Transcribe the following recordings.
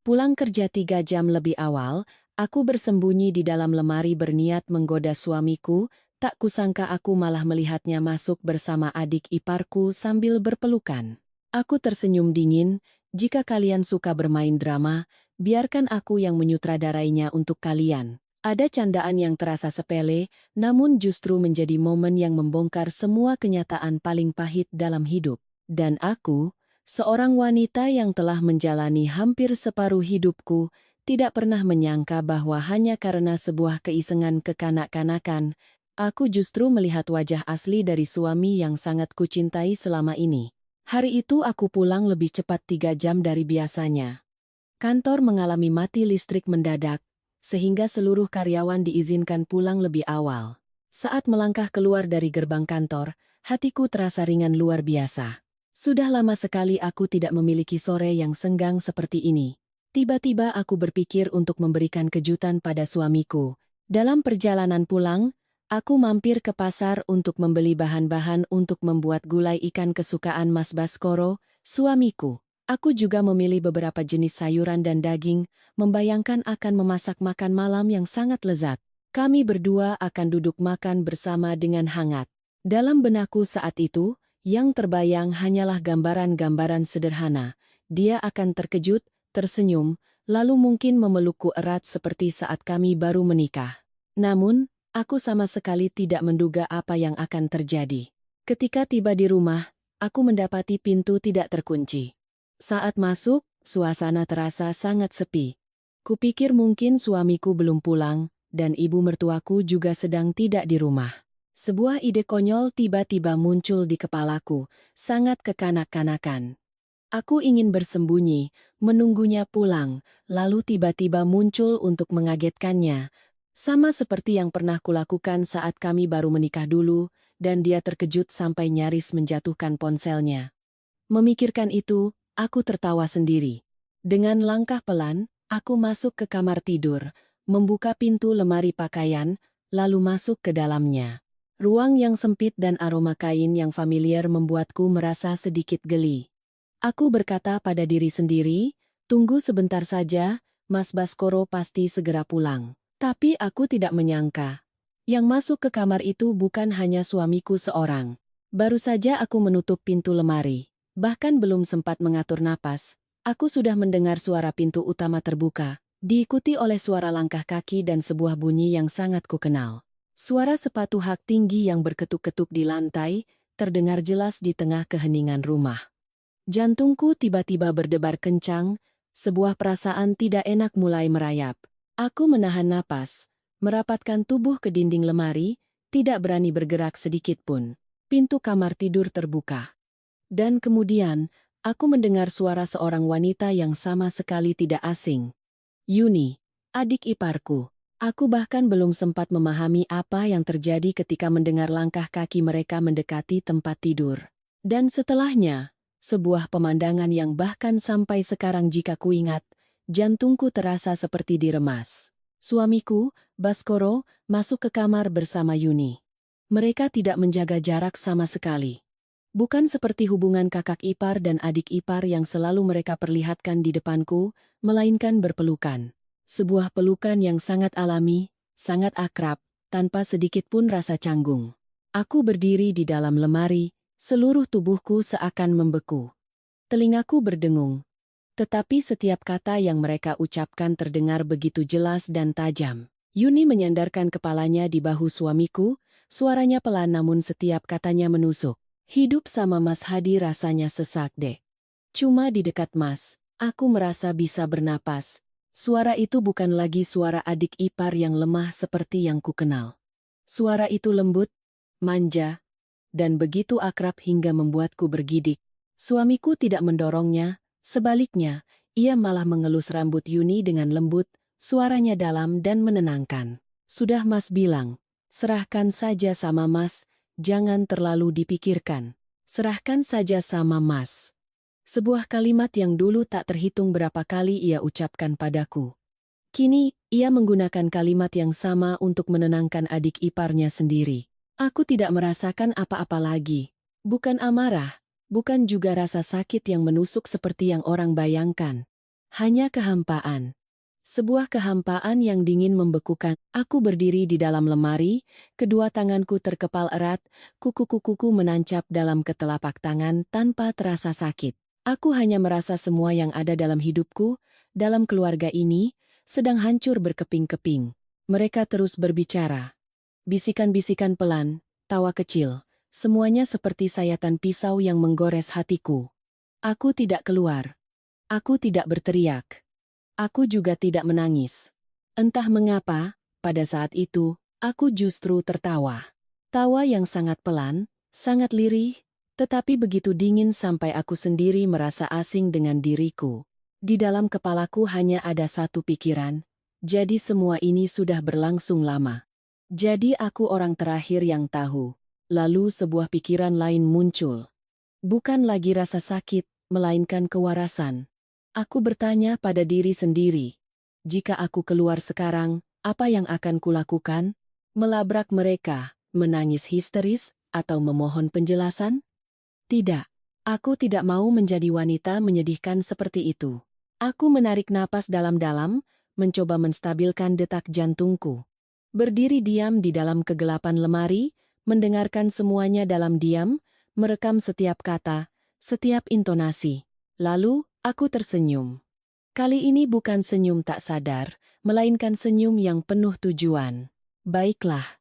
Pulang kerja 3 jam lebih awal, aku bersembunyi di dalam lemari berniat menggoda suamiku, tak kusangka aku malah melihatnya masuk bersama adik iparku sambil berpelukan. Aku tersenyum dingin, jika kalian suka bermain drama, biarkan aku yang menyutradarainya untuk kalian. Ada candaan yang terasa sepele, namun justru menjadi momen yang membongkar semua kenyataan paling pahit dalam hidup. Dan aku, seorang wanita yang telah menjalani hampir separuh hidupku, tidak pernah menyangka bahwa hanya karena sebuah keisengan kekanak-kanakan, aku justru melihat wajah asli dari suami yang sangat kucintai selama ini. Hari itu aku pulang lebih cepat 3 jam dari biasanya. Kantor mengalami mati listrik mendadak, sehingga seluruh karyawan diizinkan pulang lebih awal. Saat melangkah keluar dari gerbang kantor, hatiku terasa ringan luar biasa. Sudah lama sekali aku tidak memiliki sore yang senggang seperti ini. Tiba-tiba aku berpikir untuk memberikan kejutan pada suamiku. Dalam perjalanan pulang, aku mampir ke pasar untuk membeli bahan-bahan untuk membuat gulai ikan kesukaan Mas Baskoro, suamiku. Aku juga memilih beberapa jenis sayuran dan daging, membayangkan akan memasak makan malam yang sangat lezat. Kami berdua akan duduk makan bersama dengan hangat. Dalam benakku saat itu, yang terbayang hanyalah gambaran-gambaran sederhana. Dia akan terkejut, tersenyum, lalu mungkin memelukku erat seperti saat kami baru menikah. Namun, aku sama sekali tidak menduga apa yang akan terjadi. Ketika tiba di rumah, aku mendapati pintu tidak terkunci. Saat masuk, suasana terasa sangat sepi. Kupikir mungkin suamiku belum pulang, dan ibu mertuaku juga sedang tidak di rumah. Sebuah ide konyol tiba-tiba muncul di kepalaku, sangat kekanak-kanakan. Aku ingin bersembunyi, menunggunya pulang, lalu tiba-tiba muncul untuk mengagetkannya. Sama seperti yang pernah kulakukan saat kami baru menikah dulu, dan dia terkejut sampai nyaris menjatuhkan ponselnya. Memikirkan itu, aku tertawa sendiri. Dengan langkah pelan, aku masuk ke kamar tidur, membuka pintu lemari pakaian, lalu masuk ke dalamnya. Ruang yang sempit dan aroma kain yang familiar membuatku merasa sedikit geli. Aku berkata pada diri sendiri, tunggu sebentar saja, Mas Baskoro pasti segera pulang. Tapi aku tidak menyangka. Yang masuk ke kamar itu bukan hanya suamiku seorang. Baru saja aku menutup pintu lemari. Bahkan belum sempat mengatur napas, aku sudah mendengar suara pintu utama terbuka, diikuti oleh suara langkah kaki dan sebuah bunyi yang sangat kukenal. Suara sepatu hak tinggi yang berketuk-ketuk di lantai, terdengar jelas di tengah keheningan rumah. Jantungku tiba-tiba berdebar kencang, sebuah perasaan tidak enak mulai merayap. Aku menahan napas, merapatkan tubuh ke dinding lemari, tidak berani bergerak sedikit pun. Pintu kamar tidur terbuka. Dan kemudian, aku mendengar suara seorang wanita yang sama sekali tidak asing. Yuni, adik iparku. Aku bahkan belum sempat memahami apa yang terjadi ketika mendengar langkah kaki mereka mendekati tempat tidur. Dan setelahnya, sebuah pemandangan yang bahkan sampai sekarang jika kuingat, jantungku terasa seperti diremas. Suamiku, Baskoro, masuk ke kamar bersama Yuni. Mereka tidak menjaga jarak sama sekali. Bukan seperti hubungan kakak ipar dan adik ipar yang selalu mereka perlihatkan di depanku, melainkan berpelukan. Sebuah pelukan yang sangat alami, sangat akrab, tanpa sedikit pun rasa canggung. Aku berdiri di dalam lemari, seluruh tubuhku seakan membeku. Telingaku berdengung. Tetapi setiap kata yang mereka ucapkan terdengar begitu jelas dan tajam. Yuni menyandarkan kepalanya di bahu suamiku, suaranya pelan namun setiap katanya menusuk. Hidup sama Mas Hadi rasanya sesak deh. Cuma di dekat Mas, aku merasa bisa bernapas. Suara itu bukan lagi suara adik ipar yang lemah seperti yang kukenal. Suara itu lembut, manja, dan begitu akrab hingga membuatku bergidik. Suamiku tidak mendorongnya, sebaliknya, ia malah mengelus rambut Yuni dengan lembut, suaranya dalam dan menenangkan. Sudah Mas bilang, serahkan saja sama Mas, jangan terlalu dipikirkan. Serahkan saja sama Mas. Sebuah kalimat yang dulu tak terhitung berapa kali ia ucapkan padaku. Kini, ia menggunakan kalimat yang sama untuk menenangkan adik iparnya sendiri. Aku tidak merasakan apa-apa lagi. Bukan amarah, bukan juga rasa sakit yang menusuk seperti yang orang bayangkan. Hanya kehampaan. Sebuah kehampaan yang dingin membekukan. Aku berdiri di dalam lemari, kedua tanganku terkepal erat, kuku-kukuku menancap dalam ketelapak tangan tanpa terasa sakit. Aku hanya merasa semua yang ada dalam hidupku, dalam keluarga ini, sedang hancur berkeping-keping. Mereka terus berbicara. Bisikan-bisikan pelan, tawa kecil, semuanya seperti sayatan pisau yang menggores hatiku. Aku tidak keluar. Aku tidak berteriak. Aku juga tidak menangis. Entah mengapa, pada saat itu, aku justru tertawa. Tawa yang sangat pelan, sangat lirih, tetapi begitu dingin sampai aku sendiri merasa asing dengan diriku. Di dalam kepalaku hanya ada satu pikiran, jadi semua ini sudah berlangsung lama. Jadi aku orang terakhir yang tahu. Lalu sebuah pikiran lain muncul. Bukan lagi rasa sakit, melainkan kewarasan. Aku bertanya pada diri sendiri, jika aku keluar sekarang, apa yang akan kulakukan? Melabrak mereka, menangis histeris, atau memohon penjelasan? Tidak. Aku tidak mau menjadi wanita menyedihkan seperti itu. Aku menarik napas dalam-dalam, mencoba menstabilkan detak jantungku. Berdiri diam di dalam kegelapan lemari, mendengarkan semuanya dalam diam, merekam setiap kata, setiap intonasi. Lalu, aku tersenyum. Kali ini bukan senyum tak sadar, melainkan senyum yang penuh tujuan. Baiklah.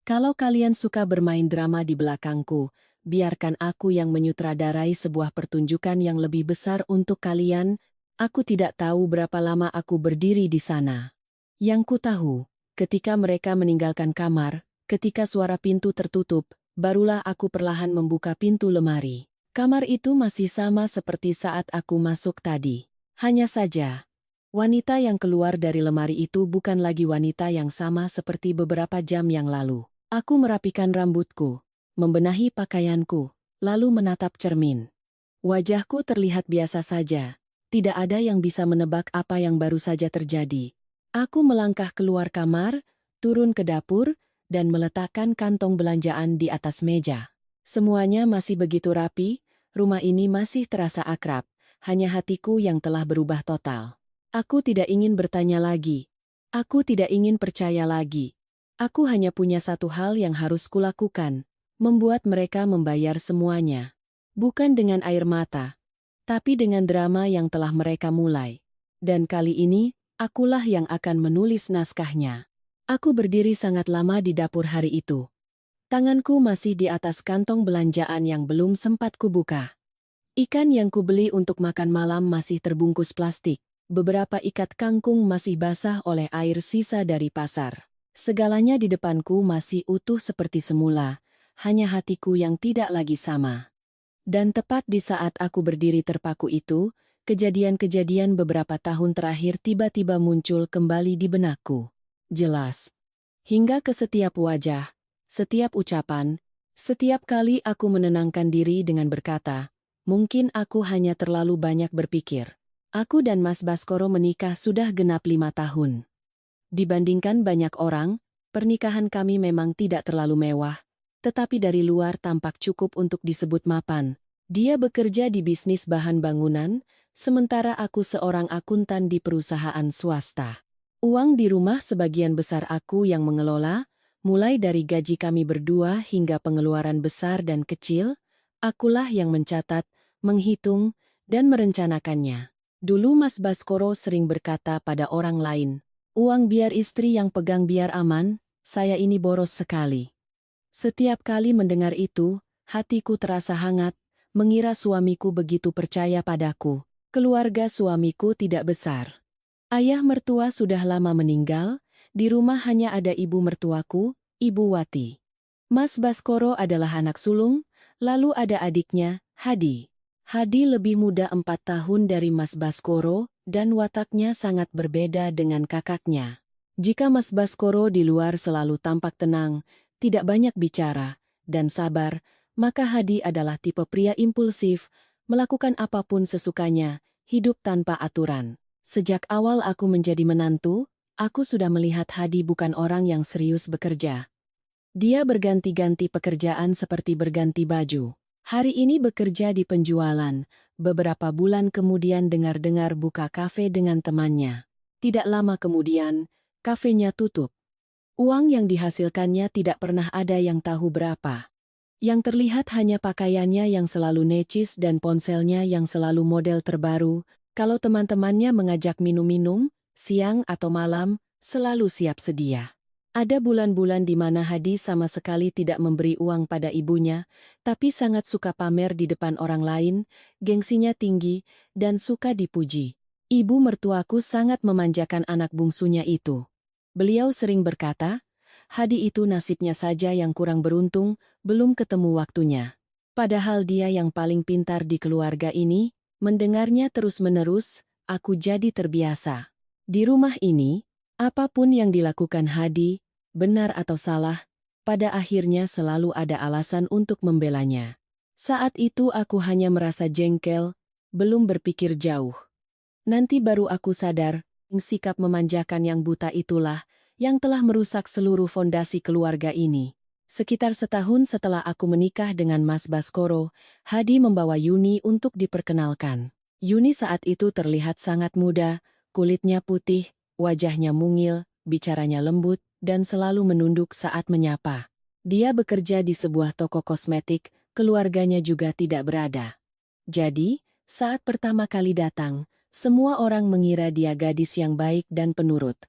Kalau kalian suka bermain drama di belakangku, biarkan aku yang menyutradarai sebuah pertunjukan yang lebih besar untuk kalian. Aku tidak tahu berapa lama aku berdiri di sana. Yang ku tahu, ketika mereka meninggalkan kamar, ketika suara pintu tertutup, barulah aku perlahan membuka pintu lemari. Kamar itu masih sama seperti saat aku masuk tadi. Hanya saja, wanita yang keluar dari lemari itu bukan lagi wanita yang sama seperti beberapa jam yang lalu. Aku merapikan rambutku, membenahi pakaianku, lalu menatap cermin. Wajahku terlihat biasa saja. Tidak ada yang bisa menebak apa yang baru saja terjadi. Aku melangkah keluar kamar, turun ke dapur, dan meletakkan kantong belanjaan di atas meja. Semuanya masih begitu rapi, rumah ini masih terasa akrab, hanya hatiku yang telah berubah total. Aku tidak ingin bertanya lagi. Aku tidak ingin percaya lagi. Aku hanya punya satu hal yang harus kulakukan, membuat mereka membayar semuanya. Bukan dengan air mata, tapi dengan drama yang telah mereka mulai. Dan kali ini, akulah yang akan menulis naskahnya. Aku berdiri sangat lama di dapur hari itu. Tanganku masih di atas kantong belanjaan yang belum sempat kubuka. Ikan yang kubeli untuk makan malam masih terbungkus plastik. Beberapa ikat kangkung masih basah oleh air sisa dari pasar. Segalanya di depanku masih utuh seperti semula, hanya hatiku yang tidak lagi sama. Dan tepat di saat aku berdiri terpaku itu, kejadian-kejadian beberapa tahun terakhir tiba-tiba muncul kembali di benakku. Jelas. Hingga ke setiap wajah, setiap ucapan, setiap kali aku menenangkan diri dengan berkata, mungkin aku hanya terlalu banyak berpikir. Aku dan Mas Baskoro menikah sudah genap 5 tahun. Dibandingkan banyak orang, pernikahan kami memang tidak terlalu mewah, tetapi dari luar tampak cukup untuk disebut mapan. Dia bekerja di bisnis bahan bangunan, sementara aku seorang akuntan di perusahaan swasta. Uang di rumah sebagian besar aku yang mengelola, mulai dari gaji kami berdua hingga pengeluaran besar dan kecil, akulah yang mencatat, menghitung, dan merencanakannya. Dulu Mas Baskoro sering berkata pada orang lain, uang biar istri yang pegang biar aman, saya ini boros sekali. Setiap kali mendengar itu, hatiku terasa hangat, mengira suamiku begitu percaya padaku. Keluarga suamiku tidak besar. Ayah mertua sudah lama meninggal, di rumah hanya ada ibu mertuaku, Ibu Wati. Mas Baskoro adalah anak sulung, lalu ada adiknya, Hadi. Hadi lebih muda 4 tahun dari Mas Baskoro, dan wataknya sangat berbeda dengan kakaknya. Jika Mas Baskoro di luar selalu tampak tenang, tidak banyak bicara, dan sabar, maka Hadi adalah tipe pria impulsif, melakukan apapun sesukanya, hidup tanpa aturan. Sejak awal aku menjadi menantu, aku sudah melihat Hadi bukan orang yang serius bekerja. Dia berganti-ganti pekerjaan seperti berganti baju. Hari ini bekerja di penjualan, beberapa bulan kemudian dengar-dengar buka kafe dengan temannya. Tidak lama kemudian, kafenya tutup. Uang yang dihasilkannya tidak pernah ada yang tahu berapa. Yang terlihat hanya pakaiannya yang selalu necis dan ponselnya yang selalu model terbaru. Kalau teman-temannya mengajak minum-minum, siang atau malam, selalu siap sedia. Ada bulan-bulan di mana Hadi sama sekali tidak memberi uang pada ibunya, tapi sangat suka pamer di depan orang lain, gengsinya tinggi, dan suka dipuji. Ibu mertuaku sangat memanjakan anak bungsunya itu. Beliau sering berkata, Hadi itu nasibnya saja yang kurang beruntung, belum ketemu waktunya. Padahal dia yang paling pintar di keluarga ini, mendengarnya terus-menerus, aku jadi terbiasa. Di rumah ini, apapun yang dilakukan Hadi, benar atau salah, pada akhirnya selalu ada alasan untuk membelanya. Saat itu aku hanya merasa jengkel, belum berpikir jauh. Nanti baru aku sadar, sikap memanjakan yang buta itulah yang telah merusak seluruh fondasi keluarga ini. Sekitar setahun setelah aku menikah dengan Mas Baskoro, Hadi membawa Yuni untuk diperkenalkan. Yuni saat itu terlihat sangat muda, kulitnya putih, wajahnya mungil, bicaranya lembut, dan selalu menunduk saat menyapa. Dia bekerja di sebuah toko kosmetik, keluarganya juga tidak berada. Jadi, saat pertama kali datang, semua orang mengira dia gadis yang baik dan penurut.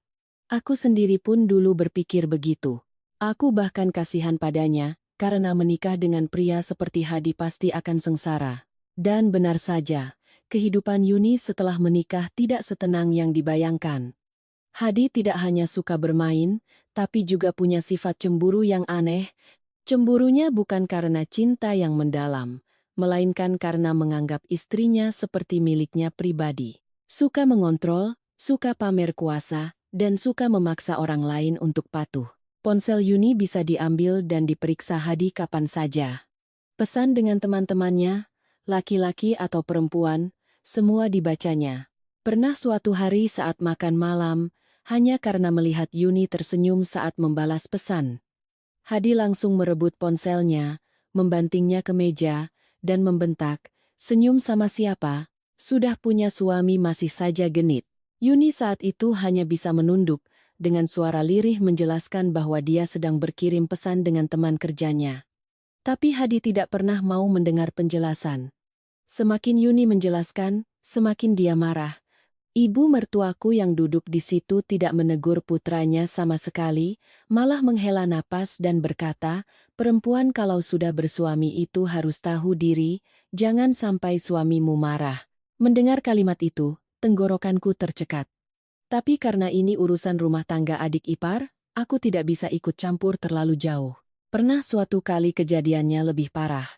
Aku sendiri pun dulu berpikir begitu. Aku bahkan kasihan padanya, karena menikah dengan pria seperti Hadi pasti akan sengsara. Dan benar saja, kehidupan Yuni setelah menikah tidak setenang yang dibayangkan. Hadi tidak hanya suka bermain, tapi juga punya sifat cemburu yang aneh. Cemburunya bukan karena cinta yang mendalam, melainkan karena menganggap istrinya seperti miliknya pribadi. Suka mengontrol, suka pamer kuasa, dan suka memaksa orang lain untuk patuh. Ponsel Yuni bisa diambil dan diperiksa Hadi kapan saja. Pesan dengan teman-temannya, laki-laki atau perempuan, semua dibacanya. Pernah suatu hari saat makan malam, hanya karena melihat Yuni tersenyum saat membalas pesan. Hadi langsung merebut ponselnya, membantingnya ke meja, dan membentak, "Senyum sama siapa? Sudah punya suami masih saja genit." Yuni saat itu hanya bisa menunduk, dengan suara lirih menjelaskan bahwa dia sedang berkirim pesan dengan teman kerjanya. Tapi Hadi tidak pernah mau mendengar penjelasan. Semakin Yuni menjelaskan, semakin dia marah. Ibu mertuaku yang duduk di situ tidak menegur putranya sama sekali, malah menghela napas dan berkata, "Perempuan kalau sudah bersuami itu harus tahu diri, jangan sampai suamimu marah." Mendengar kalimat itu, tenggorokanku tercekat. Tapi karena ini urusan rumah tangga adik ipar, aku tidak bisa ikut campur terlalu jauh. Pernah suatu kali kejadiannya lebih parah.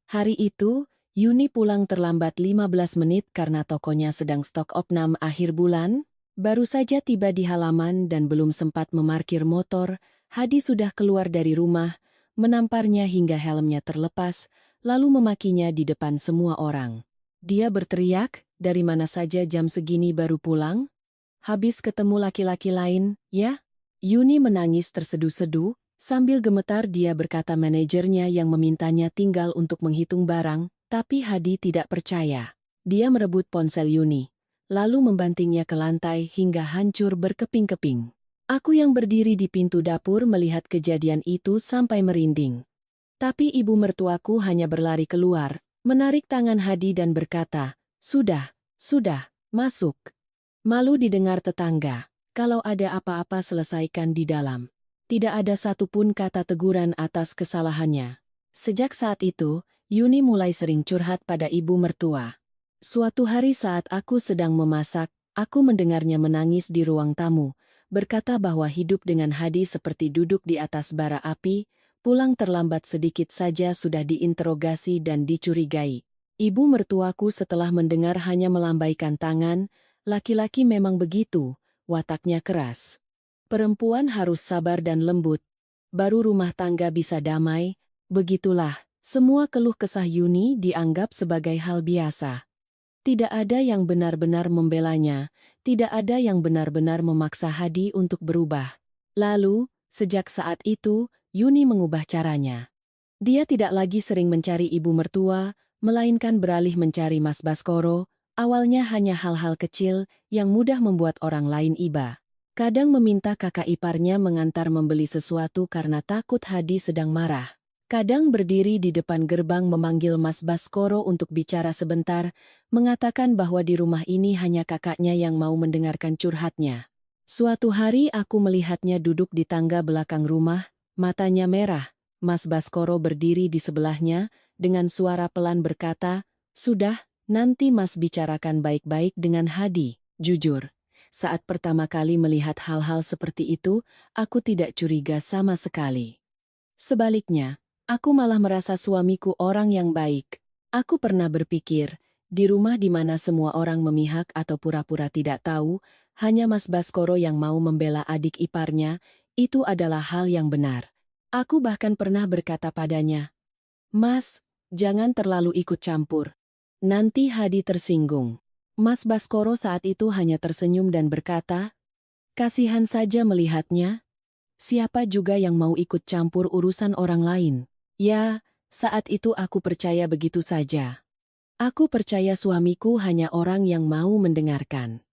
Hari itu, Yuni pulang terlambat 15 menit karena tokonya sedang stok opnam akhir bulan. Baru saja tiba di halaman dan belum sempat memarkir motor, Hadi sudah keluar dari rumah, menamparnya hingga helmnya terlepas, lalu memakinya di depan semua orang. Dia berteriak, "Dari mana saja jam segini baru pulang? Habis ketemu laki-laki lain, ya?" Yuni menangis terseduh-seduh, sambil gemetar dia berkata manajernya yang memintanya tinggal untuk menghitung barang, tapi Hadi tidak percaya. Dia merebut ponsel Yuni, lalu membantingnya ke lantai hingga hancur berkeping-keping. Aku yang berdiri di pintu dapur melihat kejadian itu sampai merinding. Tapi ibu mertuaku hanya berlari keluar, menarik tangan Hadi dan berkata, sudah, masuk." Malu didengar tetangga, "Kalau ada apa-apa selesaikan di dalam." Tidak ada satupun kata teguran atas kesalahannya. Sejak saat itu, Yuni mulai sering curhat pada ibu mertua. Suatu hari saat aku sedang memasak, aku mendengarnya menangis di ruang tamu, berkata bahwa hidup dengan Hadi seperti duduk di atas bara api, pulang terlambat sedikit saja sudah diinterogasi dan dicurigai. Ibu mertuaku setelah mendengar hanya melambaikan tangan, "Laki-laki memang begitu, wataknya keras. Perempuan harus sabar dan lembut. Baru rumah tangga bisa damai." Begitulah. Semua keluh kesah Yuni dianggap sebagai hal biasa. Tidak ada yang benar-benar membelanya, tidak ada yang benar-benar memaksa Hadi untuk berubah. Lalu, sejak saat itu, Yuni mengubah caranya. Dia tidak lagi sering mencari ibu mertua, melainkan beralih mencari Mas Baskoro. Awalnya hanya hal-hal kecil yang mudah membuat orang lain iba. Kadang meminta kakak iparnya mengantar membeli sesuatu karena takut Hadi sedang marah. Kadang berdiri di depan gerbang memanggil Mas Baskoro untuk bicara sebentar, mengatakan bahwa di rumah ini hanya kakaknya yang mau mendengarkan curhatnya. Suatu hari aku melihatnya duduk di tangga belakang rumah, matanya merah. Mas Baskoro berdiri di sebelahnya, dengan suara pelan berkata, "Sudah, nanti Mas bicarakan baik-baik dengan Hadi." Jujur, saat pertama kali melihat hal-hal seperti itu, aku tidak curiga sama sekali. Sebaliknya, aku malah merasa suamiku orang yang baik. Aku pernah berpikir, di rumah di mana semua orang memihak atau pura-pura tidak tahu, hanya Mas Baskoro yang mau membela adik iparnya, itu adalah hal yang benar. Aku bahkan pernah berkata padanya, "Mas, jangan terlalu ikut campur. Nanti Hadi tersinggung." Mas Baskoro saat itu hanya tersenyum dan berkata, "Kasihan saja melihatnya. Siapa juga yang mau ikut campur urusan orang lain?" Ya, saat itu aku percaya begitu saja. Aku percaya suamiku hanya orang yang mau mendengarkan.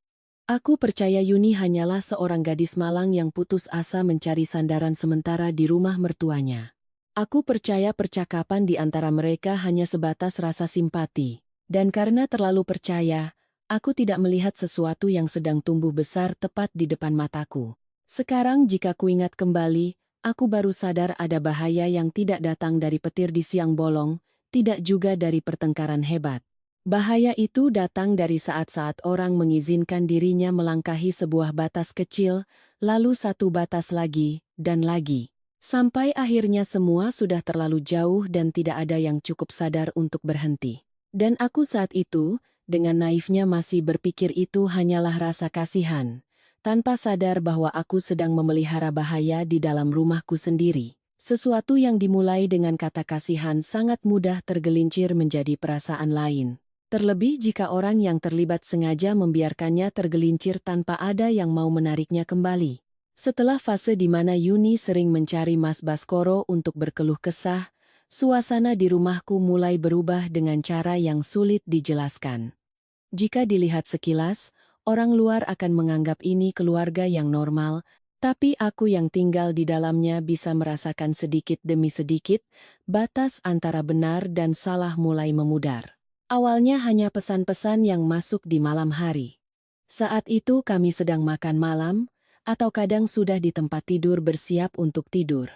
Aku percaya Yuni hanyalah seorang gadis malang yang putus asa mencari sandaran sementara di rumah mertuanya. Aku percaya percakapan di antara mereka hanya sebatas rasa simpati. Dan karena terlalu percaya, aku tidak melihat sesuatu yang sedang tumbuh besar tepat di depan mataku. Sekarang jika kuingat kembali, aku baru sadar ada bahaya yang tidak datang dari petir di siang bolong, tidak juga dari pertengkaran hebat. Bahaya itu datang dari saat-saat orang mengizinkan dirinya melangkahi sebuah batas kecil, lalu satu batas lagi, dan lagi. Sampai akhirnya semua sudah terlalu jauh dan tidak ada yang cukup sadar untuk berhenti. Dan aku saat itu, dengan naifnya masih berpikir itu hanyalah rasa kasihan, tanpa sadar bahwa aku sedang memelihara bahaya di dalam rumahku sendiri. Sesuatu yang dimulai dengan kata kasihan sangat mudah tergelincir menjadi perasaan lain. Terlebih jika orang yang terlibat sengaja membiarkannya tergelincir tanpa ada yang mau menariknya kembali. Setelah fase di mana Yuni sering mencari Mas Baskoro untuk berkeluh kesah, suasana di rumahku mulai berubah dengan cara yang sulit dijelaskan. Jika dilihat sekilas, orang luar akan menganggap ini keluarga yang normal, tapi aku yang tinggal di dalamnya bisa merasakan sedikit demi sedikit, batas antara benar dan salah mulai memudar. Awalnya hanya pesan-pesan yang masuk di malam hari. Saat itu kami sedang makan malam, atau kadang sudah di tempat tidur bersiap untuk tidur.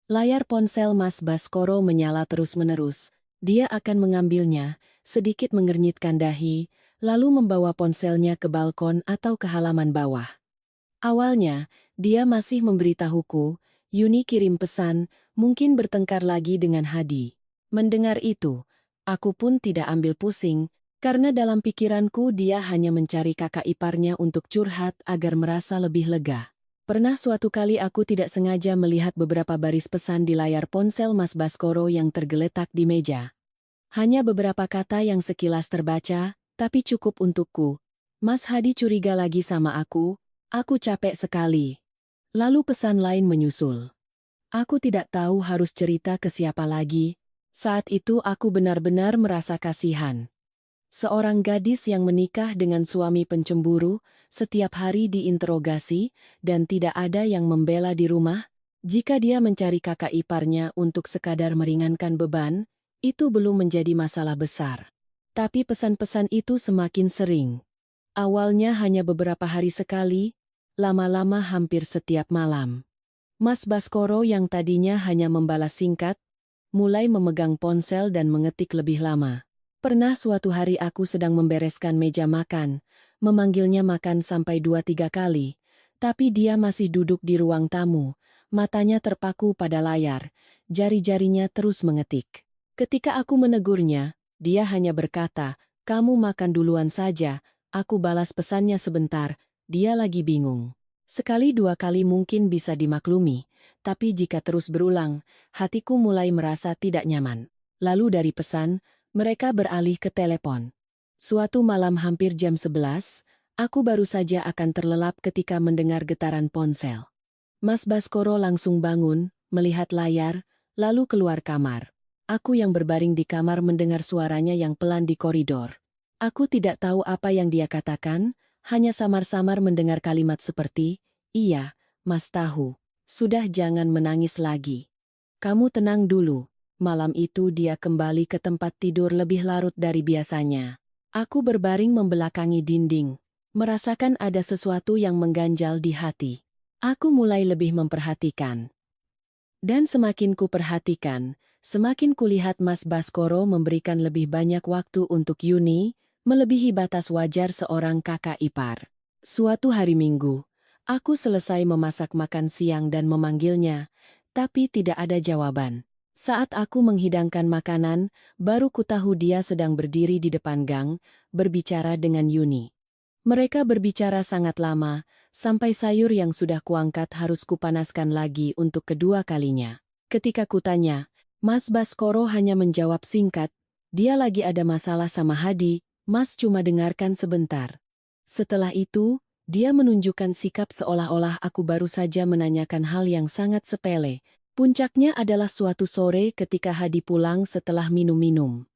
Layar ponsel Mas Baskoro menyala terus-menerus. Dia akan mengambilnya, sedikit mengernyitkan dahi, lalu membawa ponselnya ke balkon atau ke halaman bawah. Awalnya, dia masih memberitahuku, Yuni kirim pesan, mungkin bertengkar lagi dengan Hadi. Mendengar itu, aku pun tidak ambil pusing, karena dalam pikiranku dia hanya mencari kakak iparnya untuk curhat agar merasa lebih lega. Pernah suatu kali aku tidak sengaja melihat beberapa baris pesan di layar ponsel Mas Baskoro yang tergeletak di meja. Hanya beberapa kata yang sekilas terbaca, tapi cukup untukku. "Mas Hadi curiga lagi sama aku capek sekali." Lalu pesan lain menyusul. Aku tidak tahu harus cerita ke siapa lagi. Saat itu aku benar-benar merasa kasihan. Seorang gadis yang menikah dengan suami pencemburu, setiap hari diinterogasi, dan tidak ada yang membela di rumah. Jika dia mencari kakak iparnya untuk sekadar meringankan beban, itu belum menjadi masalah besar. Tapi pesan-pesan itu semakin sering. Awalnya hanya beberapa hari sekali, lama-lama hampir setiap malam. Mas Baskoro yang tadinya hanya membalas singkat, mulai memegang ponsel dan mengetik lebih lama. Pernah suatu hari aku sedang membereskan meja makan, memanggilnya makan sampai 2-3 kali, tapi dia masih duduk di ruang tamu, matanya terpaku pada layar, jari-jarinya terus mengetik. Ketika aku menegurnya, dia hanya berkata, "Kamu makan duluan saja," aku balas pesannya sebentar, dia lagi bingung. Sekali dua kali mungkin bisa dimaklumi, tapi jika terus berulang, hatiku mulai merasa tidak nyaman. Lalu dari pesan, mereka beralih ke telepon. Suatu malam hampir jam 11, aku baru saja akan terlelap ketika mendengar getaran ponsel. Mas Baskoro langsung bangun, melihat layar, lalu keluar kamar. Aku yang berbaring di kamar mendengar suaranya yang pelan di koridor. Aku tidak tahu apa yang dia katakan, hanya samar-samar mendengar kalimat seperti, "Iya, Mas tahu. Sudah jangan menangis lagi. Kamu tenang dulu." Malam itu dia kembali ke tempat tidur lebih larut dari biasanya. Aku berbaring membelakangi dinding, merasakan ada sesuatu yang mengganjal di hati. Aku mulai lebih memperhatikan. Dan semakin ku perhatikan, semakin kulihat Mas Baskoro memberikan lebih banyak waktu untuk Yuni, melebihi batas wajar seorang kakak ipar. Suatu hari Minggu, aku selesai memasak makan siang dan memanggilnya, tapi tidak ada jawaban. Saat aku menghidangkan makanan, baru ku tahu dia sedang berdiri di depan gang, berbicara dengan Yuni. Mereka berbicara sangat lama, sampai sayur yang sudah kuangkat harus kupanaskan lagi untuk kedua kalinya. Ketika kutanya, Mas Baskoro hanya menjawab singkat, "Dia lagi ada masalah sama Hadi, Mas cuma dengarkan sebentar." Setelah itu, dia menunjukkan sikap seolah-olah aku baru saja menanyakan hal yang sangat sepele. Puncaknya adalah suatu sore ketika Hadi pulang setelah minum-minum.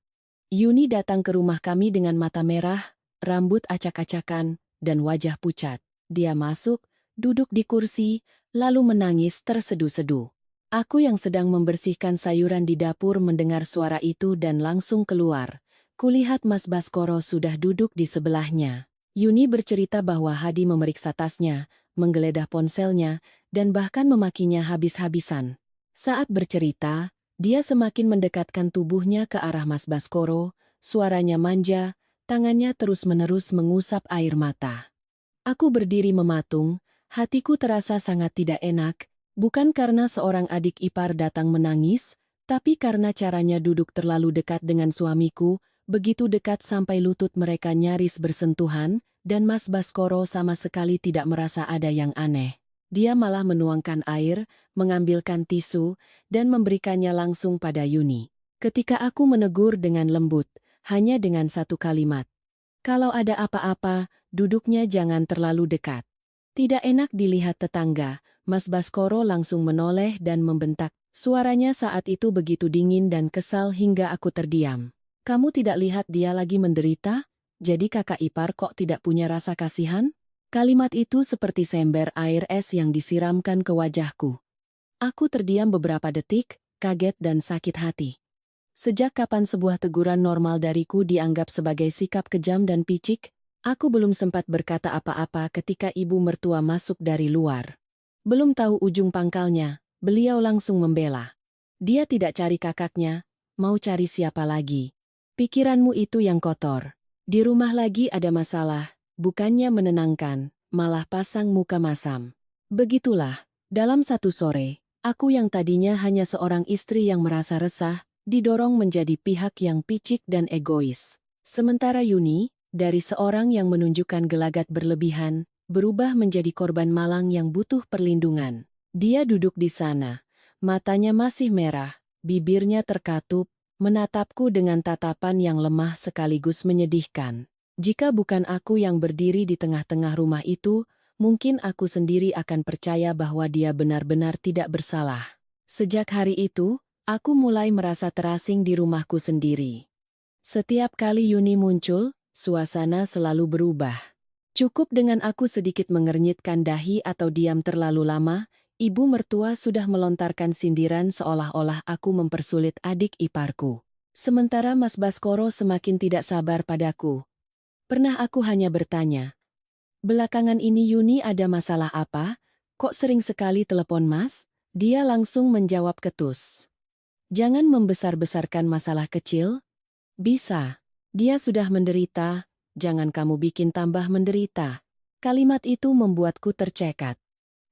Yuni datang ke rumah kami dengan mata merah, rambut acak-acakan, dan wajah pucat. Dia masuk, duduk di kursi, lalu menangis terseduh-seduh. Aku yang sedang membersihkan sayuran di dapur mendengar suara itu dan langsung keluar. Kulihat Mas Baskoro sudah duduk di sebelahnya. Yuni bercerita bahwa Hadi memeriksa tasnya, menggeledah ponselnya, dan bahkan memakinya habis-habisan. Saat bercerita, dia semakin mendekatkan tubuhnya ke arah Mas Baskoro, suaranya manja, tangannya terus-menerus mengusap air mata. Aku berdiri mematung, hatiku terasa sangat tidak enak, bukan karena seorang adik ipar datang menangis, tapi karena caranya duduk terlalu dekat dengan suamiku, begitu dekat sampai lutut mereka nyaris bersentuhan, dan Mas Baskoro sama sekali tidak merasa ada yang aneh. Dia malah menuangkan air, mengambilkan tisu, dan memberikannya langsung pada Yuni. Ketika aku menegur dengan lembut, hanya dengan satu kalimat. "Kalau ada apa-apa, duduknya jangan terlalu dekat." Tidak enak dilihat tetangga, Mas Baskoro langsung menoleh dan membentak. Suaranya saat itu begitu dingin dan kesal hingga aku terdiam. "Kamu tidak lihat dia lagi menderita? Jadi kakak ipar kok tidak punya rasa kasihan?" Kalimat itu seperti sember air es yang disiramkan ke wajahku. Aku terdiam beberapa detik, kaget dan sakit hati. Sejak kapan sebuah teguran normal dariku dianggap sebagai sikap kejam dan picik? Aku belum sempat berkata apa-apa ketika ibu mertua masuk dari luar. Belum tahu ujung pangkalnya, beliau langsung membela. "Dia tidak cari kakaknya, mau cari siapa lagi? Pikiranmu itu yang kotor. Di rumah lagi ada masalah. Bukannya menenangkan, malah pasang muka masam." Begitulah, dalam satu sore, aku yang tadinya hanya seorang istri yang merasa resah, didorong menjadi pihak yang picik dan egois. Sementara Yuni, dari seorang yang menunjukkan gelagat berlebihan, berubah menjadi korban malang yang butuh perlindungan. Dia duduk di sana, matanya masih merah, bibirnya terkatup, menatapku dengan tatapan yang lemah sekaligus menyedihkan. Jika bukan aku yang berdiri di tengah-tengah rumah itu, mungkin aku sendiri akan percaya bahwa dia benar-benar tidak bersalah. Sejak hari itu, aku mulai merasa terasing di rumahku sendiri. Setiap kali Yuni muncul, suasana selalu berubah. Cukup dengan aku sedikit mengernyitkan dahi atau diam terlalu lama, ibu mertua sudah melontarkan sindiran seolah-olah aku mempersulit adik iparku. Sementara Mas Baskoro semakin tidak sabar padaku. Pernah aku hanya bertanya, "Belakangan ini Yuni ada masalah apa? Kok sering sekali telepon Mas?" Dia langsung menjawab ketus. "Jangan membesar-besarkan masalah kecil. Bisa. Dia sudah menderita, jangan kamu bikin tambah menderita." Kalimat itu membuatku tercekat.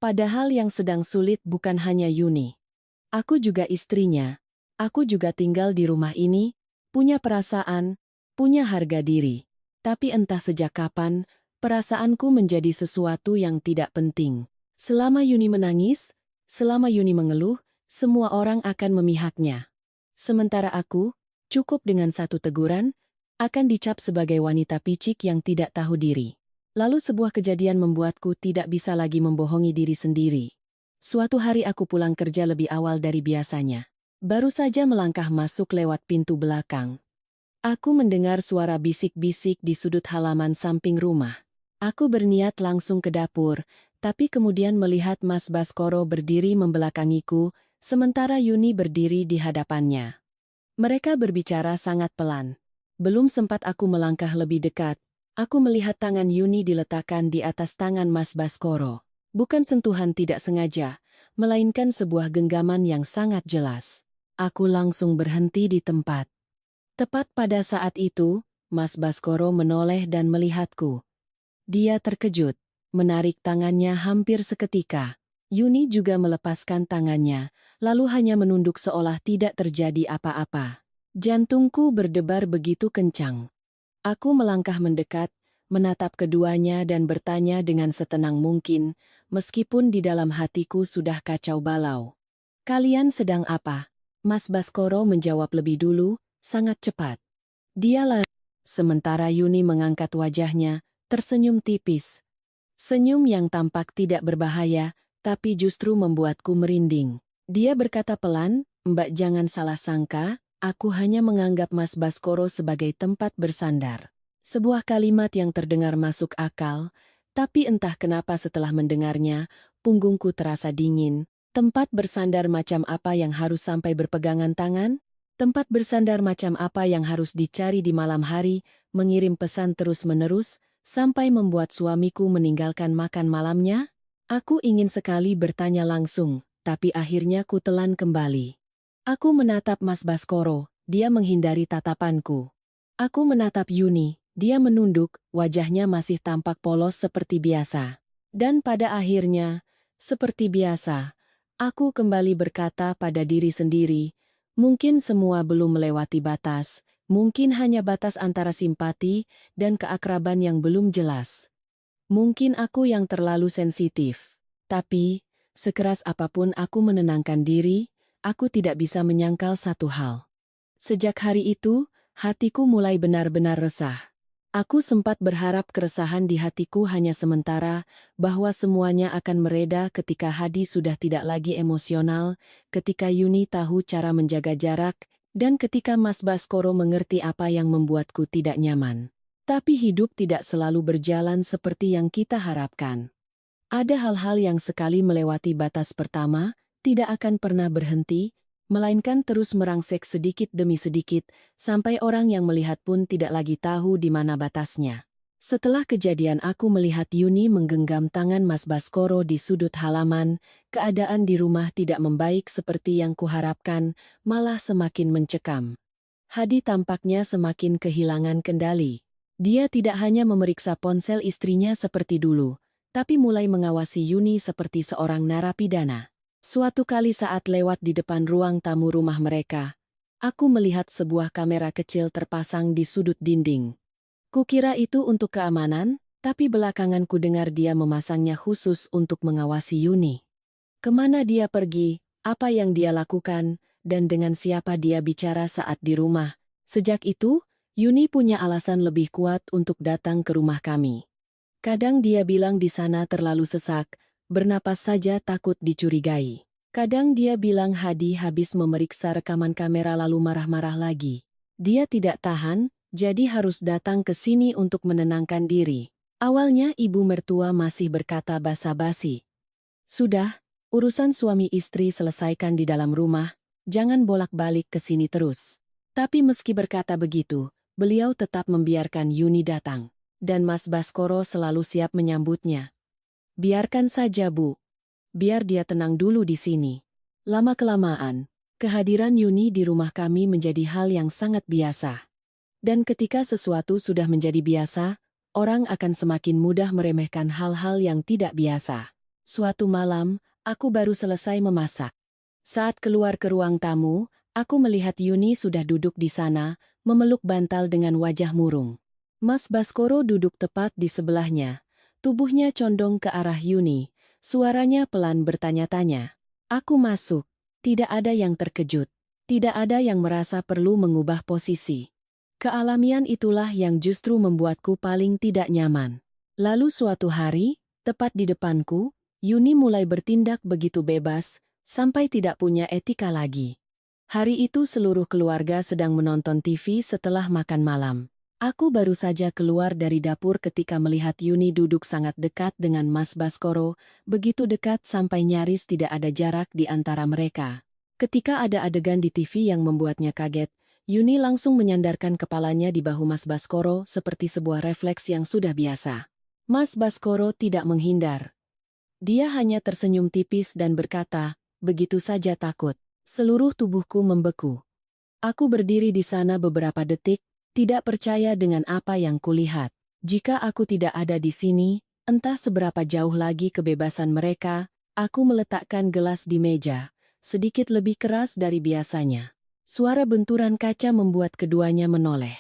Padahal yang sedang sulit bukan hanya Yuni. Aku juga istrinya. Aku juga tinggal di rumah ini, punya perasaan, punya harga diri. Tapi entah sejak kapan, perasaanku menjadi sesuatu yang tidak penting. Selama Yuni menangis, selama Yuni mengeluh, semua orang akan memihaknya. Sementara aku, cukup dengan satu teguran, akan dicap sebagai wanita picik yang tidak tahu diri. Lalu sebuah kejadian membuatku tidak bisa lagi membohongi diri sendiri. Suatu hari aku pulang kerja lebih awal dari biasanya. baru saja melangkah masuk lewat pintu belakang. Aku mendengar suara bisik-bisik di sudut halaman samping rumah. Aku berniat langsung ke dapur, tapi kemudian melihat Mas Baskoro berdiri membelakangiku, sementara Yuni berdiri di hadapannya. Mereka berbicara sangat pelan. Belum sempat aku melangkah lebih dekat, aku melihat tangan Yuni diletakkan di atas tangan Mas Baskoro. Bukan sentuhan tidak sengaja, melainkan sebuah genggaman yang sangat jelas. Aku langsung berhenti di tempat. Tepat pada saat itu, Mas Baskoro menoleh dan melihatku. Dia terkejut, menarik tangannya hampir seketika. Yuni juga melepaskan tangannya, lalu hanya menunduk seolah tidak terjadi apa-apa. Jantungku berdebar begitu kencang. Aku melangkah mendekat, menatap keduanya dan bertanya dengan setenang mungkin, meskipun di dalam hatiku sudah kacau balau. "Kalian sedang apa?" Mas Baskoro menjawab lebih dulu, sangat cepat. Dialah. Sementara Yuni mengangkat wajahnya, tersenyum tipis. Senyum yang tampak tidak berbahaya, tapi justru membuatku merinding. Dia berkata pelan, "Mbak jangan salah sangka, aku hanya menganggap Mas Baskoro sebagai tempat bersandar." Sebuah kalimat yang terdengar masuk akal, tapi entah kenapa setelah mendengarnya, punggungku terasa dingin. Tempat bersandar macam apa yang harus sampai berpegangan tangan? Tempat bersandar macam apa yang harus dicari di malam hari, mengirim pesan terus-menerus, sampai membuat suamiku meninggalkan makan malamnya? Aku ingin sekali bertanya langsung, tapi akhirnya ku telan kembali. Aku menatap Mas Baskoro, dia menghindari tatapanku. Aku menatap Yuni, dia menunduk, wajahnya masih tampak polos seperti biasa. Dan pada akhirnya, seperti biasa, aku kembali berkata pada diri sendiri, mungkin semua belum melewati batas, mungkin hanya batas antara simpati dan keakraban yang belum jelas. Mungkin aku yang terlalu sensitif. Tapi, sekeras apapun aku menenangkan diri, aku tidak bisa menyangkal satu hal. Sejak hari itu, hatiku mulai benar-benar resah. Aku sempat berharap keresahan di hatiku hanya sementara, bahwa semuanya akan mereda ketika Hadi sudah tidak lagi emosional, ketika Yuni tahu cara menjaga jarak, dan ketika Mas Baskoro mengerti apa yang membuatku tidak nyaman. Tapi hidup tidak selalu berjalan seperti yang kita harapkan. Ada hal-hal yang sekali melewati batas pertama, tidak akan pernah berhenti, melainkan terus merangsek sedikit demi sedikit, sampai orang yang melihat pun tidak lagi tahu di mana batasnya. Setelah kejadian aku melihat Yuni menggenggam tangan Mas Baskoro di sudut halaman, keadaan di rumah tidak membaik seperti yang kuharapkan, malah semakin mencekam. Hadi tampaknya semakin kehilangan kendali. Dia tidak hanya memeriksa ponsel istrinya seperti dulu, tapi mulai mengawasi Yuni seperti seorang narapidana. Suatu kali saat lewat di depan ruang tamu rumah mereka, aku melihat sebuah kamera kecil terpasang di sudut dinding. Kukira itu untuk keamanan, tapi belakangan ku dengar dia memasangnya khusus untuk mengawasi Yuni. Kemana dia pergi, apa yang dia lakukan, dan dengan siapa dia bicara saat di rumah. Sejak itu, Yuni punya alasan lebih kuat untuk datang ke rumah kami. Kadang dia bilang di sana terlalu sesak, bernapas saja takut dicurigai. Kadang dia bilang Hadi habis memeriksa rekaman kamera lalu marah-marah lagi. Dia tidak tahan, jadi harus datang ke sini untuk menenangkan diri. Awalnya ibu mertua masih berkata basa-basi. "Sudah, urusan suami istri selesaikan di dalam rumah, jangan bolak-balik ke sini terus." Tapi meski berkata begitu, beliau tetap membiarkan Yuni datang. Dan Mas Baskoro selalu siap menyambutnya. "Biarkan saja, Bu. Biar dia tenang dulu di sini." Lama-kelamaan, kehadiran Yuni di rumah kami menjadi hal yang sangat biasa. Dan ketika sesuatu sudah menjadi biasa, orang akan semakin mudah meremehkan hal-hal yang tidak biasa. Suatu malam, aku baru selesai memasak. Saat keluar ke ruang tamu, aku melihat Yuni sudah duduk di sana, memeluk bantal dengan wajah murung. Mas Baskoro duduk tepat di sebelahnya. Tubuhnya condong ke arah Yuni. Suaranya pelan bertanya-tanya. Aku masuk. Tidak ada yang terkejut. Tidak ada yang merasa perlu mengubah posisi. Kealamian itulah yang justru membuatku paling tidak nyaman. Lalu suatu hari, tepat di depanku, Yuni mulai bertindak begitu bebas, sampai tidak punya etika lagi. Hari itu seluruh keluarga sedang menonton TV setelah makan malam. Aku baru saja keluar dari dapur ketika melihat Yuni duduk sangat dekat dengan Mas Baskoro, begitu dekat sampai nyaris tidak ada jarak di antara mereka. Ketika ada adegan di TV yang membuatnya kaget, Yuni langsung menyandarkan kepalanya di bahu Mas Baskoro seperti sebuah refleks yang sudah biasa. Mas Baskoro tidak menghindar. Dia hanya tersenyum tipis dan berkata, begitu saja takut. Seluruh tubuhku membeku. Aku berdiri di sana beberapa detik, tidak percaya dengan apa yang kulihat. Jika aku tidak ada di sini, entah seberapa jauh lagi kebebasan mereka, aku meletakkan gelas di meja, sedikit lebih keras dari biasanya. Suara benturan kaca membuat keduanya menoleh.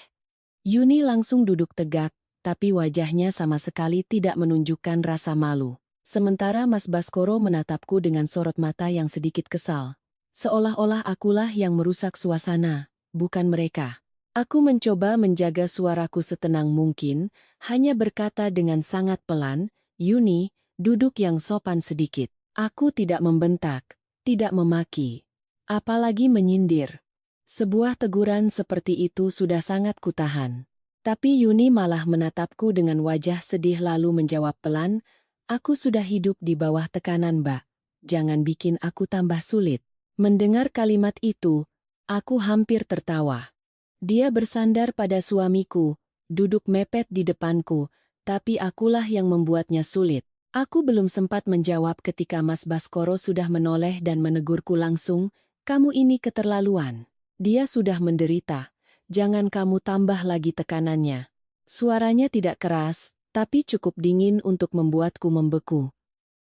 Yuni langsung duduk tegak, tapi wajahnya sama sekali tidak menunjukkan rasa malu. Sementara Mas Baskoro menatapku dengan sorot mata yang sedikit kesal. Seolah-olah akulah yang merusak suasana, bukan mereka. Aku mencoba menjaga suaraku setenang mungkin, hanya berkata dengan sangat pelan, Yuni, duduk yang sopan sedikit. Aku tidak membentak, tidak memaki, apalagi menyindir. Sebuah teguran seperti itu sudah sangat kutahan. Tapi Yuni malah menatapku dengan wajah sedih lalu menjawab pelan, aku sudah hidup di bawah tekanan, Mbak. Jangan bikin aku tambah sulit. Mendengar kalimat itu, aku hampir tertawa. Dia bersandar pada suamiku, duduk mepet di depanku, tapi akulah yang membuatnya sulit. Aku belum sempat menjawab ketika Mas Baskoro sudah menoleh dan menegurku langsung, kamu ini keterlaluan. Dia sudah menderita, jangan kamu tambah lagi tekanannya. Suaranya tidak keras, tapi cukup dingin untuk membuatku membeku.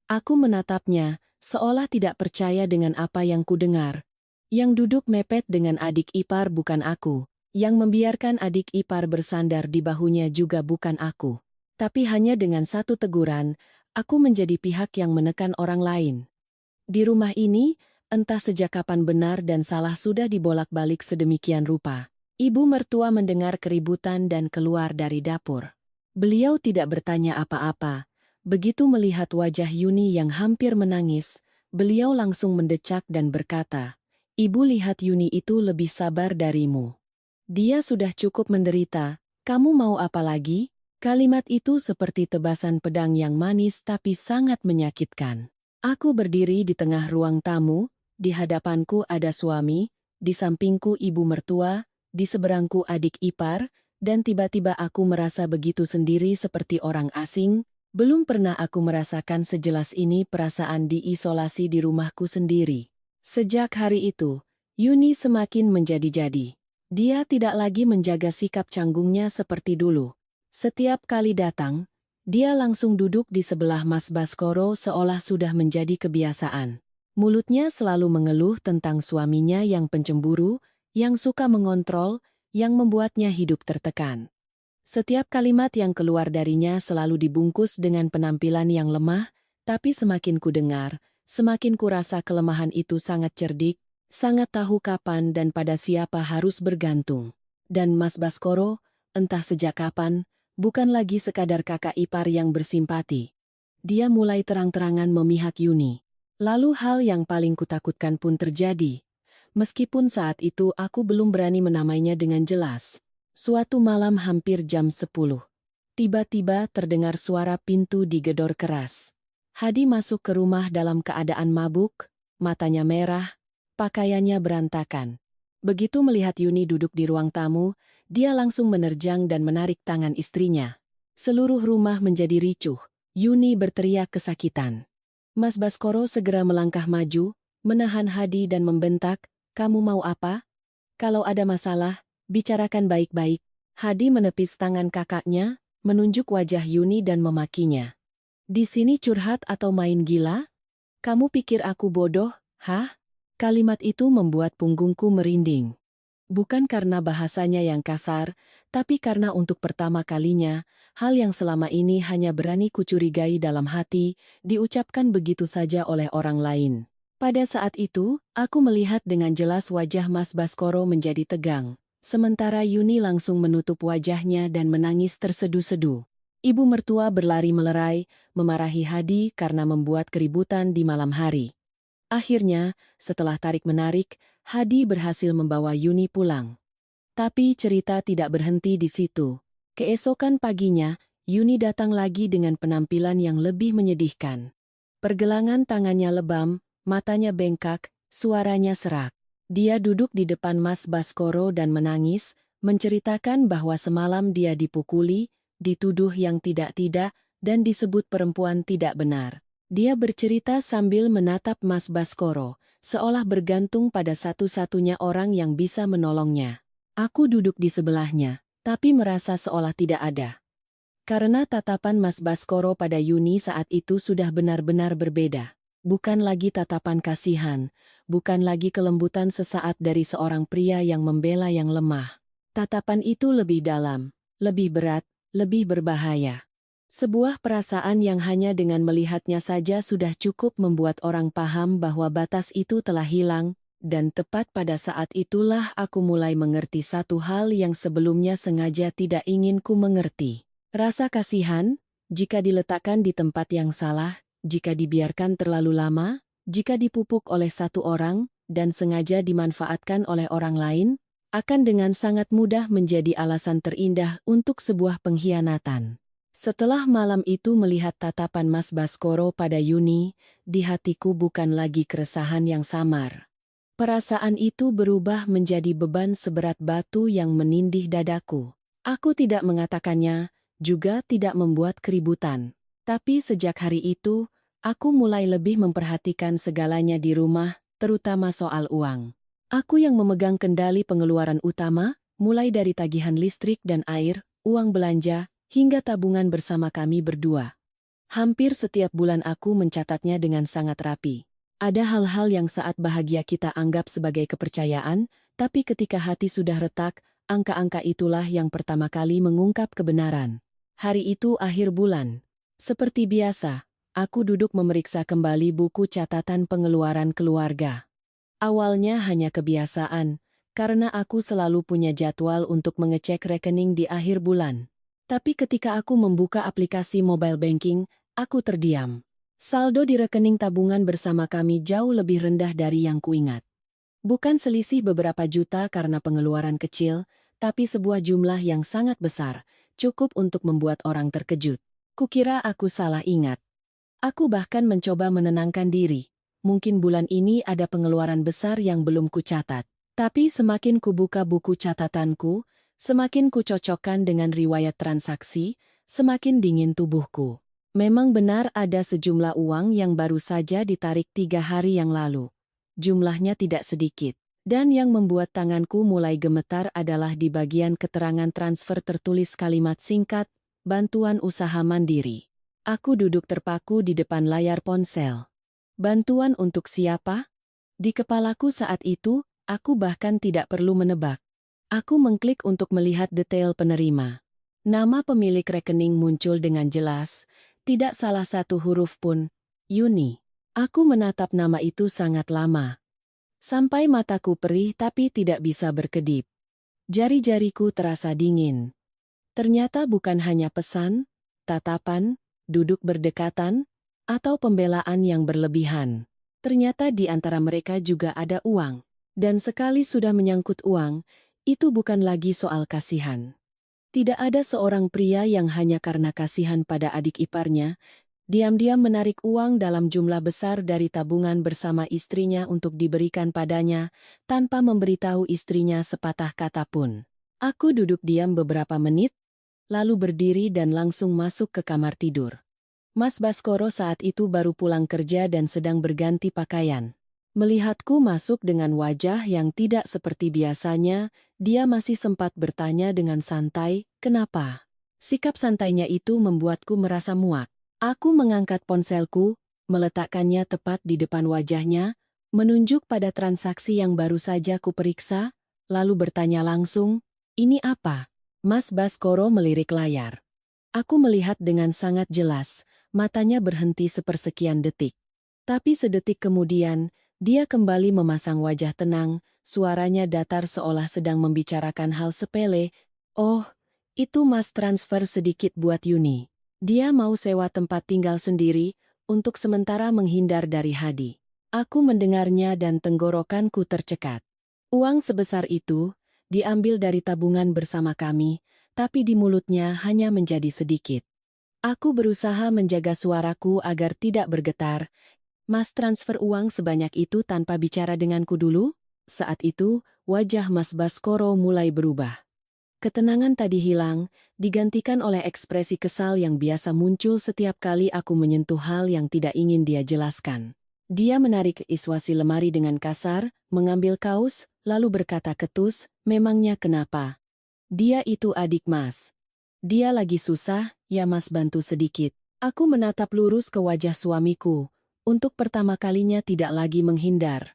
Aku menatapnya, seolah tidak percaya dengan apa yang kudengar. Yang duduk mepet dengan adik ipar bukan aku. Yang membiarkan adik ipar bersandar di bahunya juga bukan aku. Tapi hanya dengan satu teguran, aku menjadi pihak yang menekan orang lain. Di rumah ini, entah sejak kapan benar dan salah sudah dibolak-balik sedemikian rupa. Ibu mertua mendengar keributan dan keluar dari dapur. Beliau tidak bertanya apa-apa. Begitu melihat wajah Yuni yang hampir menangis, beliau langsung mendecak dan berkata, Ibu lihat Yuni itu lebih sabar darimu. Dia sudah cukup menderita, kamu mau apa lagi? Kalimat itu seperti tebasan pedang yang manis tapi sangat menyakitkan. Aku berdiri di tengah ruang tamu, di hadapanku ada suami, di sampingku ibu mertua, di seberangku adik ipar, dan tiba-tiba aku merasa begitu sendiri seperti orang asing. Belum pernah aku merasakan sejelas ini perasaan diisolasi di rumahku sendiri. Sejak hari itu, Yuni semakin menjadi-jadi. Dia tidak lagi menjaga sikap canggungnya seperti dulu. Setiap kali datang, dia langsung duduk di sebelah Mas Baskoro seolah sudah menjadi kebiasaan. Mulutnya selalu mengeluh tentang suaminya yang pencemburu, yang suka mengontrol, yang membuatnya hidup tertekan. Setiap kalimat yang keluar darinya selalu dibungkus dengan penampilan yang lemah, tapi semakin ku dengar, semakin ku rasa kelemahan itu sangat cerdik, sangat tahu kapan dan pada siapa harus bergantung. Dan Mas Baskoro, entah sejak kapan, bukan lagi sekadar kakak ipar yang bersimpati. Dia mulai terang-terangan memihak Yuni. Lalu hal yang paling kutakutkan pun terjadi. Meskipun saat itu aku belum berani menamainya dengan jelas. Suatu malam hampir jam 10. Tiba-tiba terdengar suara pintu digedor keras. Hadi masuk ke rumah dalam keadaan mabuk, matanya merah, pakaiannya berantakan. Begitu melihat Yuni duduk di ruang tamu, dia langsung menerjang dan menarik tangan istrinya. Seluruh rumah menjadi ricuh. Yuni berteriak kesakitan. Mas Baskoro segera melangkah maju, menahan Hadi dan membentak, "Kamu mau apa? Kalau ada masalah, bicarakan baik-baik." Hadi menepis tangan kakaknya, menunjuk wajah Yuni dan memakinya. "Di sini curhat atau main gila? Kamu pikir aku bodoh, hah?" Kalimat itu membuat punggungku merinding. Bukan karena bahasanya yang kasar, tapi karena untuk pertama kalinya, hal yang selama ini hanya berani kucurigai dalam hati, diucapkan begitu saja oleh orang lain. Pada saat itu, aku melihat dengan jelas wajah Mas Baskoro menjadi tegang. Sementara Yuni langsung menutup wajahnya dan menangis tersedu-sedu. Ibu mertua berlari melerai, memarahi Hadi karena membuat keributan di malam hari. Akhirnya, setelah tarik-menarik, Hadi berhasil membawa Yuni pulang. Tapi cerita tidak berhenti di situ. Keesokan paginya, Yuni datang lagi dengan penampilan yang lebih menyedihkan. Pergelangan tangannya lebam, matanya bengkak, suaranya serak. Dia duduk di depan Mas Baskoro dan menangis, menceritakan bahwa semalam dia dipukuli, dituduh yang tidak-tidak, dan disebut perempuan tidak benar. Dia bercerita sambil menatap Mas Baskoro, seolah bergantung pada satu-satunya orang yang bisa menolongnya. Aku duduk di sebelahnya, tapi merasa seolah tidak ada. Karena tatapan Mas Baskoro pada Yuni saat itu sudah benar-benar berbeda. Bukan lagi tatapan kasihan, bukan lagi kelembutan sesaat dari seorang pria yang membela yang lemah. Tatapan itu lebih dalam, lebih berat, lebih berbahaya. Sebuah perasaan yang hanya dengan melihatnya saja sudah cukup membuat orang paham bahwa batas itu telah hilang, dan tepat pada saat itulah aku mulai mengerti satu hal yang sebelumnya sengaja tidak ingin ku mengerti. Rasa kasihan, jika diletakkan di tempat yang salah, jika dibiarkan terlalu lama, jika dipupuk oleh satu orang, dan sengaja dimanfaatkan oleh orang lain, akan dengan sangat mudah menjadi alasan terindah untuk sebuah pengkhianatan. Setelah malam itu melihat tatapan Mas Baskoro pada Yuni, di hatiku bukan lagi keresahan yang samar. Perasaan itu berubah menjadi beban seberat batu yang menindih dadaku. Aku tidak mengatakannya, juga tidak membuat keributan. Tapi sejak hari itu, aku mulai lebih memperhatikan segalanya di rumah, terutama soal uang. Aku yang memegang kendali pengeluaran utama, mulai dari tagihan listrik dan air, uang belanja, hingga tabungan bersama kami berdua. Hampir setiap bulan aku mencatatnya dengan sangat rapi. Ada hal-hal yang saat bahagia kita anggap sebagai kepercayaan, tapi ketika hati sudah retak, angka-angka itulah yang pertama kali mengungkap kebenaran. Hari itu akhir bulan. Seperti biasa, aku duduk memeriksa kembali buku catatan pengeluaran keluarga. Awalnya hanya kebiasaan, karena aku selalu punya jadwal untuk mengecek rekening di akhir bulan. Tapi ketika aku membuka aplikasi mobile banking, aku terdiam. Saldo di rekening tabungan bersama kami jauh lebih rendah dari yang kuingat. Bukan selisih beberapa juta karena pengeluaran kecil, tapi sebuah jumlah yang sangat besar, cukup untuk membuat orang terkejut. Kukira aku salah ingat. Aku bahkan mencoba menenangkan diri. Mungkin bulan ini ada pengeluaran besar yang belum kucatat. Tapi semakin kubuka buku catatanku, semakin kucocokkan dengan riwayat transaksi, semakin dingin tubuhku. Memang benar ada sejumlah uang yang baru saja ditarik 3 hari yang lalu. Jumlahnya tidak sedikit. Dan yang membuat tanganku mulai gemetar adalah di bagian keterangan transfer tertulis kalimat singkat, bantuan usaha mandiri. Aku duduk terpaku di depan layar ponsel. Bantuan untuk siapa? Di kepalaku saat itu, aku bahkan tidak perlu menebak. Aku mengklik untuk melihat detail penerima. Nama pemilik rekening muncul dengan jelas, tidak salah satu huruf pun, Yuni. Aku menatap nama itu sangat lama. Sampai mataku perih tapi tidak bisa berkedip. Jari-jariku terasa dingin. Ternyata bukan hanya pesan, tatapan, duduk berdekatan, atau pembelaan yang berlebihan. Ternyata di antara mereka juga ada uang. Dan sekali sudah menyangkut uang, itu bukan lagi soal kasihan. Tidak ada seorang pria yang hanya karena kasihan pada adik iparnya, diam-diam menarik uang dalam jumlah besar dari tabungan bersama istrinya untuk diberikan padanya, tanpa memberitahu istrinya sepatah kata pun. Aku duduk diam beberapa menit, lalu berdiri dan langsung masuk ke kamar tidur. Mas Baskoro saat itu baru pulang kerja dan sedang berganti pakaian. Melihatku masuk dengan wajah yang tidak seperti biasanya, dia masih sempat bertanya dengan santai, "Kenapa?" Sikap santainya itu membuatku merasa muak. Aku mengangkat ponselku, meletakkannya tepat di depan wajahnya, menunjuk pada transaksi yang baru saja kuperiksa, lalu bertanya langsung, "Ini apa?" Mas Baskoro melirik layar. Aku melihat dengan sangat jelas, matanya berhenti sepersekian detik. Tapi sedetik kemudian, dia kembali memasang wajah tenang, suaranya datar seolah sedang membicarakan hal sepele. "Oh, itu Mas transfer sedikit buat Yuni. Dia mau sewa tempat tinggal sendiri, untuk sementara menghindar dari Hadi." Aku mendengarnya dan tenggorokanku tercekat. Uang sebesar itu diambil dari tabungan bersama kami, tapi di mulutnya hanya menjadi sedikit. Aku berusaha menjaga suaraku agar tidak bergetar. Mas transfer uang sebanyak itu tanpa bicara denganku dulu? Saat itu, wajah Mas Baskoro mulai berubah. Ketenangan tadi hilang, digantikan oleh ekspresi kesal yang biasa muncul setiap kali aku menyentuh hal yang tidak ingin dia jelaskan. Dia menarik iswasi lemari dengan kasar, mengambil kaus, lalu berkata ketus, "Memangnya kenapa? Dia itu adik Mas. Dia lagi susah, ya Mas bantu sedikit." Aku menatap lurus ke wajah suamiku. Untuk pertama kalinya tidak lagi menghindar.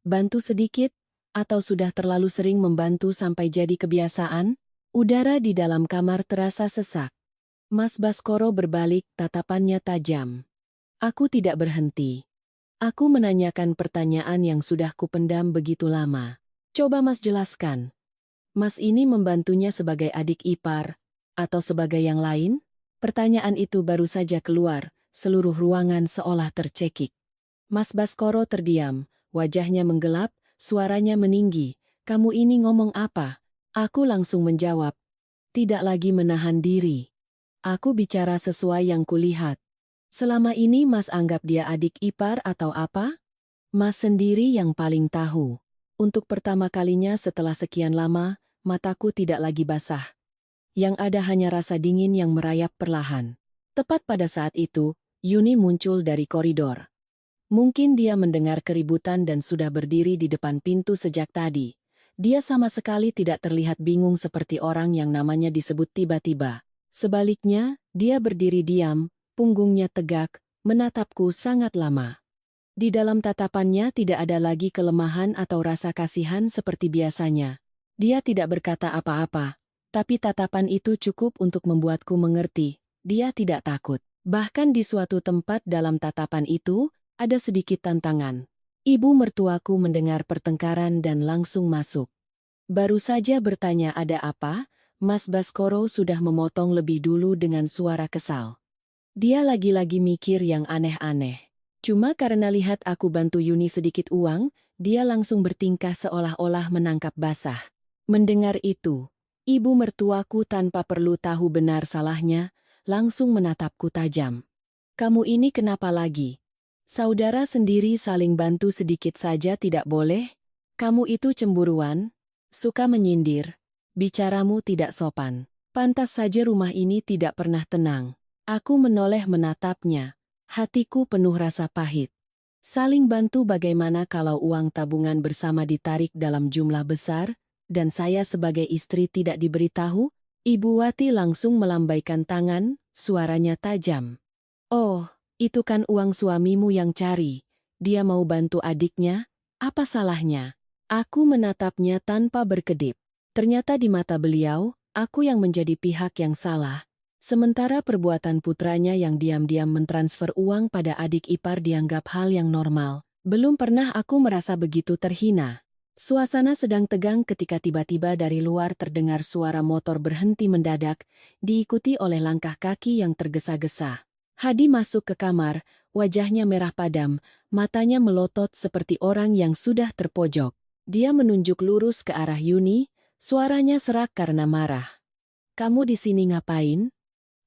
Bantu sedikit? Atau sudah terlalu sering membantu sampai jadi kebiasaan? Udara di dalam kamar terasa sesak. Mas Baskoro berbalik, tatapannya tajam. Aku tidak berhenti. Aku menanyakan pertanyaan yang sudah kupendam begitu lama. Coba Mas jelaskan. Mas ini membantunya sebagai adik ipar, atau sebagai yang lain? Pertanyaan itu baru saja keluar, seluruh ruangan seolah tercekik. Mas Baskoro terdiam, wajahnya menggelap, suaranya meninggi. "Kamu ini ngomong apa?" Aku langsung menjawab. Tidak lagi menahan diri. Aku bicara sesuai yang kulihat. Selama ini Mas anggap dia adik ipar atau apa? Mas sendiri yang paling tahu. Untuk pertama kalinya setelah sekian lama, mataku tidak lagi basah. Yang ada hanya rasa dingin yang merayap perlahan. Tepat pada saat itu, Yuni muncul dari koridor. Mungkin dia mendengar keributan dan sudah berdiri di depan pintu sejak tadi. Dia sama sekali tidak terlihat bingung seperti orang yang namanya disebut tiba-tiba. Sebaliknya, dia berdiri diam, punggungnya tegak, menatapku sangat lama. Di dalam tatapannya tidak ada lagi kelemahan atau rasa kasihan seperti biasanya. Dia tidak berkata apa-apa, tapi tatapan itu cukup untuk membuatku mengerti. Dia tidak takut. Bahkan di suatu tempat dalam tatapan itu, ada sedikit tantangan. Ibu mertuaku mendengar pertengkaran dan langsung masuk. Baru saja bertanya ada apa, Mas Baskoro sudah memotong lebih dulu dengan suara kesal. Dia lagi-lagi mikir yang aneh-aneh. Cuma karena lihat aku bantu Yuni sedikit uang, dia langsung bertingkah seolah-olah menangkap basah. Mendengar itu, ibu mertuaku tanpa perlu tahu benar salahnya, langsung menatapku tajam. "Kamu ini kenapa lagi? Saudara sendiri saling bantu sedikit saja tidak boleh? Kamu itu cemburuan? Suka menyindir? Bicaramu tidak sopan. Pantas saja rumah ini tidak pernah tenang." Aku menoleh menatapnya. Hatiku penuh rasa pahit. Saling bantu bagaimana kalau uang tabungan bersama ditarik dalam jumlah besar, dan saya sebagai istri tidak diberitahu? Ibu Wati langsung melambaikan tangan, suaranya tajam. "Oh, itu kan uang suamimu yang cari. Dia mau bantu adiknya? Apa salahnya?" Aku menatapnya tanpa berkedip. Ternyata di mata beliau, aku yang menjadi pihak yang salah. Sementara perbuatan putranya yang diam-diam mentransfer uang pada adik ipar dianggap hal yang normal. Belum pernah aku merasa begitu terhina. Suasana sedang tegang ketika tiba-tiba dari luar terdengar suara motor berhenti mendadak, diikuti oleh langkah kaki yang tergesa-gesa. Hadi masuk ke kamar, wajahnya merah padam, matanya melotot seperti orang yang sudah terpojok. Dia menunjuk lurus ke arah Yuni, suaranya serak karena marah. "Kamu di sini ngapain?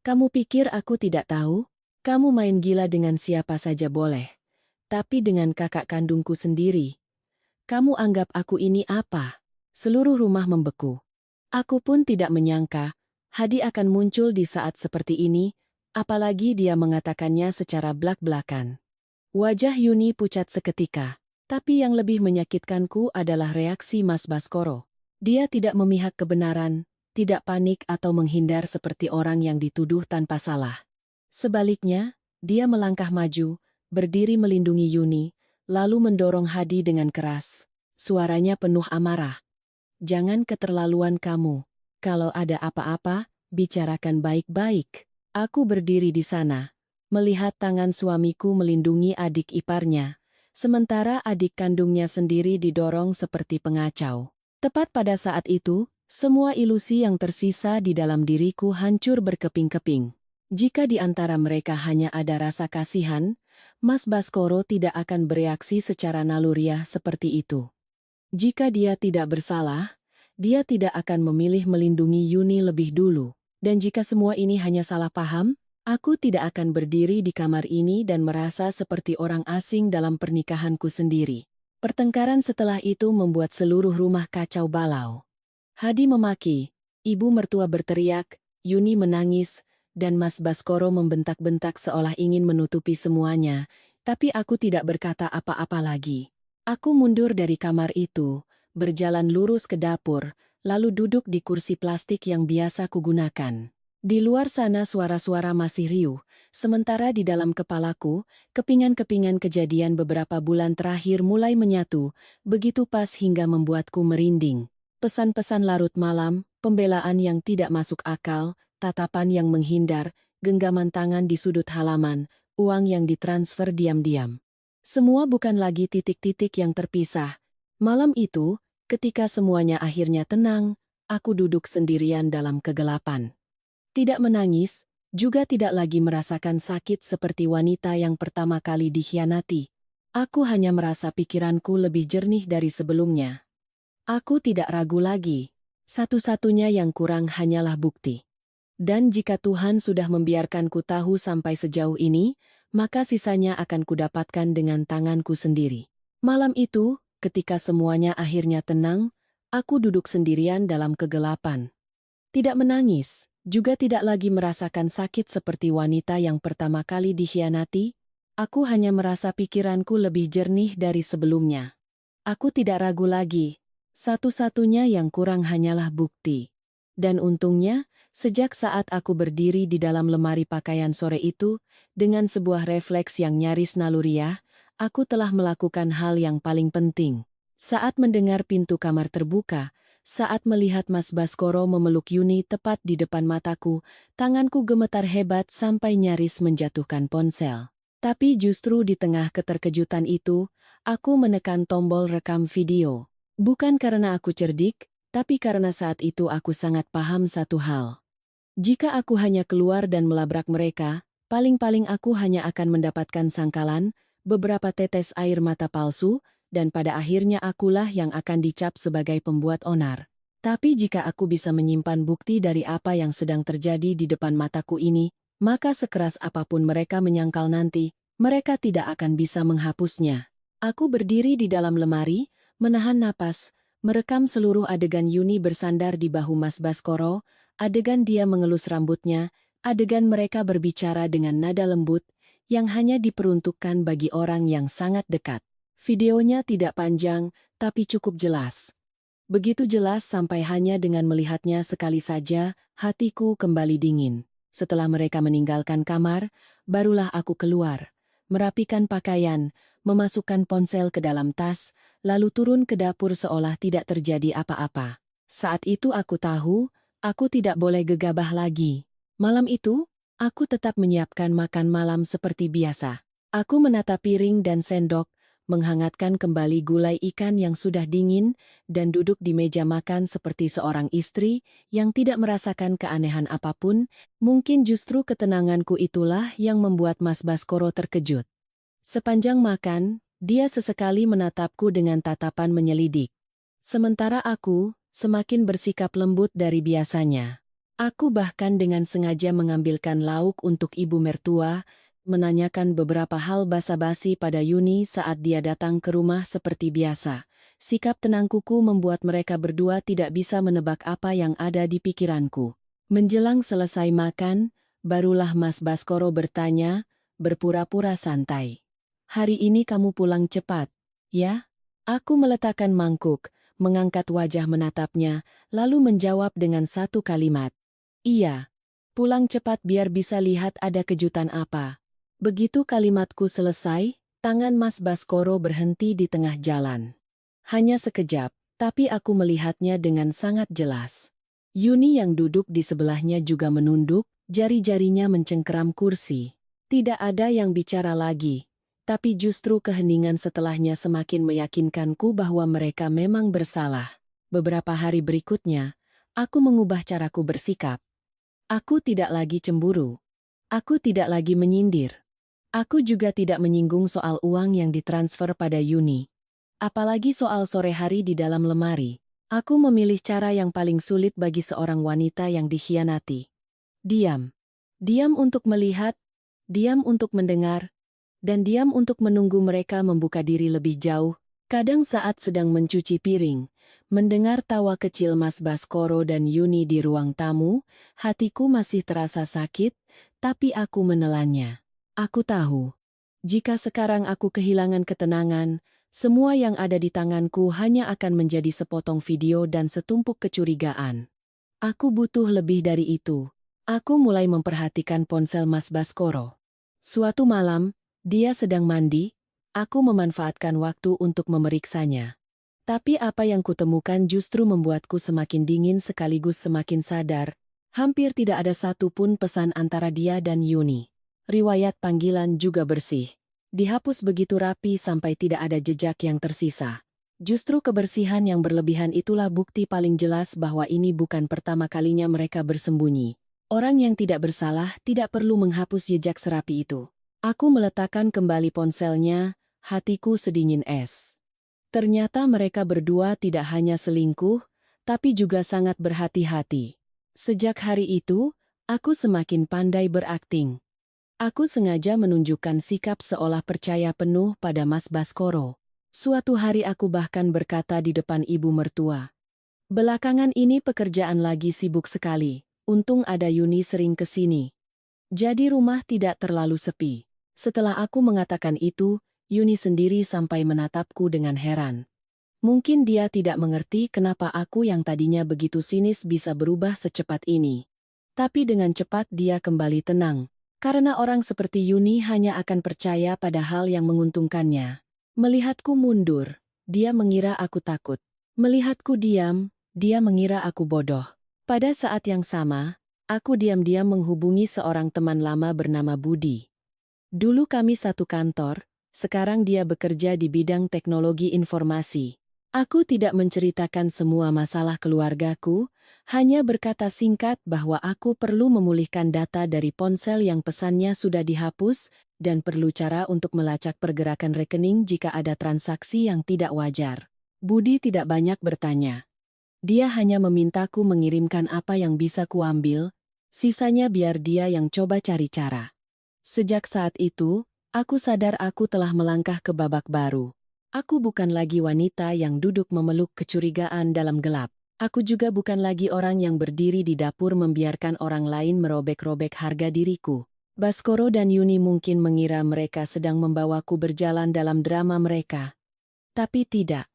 Kamu pikir aku tidak tahu? Kamu main gila dengan siapa saja boleh. Tapi dengan kakak kandungku sendiri. Kamu anggap aku ini apa?" Seluruh rumah membeku. Aku pun tidak menyangka, Hadi akan muncul di saat seperti ini, apalagi dia mengatakannya secara blak-blakan. Wajah Yuni pucat seketika, tapi yang lebih menyakitkanku adalah reaksi Mas Baskoro. Dia tidak memihak kebenaran, tidak panik atau menghindar seperti orang yang dituduh tanpa salah. Sebaliknya, dia melangkah maju, berdiri melindungi Yuni, lalu mendorong Hadi dengan keras. Suaranya penuh amarah. "Jangan keterlaluan kamu. Kalau ada apa-apa, bicarakan baik-baik." Aku berdiri di sana, melihat tangan suamiku melindungi adik iparnya, sementara adik kandungnya sendiri didorong seperti pengacau. Tepat pada saat itu, semua ilusi yang tersisa di dalam diriku hancur berkeping-keping. Jika di antara mereka hanya ada rasa kasihan, Mas Baskoro tidak akan bereaksi secara naluriah seperti itu. Jika dia tidak bersalah, dia tidak akan memilih melindungi Yuni lebih dulu. Dan jika semua ini hanya salah paham, aku tidak akan berdiri di kamar ini dan merasa seperti orang asing dalam pernikahanku sendiri. Pertengkaran setelah itu membuat seluruh rumah kacau balau. Hadi memaki, ibu mertua berteriak, Yuni menangis, dan Mas Baskoro membentak-bentak seolah ingin menutupi semuanya, tapi aku tidak berkata apa-apa lagi. Aku mundur dari kamar itu, berjalan lurus ke dapur, lalu duduk di kursi plastik yang biasa kugunakan. Di luar sana suara-suara masih riuh, sementara di dalam kepalaku, kepingan-kepingan kejadian beberapa bulan terakhir mulai menyatu, begitu pas hingga membuatku merinding. Pesan-pesan larut malam, pembelaan yang tidak masuk akal, tatapan yang menghindar, genggaman tangan di sudut halaman, uang yang ditransfer diam-diam. Semua bukan lagi titik-titik yang terpisah. Malam itu, ketika semuanya akhirnya tenang, aku duduk sendirian dalam kegelapan. Tidak menangis, juga tidak lagi merasakan sakit seperti wanita yang pertama kali dikhianati. Aku hanya merasa pikiranku lebih jernih dari sebelumnya. Aku tidak ragu lagi. Satu-satunya yang kurang hanyalah bukti. Dan jika Tuhan sudah membiarkanku tahu sampai sejauh ini, maka sisanya akan kudapatkan dengan tanganku sendiri. Malam itu, ketika semuanya akhirnya tenang, aku duduk sendirian dalam kegelapan. Tidak menangis, juga tidak lagi merasakan sakit seperti wanita yang pertama kali dikhianati. Aku hanya merasa pikiranku lebih jernih dari sebelumnya. Aku tidak ragu lagi. Satu-satunya yang kurang hanyalah bukti. Dan untungnya, sejak saat aku berdiri di dalam lemari pakaian sore itu, dengan sebuah refleks yang nyaris naluriah, aku telah melakukan hal yang paling penting. Saat mendengar pintu kamar terbuka, saat melihat Mas Baskoro memeluk Yuni tepat di depan mataku, tanganku gemetar hebat sampai nyaris menjatuhkan ponsel. Tapi justru di tengah keterkejutan itu, aku menekan tombol rekam video. Bukan karena aku cerdik, tapi karena saat itu aku sangat paham satu hal. Jika aku hanya keluar dan melabrak mereka, paling-paling aku hanya akan mendapatkan sangkalan, beberapa tetes air mata palsu, dan pada akhirnya akulah yang akan dicap sebagai pembuat onar. Tapi jika aku bisa menyimpan bukti dari apa yang sedang terjadi di depan mataku ini, maka sekeras apapun mereka menyangkal nanti, mereka tidak akan bisa menghapusnya. Aku berdiri di dalam lemari, menahan napas, merekam seluruh adegan Yuni bersandar di bahu Mas Baskoro, adegan dia mengelus rambutnya, adegan mereka berbicara dengan nada lembut, yang hanya diperuntukkan bagi orang yang sangat dekat. Videonya tidak panjang, tapi cukup jelas. Begitu jelas sampai hanya dengan melihatnya sekali saja, hatiku kembali dingin. Setelah mereka meninggalkan kamar, barulah aku keluar, merapikan pakaian, memasukkan ponsel ke dalam tas, lalu turun ke dapur seolah tidak terjadi apa-apa. Saat itu aku tahu, aku tidak boleh gegabah lagi. Malam itu, aku tetap menyiapkan makan malam seperti biasa. Aku menata piring dan sendok, menghangatkan kembali gulai ikan yang sudah dingin, dan duduk di meja makan seperti seorang istri yang tidak merasakan keanehan apapun. Mungkin justru ketenanganku itulah yang membuat Mas Baskoro terkejut. Sepanjang makan, dia sesekali menatapku dengan tatapan menyelidik. Sementara aku, semakin bersikap lembut dari biasanya. Aku bahkan dengan sengaja mengambilkan lauk untuk ibu mertua, menanyakan beberapa hal basa-basi pada Yuni saat dia datang ke rumah seperti biasa. Sikap tenangkuku membuat mereka berdua tidak bisa menebak apa yang ada di pikiranku. Menjelang selesai makan, barulah Mas Baskoro bertanya, berpura-pura santai. "Hari ini kamu pulang cepat, ya?" Aku meletakkan mangkuk, mengangkat wajah menatapnya, lalu menjawab dengan satu kalimat. "Iya, pulang cepat biar bisa lihat ada kejutan apa." Begitu kalimatku selesai, tangan Mas Baskoro berhenti di tengah jalan. Hanya sekejap, tapi aku melihatnya dengan sangat jelas. Yuni yang duduk di sebelahnya juga menunduk, jari-jarinya mencengkeram kursi. Tidak ada yang bicara lagi, tapi justru keheningan setelahnya semakin meyakinkanku bahwa mereka memang bersalah. Beberapa hari berikutnya, aku mengubah caraku bersikap. Aku tidak lagi cemburu. Aku tidak lagi menyindir. Aku juga tidak menyinggung soal uang yang ditransfer pada Yuni. Apalagi soal sore hari di dalam lemari. Aku memilih cara yang paling sulit bagi seorang wanita yang dikhianati. Diam. Diam untuk melihat, diam untuk mendengar, dan diam untuk menunggu mereka membuka diri lebih jauh. Kadang saat sedang mencuci piring, mendengar tawa kecil Mas Baskoro dan Yuni di ruang tamu, hatiku masih terasa sakit, tapi aku menelannya. Aku tahu, jika sekarang aku kehilangan ketenangan, semua yang ada di tanganku hanya akan menjadi sepotong video dan setumpuk kecurigaan. Aku butuh lebih dari itu. Aku mulai memperhatikan ponsel Mas Baskoro. Suatu malam, dia sedang mandi, aku memanfaatkan waktu untuk memeriksanya. Tapi apa yang kutemukan justru membuatku semakin dingin sekaligus semakin sadar, hampir tidak ada satupun pesan antara dia dan Yuni. Riwayat panggilan juga bersih. Dihapus begitu rapi sampai tidak ada jejak yang tersisa. Justru kebersihan yang berlebihan itulah bukti paling jelas bahwa ini bukan pertama kalinya mereka bersembunyi. Orang yang tidak bersalah tidak perlu menghapus jejak serapi itu. Aku meletakkan kembali ponselnya, hatiku sedingin es. Ternyata mereka berdua tidak hanya selingkuh, tapi juga sangat berhati-hati. Sejak hari itu, aku semakin pandai berakting. Aku sengaja menunjukkan sikap seolah percaya penuh pada Mas Baskoro. Suatu hari aku bahkan berkata di depan ibu mertua. Belakangan ini pekerjaan lagi sibuk sekali, untung ada Yuni sering ke sini. Jadi rumah tidak terlalu sepi. Setelah aku mengatakan itu, Yuni sendiri sampai menatapku dengan heran. Mungkin dia tidak mengerti kenapa aku yang tadinya begitu sinis bisa berubah secepat ini. Tapi dengan cepat dia kembali tenang. Karena orang seperti Yuni hanya akan percaya pada hal yang menguntungkannya. Melihatku mundur, dia mengira aku takut. Melihatku diam, dia mengira aku bodoh. Pada saat yang sama, aku diam-diam menghubungi seorang teman lama bernama Budi. Dulu kami satu kantor, sekarang dia bekerja di bidang teknologi informasi. Aku tidak menceritakan semua masalah keluargaku, hanya berkata singkat bahwa aku perlu memulihkan data dari ponsel yang pesannya sudah dihapus dan perlu cara untuk melacak pergerakan rekening jika ada transaksi yang tidak wajar. Budi tidak banyak bertanya. Dia hanya memintaku mengirimkan apa yang bisa kuambil, sisanya biar dia yang coba cari cara. Sejak saat itu, aku sadar aku telah melangkah ke babak baru. Aku bukan lagi wanita yang duduk memeluk kecurigaan dalam gelap. Aku juga bukan lagi orang yang berdiri di dapur membiarkan orang lain merobek-robek harga diriku. Baskoro dan Yuni mungkin mengira mereka sedang membawaku berjalan dalam drama mereka. Tapi tidak.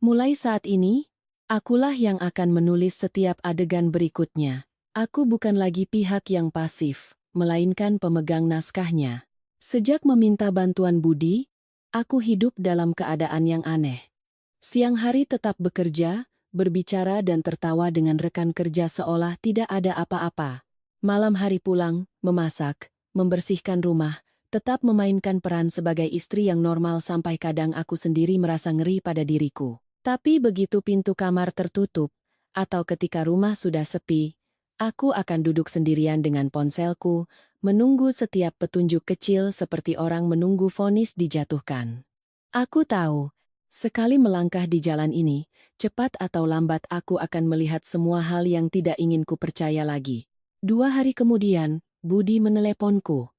Mulai saat ini, akulah yang akan menulis setiap adegan berikutnya. Aku bukan lagi pihak yang pasif, melainkan pemegang naskahnya. Sejak meminta bantuan Budi, aku hidup dalam keadaan yang aneh. Siang hari tetap bekerja, berbicara dan tertawa dengan rekan kerja seolah tidak ada apa-apa. Malam hari pulang, memasak, membersihkan rumah, tetap memainkan peran sebagai istri yang normal sampai kadang aku sendiri merasa ngeri pada diriku. Tapi begitu pintu kamar tertutup, atau ketika rumah sudah sepi, aku akan duduk sendirian dengan ponselku, menunggu setiap petunjuk kecil seperti orang menunggu vonis dijatuhkan. Aku tahu, sekali melangkah di jalan ini, cepat atau lambat aku akan melihat semua hal yang tidak ingin ku percaya lagi. 2 hari kemudian, Budi meneleponku.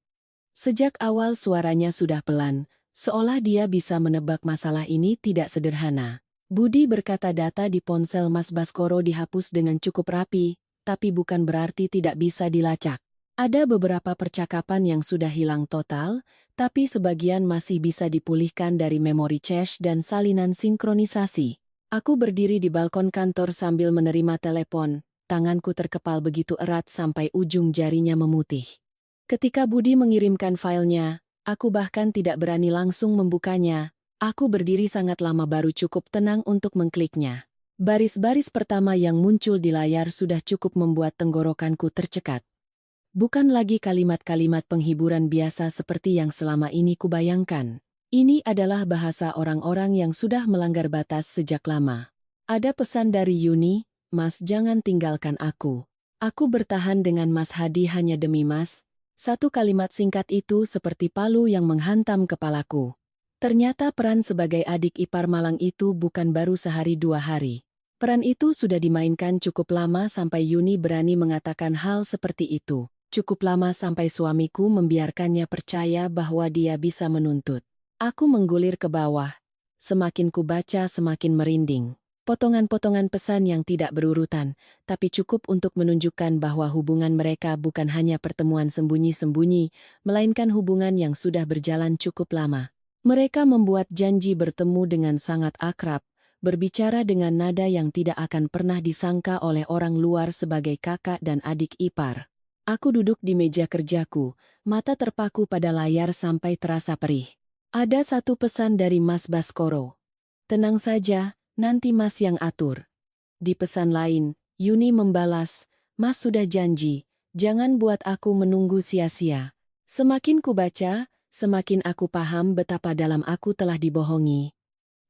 Sejak awal suaranya sudah pelan, seolah dia bisa menebak masalah ini tidak sederhana. Budi berkata data di ponsel Mas Baskoro dihapus dengan cukup rapi, tapi bukan berarti tidak bisa dilacak. Ada beberapa percakapan yang sudah hilang total, tapi sebagian masih bisa dipulihkan dari memori cache dan salinan sinkronisasi. Aku berdiri di balkon kantor sambil menerima telepon, tanganku terkepal begitu erat sampai ujung jarinya memutih. Ketika Budi mengirimkan filenya, aku bahkan tidak berani langsung membukanya. Aku berdiri sangat lama baru cukup tenang untuk mengkliknya. Baris-baris pertama yang muncul di layar sudah cukup membuat tenggorokanku tercekat. Bukan lagi kalimat-kalimat penghiburan biasa seperti yang selama ini kubayangkan. Ini adalah bahasa orang-orang yang sudah melanggar batas sejak lama. Ada pesan dari Yuni, "Mas jangan tinggalkan aku. Aku bertahan dengan Mas Hadi hanya demi Mas. Satu kalimat singkat itu seperti palu yang menghantam kepalaku. Ternyata peran sebagai adik ipar Malang itu bukan baru sehari dua hari. Peran itu sudah dimainkan cukup lama sampai Yuni berani mengatakan hal seperti itu. Cukup lama sampai suamiku membiarkannya percaya bahwa dia bisa menuntut. Aku menggulir ke bawah. Semakin ku baca semakin merinding. Potongan-potongan pesan yang tidak berurutan, tapi cukup untuk menunjukkan bahwa hubungan mereka bukan hanya pertemuan sembunyi-sembunyi, melainkan hubungan yang sudah berjalan cukup lama. Mereka membuat janji bertemu dengan sangat akrab, berbicara dengan nada yang tidak akan pernah disangka oleh orang luar sebagai kakak dan adik ipar. Aku duduk di meja kerjaku, mata terpaku pada layar sampai terasa perih. Ada satu pesan dari Mas Baskoro. Tenang saja, nanti Mas yang atur. Di pesan lain, Yuni membalas, Mas sudah janji, jangan buat aku menunggu sia-sia. Semakin ku baca, semakin aku paham betapa dalam aku telah dibohongi.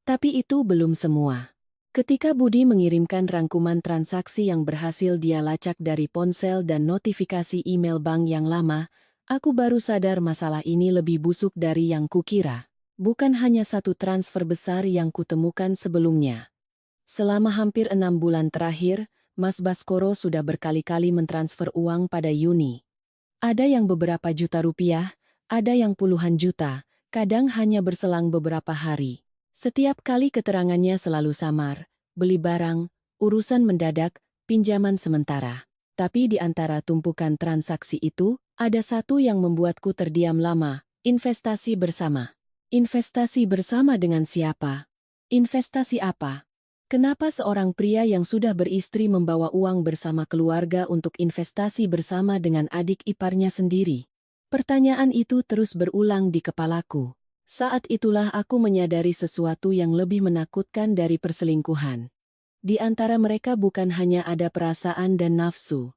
Tapi itu belum semua. Ketika Budi mengirimkan rangkuman transaksi yang berhasil dia lacak dari ponsel dan notifikasi email bank yang lama, aku baru sadar masalah ini lebih busuk dari yang kukira. Bukan hanya satu transfer besar yang kutemukan sebelumnya. Selama hampir 6 bulan terakhir, Mas Baskoro sudah berkali-kali mentransfer uang pada Yuni. Ada yang beberapa juta rupiah, ada yang puluhan juta, kadang hanya berselang beberapa hari. Setiap kali keterangannya selalu samar, beli barang, urusan mendadak, pinjaman sementara. Tapi di antara tumpukan transaksi itu, ada satu yang membuatku terdiam lama, investasi bersama. Investasi bersama dengan siapa? Investasi apa? Kenapa seorang pria yang sudah beristri membawa uang bersama keluarga untuk investasi bersama dengan adik iparnya sendiri? Pertanyaan itu terus berulang di kepalaku. Saat itulah aku menyadari sesuatu yang lebih menakutkan dari perselingkuhan. Di antara mereka bukan hanya ada perasaan dan nafsu.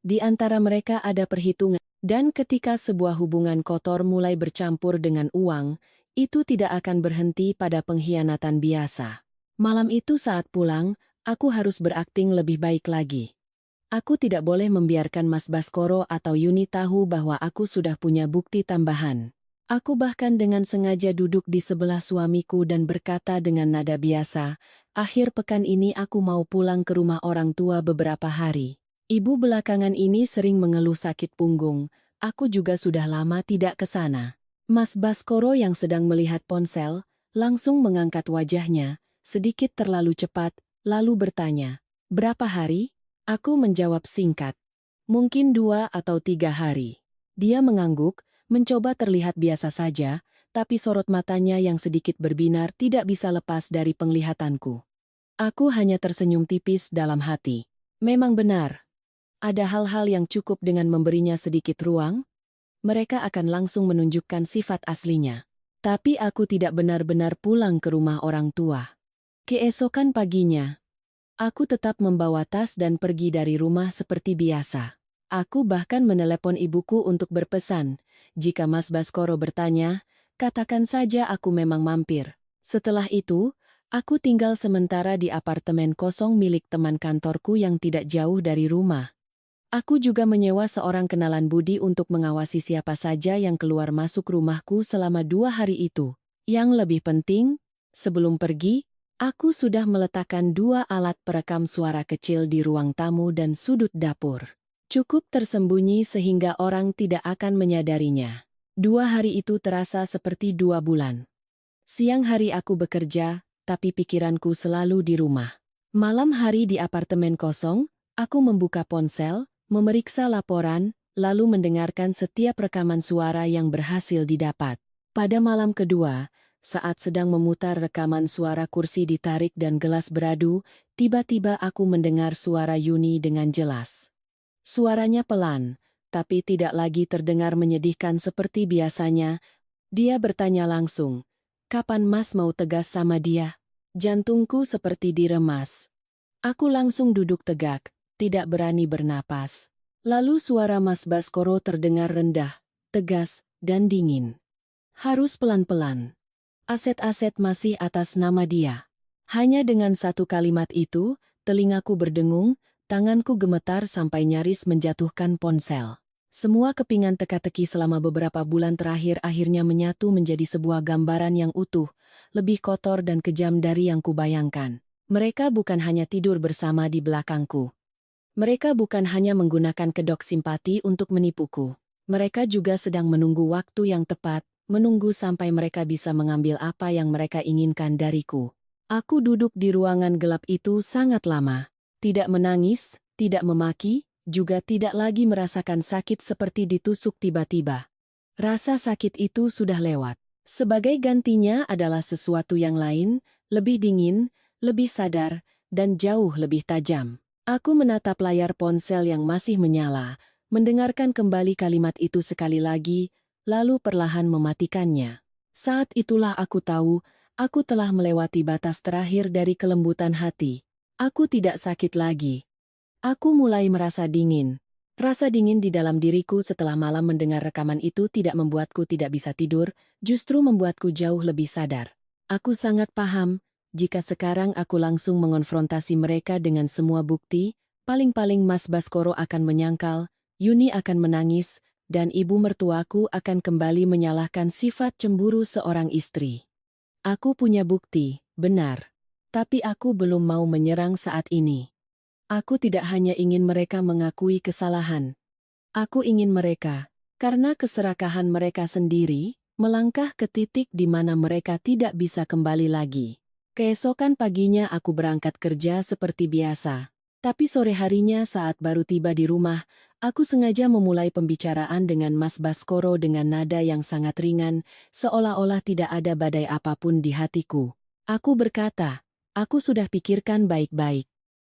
Di antara mereka ada perhitungan. Dan ketika sebuah hubungan kotor mulai bercampur dengan uang, itu tidak akan berhenti pada pengkhianatan biasa. Malam itu saat pulang, aku harus berakting lebih baik lagi. Aku tidak boleh membiarkan Mas Baskoro atau Yuni tahu bahwa aku sudah punya bukti tambahan. Aku bahkan dengan sengaja duduk di sebelah suamiku dan berkata dengan nada biasa, akhir pekan ini aku mau pulang ke rumah orang tua beberapa hari. Ibu belakangan ini sering mengeluh sakit punggung, aku juga sudah lama tidak ke sana. Mas Baskoro yang sedang melihat ponsel, langsung mengangkat wajahnya, sedikit terlalu cepat, lalu bertanya, berapa hari? Aku menjawab singkat, mungkin 2 atau 3 hari. Dia mengangguk, mencoba terlihat biasa saja, tapi sorot matanya yang sedikit berbinar tidak bisa lepas dari penglihatanku. Aku hanya tersenyum tipis dalam hati. Memang benar. Ada hal-hal yang cukup dengan memberinya sedikit ruang, mereka akan langsung menunjukkan sifat aslinya. Tapi aku tidak benar-benar pulang ke rumah orang tua. Keesokan paginya, aku tetap membawa tas dan pergi dari rumah seperti biasa. Aku bahkan menelepon ibuku untuk berpesan, jika Mas Baskoro bertanya, katakan saja aku memang mampir. Setelah itu, aku tinggal sementara di apartemen kosong milik teman kantorku yang tidak jauh dari rumah. Aku juga menyewa seorang kenalan Budi untuk mengawasi siapa saja yang keluar masuk rumahku selama 2 hari itu. Yang lebih penting, sebelum pergi, aku sudah meletakkan 2 alat perekam suara kecil di ruang tamu dan sudut dapur. Cukup tersembunyi sehingga orang tidak akan menyadarinya. 2 hari itu terasa seperti 2 bulan. Siang hari aku bekerja, tapi pikiranku selalu di rumah. Malam hari di apartemen kosong, aku membuka ponsel, memeriksa laporan, lalu mendengarkan setiap rekaman suara yang berhasil didapat. Pada malam kedua, saat sedang memutar rekaman suara kursi ditarik dan gelas beradu, tiba-tiba aku mendengar suara Yuni dengan jelas. Suaranya pelan, tapi tidak lagi terdengar menyedihkan seperti biasanya. Dia bertanya langsung, kapan Mas mau tegas sama dia? Jantungku seperti diremas. Aku langsung duduk tegak, tidak berani bernapas. Lalu suara Mas Baskoro terdengar rendah, tegas, dan dingin. Harus pelan-pelan. Aset-aset masih atas nama dia. Hanya dengan satu kalimat itu, telingaku berdengung, tanganku gemetar sampai nyaris menjatuhkan ponsel. Semua kepingan teka-teki selama beberapa bulan terakhir akhirnya menyatu menjadi sebuah gambaran yang utuh, lebih kotor dan kejam dari yang kubayangkan. Mereka bukan hanya tidur bersama di belakangku. Mereka bukan hanya menggunakan kedok simpati untuk menipuku. Mereka juga sedang menunggu waktu yang tepat, menunggu sampai mereka bisa mengambil apa yang mereka inginkan dariku. Aku duduk di ruangan gelap itu sangat lama. Tidak menangis, tidak memaki, juga tidak lagi merasakan sakit seperti ditusuk tiba-tiba. Rasa sakit itu sudah lewat. Sebagai gantinya adalah sesuatu yang lain, lebih dingin, lebih sadar, dan jauh lebih tajam. Aku menatap layar ponsel yang masih menyala, mendengarkan kembali kalimat itu sekali lagi, lalu perlahan mematikannya. Saat itulah aku tahu, aku telah melewati batas terakhir dari kelembutan hati. Aku tidak sakit lagi. Aku mulai merasa dingin. Rasa dingin di dalam diriku setelah malam mendengar rekaman itu tidak membuatku tidak bisa tidur, justru membuatku jauh lebih sadar. Aku sangat paham, jika sekarang aku langsung mengonfrontasi mereka dengan semua bukti, paling-paling Mas Baskoro akan menyangkal, Yuni akan menangis, dan ibu mertuaku akan kembali menyalahkan sifat cemburu seorang istri. Aku punya bukti, benar. Tapi aku belum mau menyerang saat ini. Aku tidak hanya ingin mereka mengakui kesalahan. Aku ingin mereka, karena keserakahan mereka sendiri, melangkah ke titik di mana mereka tidak bisa kembali lagi. Keesokan paginya aku berangkat kerja seperti biasa. Tapi sore harinya saat baru tiba di rumah, aku sengaja memulai pembicaraan dengan Mas Baskoro dengan nada yang sangat ringan, seolah-olah tidak ada badai apapun di hatiku. Aku berkata, aku sudah pikirkan baik-baik.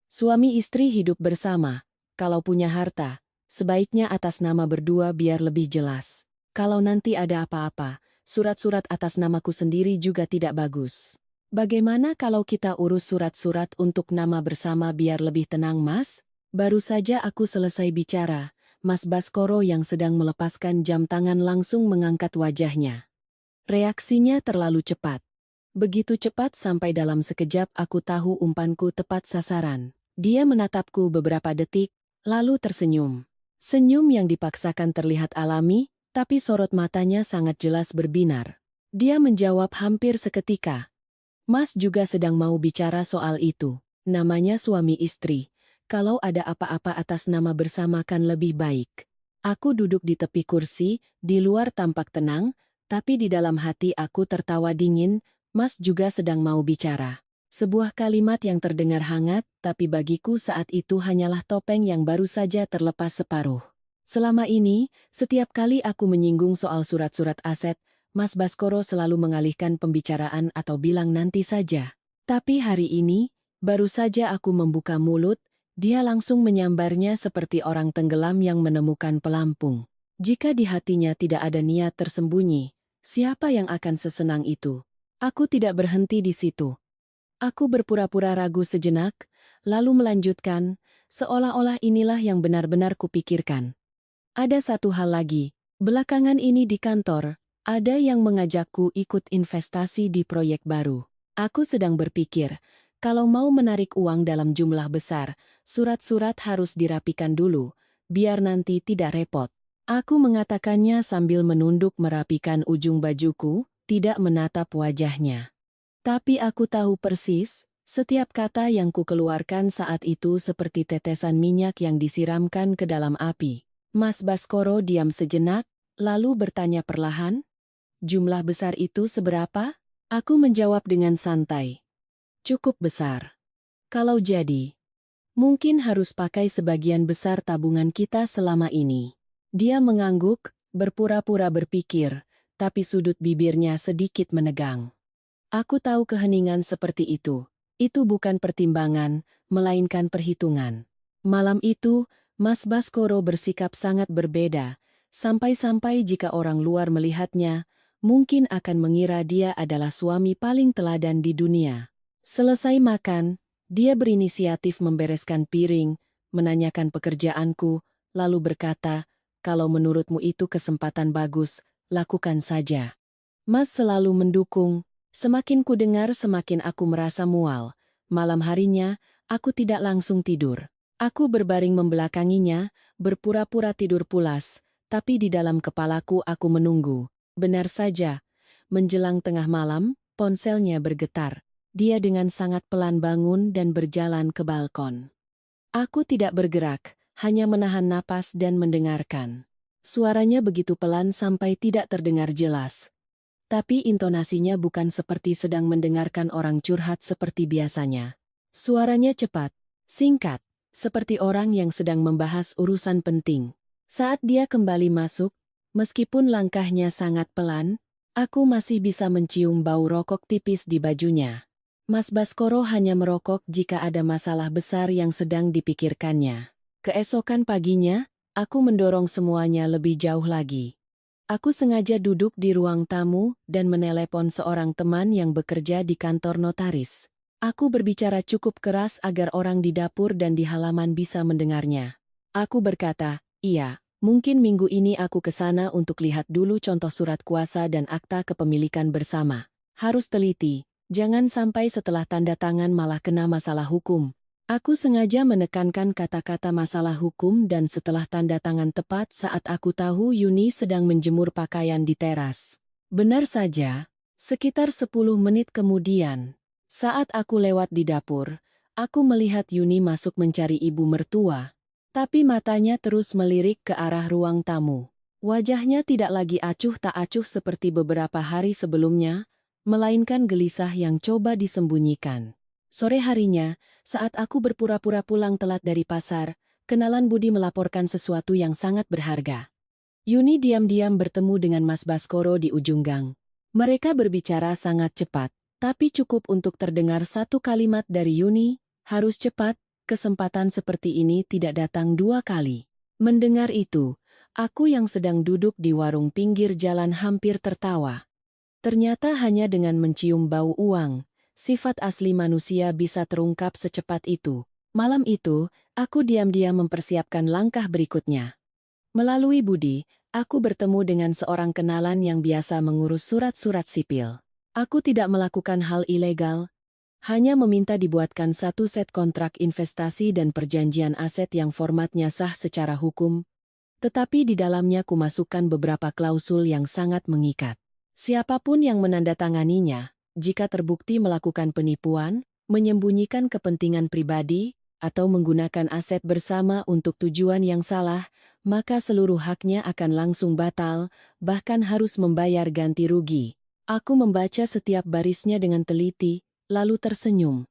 Suami istri hidup bersama. Kalau punya harta, sebaiknya atas nama berdua biar lebih jelas. Kalau nanti ada apa-apa, surat-surat atas namaku sendiri juga tidak bagus. Bagaimana kalau kita urus surat-surat untuk nama bersama biar lebih tenang, Mas? Baru saja aku selesai bicara, Mas Baskoro yang sedang melepaskan jam tangan langsung mengangkat wajahnya. Reaksinya terlalu cepat. Begitu cepat sampai dalam sekejap aku tahu umpanku tepat sasaran. Dia menatapku beberapa detik, lalu tersenyum. Senyum yang dipaksakan terlihat alami, tapi sorot matanya sangat jelas berbinar. Dia menjawab hampir seketika. Mas juga sedang mau bicara soal itu. Namanya suami istri. Kalau ada apa-apa atas nama bersama kan lebih baik. Aku duduk di tepi kursi, di luar tampak tenang, tapi di dalam hati aku tertawa dingin. Mas juga sedang mau bicara. Sebuah kalimat yang terdengar hangat, tapi bagiku saat itu hanyalah topeng yang baru saja terlepas separuh. Selama ini, setiap kali aku menyinggung soal surat-surat aset, Mas Baskoro selalu mengalihkan pembicaraan atau bilang nanti saja. Tapi hari ini, baru saja aku membuka mulut, dia langsung menyambarnya seperti orang tenggelam yang menemukan pelampung. Jika di hatinya tidak ada niat tersembunyi, siapa yang akan sesenang itu? Aku tidak berhenti di situ. Aku berpura-pura ragu sejenak, lalu melanjutkan, seolah-olah inilah yang benar-benar kupikirkan. Ada satu hal lagi, belakangan ini di kantor, ada yang mengajakku ikut investasi di proyek baru. Aku sedang berpikir, kalau mau menarik uang dalam jumlah besar, surat-surat harus dirapikan dulu, biar nanti tidak repot. Aku mengatakannya sambil menunduk merapikan ujung bajuku, tidak menatap wajahnya. Tapi aku tahu persis, setiap kata yang kukeluarkan saat itu seperti tetesan minyak yang disiramkan ke dalam api. Mas Baskoro diam sejenak, lalu bertanya perlahan, "Jumlah besar itu seberapa?" Aku menjawab dengan santai, "Cukup besar. Kalau jadi, mungkin harus pakai sebagian besar tabungan kita selama ini." Dia mengangguk, berpura-pura berpikir, tapi sudut bibirnya sedikit menegang. Aku tahu keheningan seperti itu. Itu bukan pertimbangan, melainkan perhitungan. Malam itu, Mas Baskoro bersikap sangat berbeda, sampai-sampai jika orang luar melihatnya, mungkin akan mengira dia adalah suami paling teladan di dunia. Selesai makan, dia berinisiatif membereskan piring, menanyakan pekerjaanku, lalu berkata, "Kalau menurutmu itu kesempatan bagus, lakukan saja." Mas selalu mendukung. Semakin ku dengar semakin aku merasa mual. Malam harinya, aku tidak langsung tidur. Aku berbaring membelakanginya, berpura-pura tidur pulas, tapi di dalam kepalaku aku menunggu. Benar saja, menjelang tengah malam, ponselnya bergetar. Dia dengan sangat pelan bangun dan berjalan ke balkon. Aku tidak bergerak, hanya menahan napas dan mendengarkan. Suaranya begitu pelan sampai tidak terdengar jelas. Tapi intonasinya bukan seperti sedang mendengarkan orang curhat seperti biasanya. Suaranya cepat, singkat, seperti orang yang sedang membahas urusan penting. Saat dia kembali masuk, meskipun langkahnya sangat pelan, aku masih bisa mencium bau rokok tipis di bajunya. Mas Baskoro hanya merokok jika ada masalah besar yang sedang dipikirkannya. Keesokan paginya, aku mendorong semuanya lebih jauh lagi. Aku sengaja duduk di ruang tamu dan menelepon seorang teman yang bekerja di kantor notaris. Aku berbicara cukup keras agar orang di dapur dan di halaman bisa mendengarnya. Aku berkata, iya, mungkin minggu ini aku ke sana untuk lihat dulu contoh surat kuasa dan akta kepemilikan bersama. Harus teliti, jangan sampai setelah tanda tangan malah kena masalah hukum. Aku sengaja menekankan kata-kata masalah hukum dan setelah tanda tangan tepat saat aku tahu Yuni sedang menjemur pakaian di teras. Benar saja, sekitar 10 menit kemudian, saat aku lewat di dapur, aku melihat Yuni masuk mencari ibu mertua. Tapi matanya terus melirik ke arah ruang tamu. Wajahnya tidak lagi acuh tak acuh seperti beberapa hari sebelumnya, melainkan gelisah yang coba disembunyikan. Sore harinya, saat aku berpura-pura pulang telat dari pasar, kenalan Budi melaporkan sesuatu yang sangat berharga. Yuni diam-diam bertemu dengan Mas Baskoro di ujung gang. Mereka berbicara sangat cepat, tapi cukup untuk terdengar satu kalimat dari Yuni, harus cepat, kesempatan seperti ini tidak datang dua kali. Mendengar itu, aku yang sedang duduk di warung pinggir jalan hampir tertawa. Ternyata hanya dengan mencium bau uang, sifat asli manusia bisa terungkap secepat itu. Malam itu, aku diam-diam mempersiapkan langkah berikutnya. Melalui Budi, aku bertemu dengan seorang kenalan yang biasa mengurus surat-surat sipil. Aku tidak melakukan hal ilegal, hanya meminta dibuatkan satu set kontrak investasi dan perjanjian aset yang formatnya sah secara hukum, tetapi di dalamnya kumasukkan beberapa klausul yang sangat mengikat. Siapapun yang menandatanganinya, jika terbukti melakukan penipuan, menyembunyikan kepentingan pribadi, atau menggunakan aset bersama untuk tujuan yang salah, maka seluruh haknya akan langsung batal, bahkan harus membayar ganti rugi. Aku membaca setiap barisnya dengan teliti, lalu tersenyum.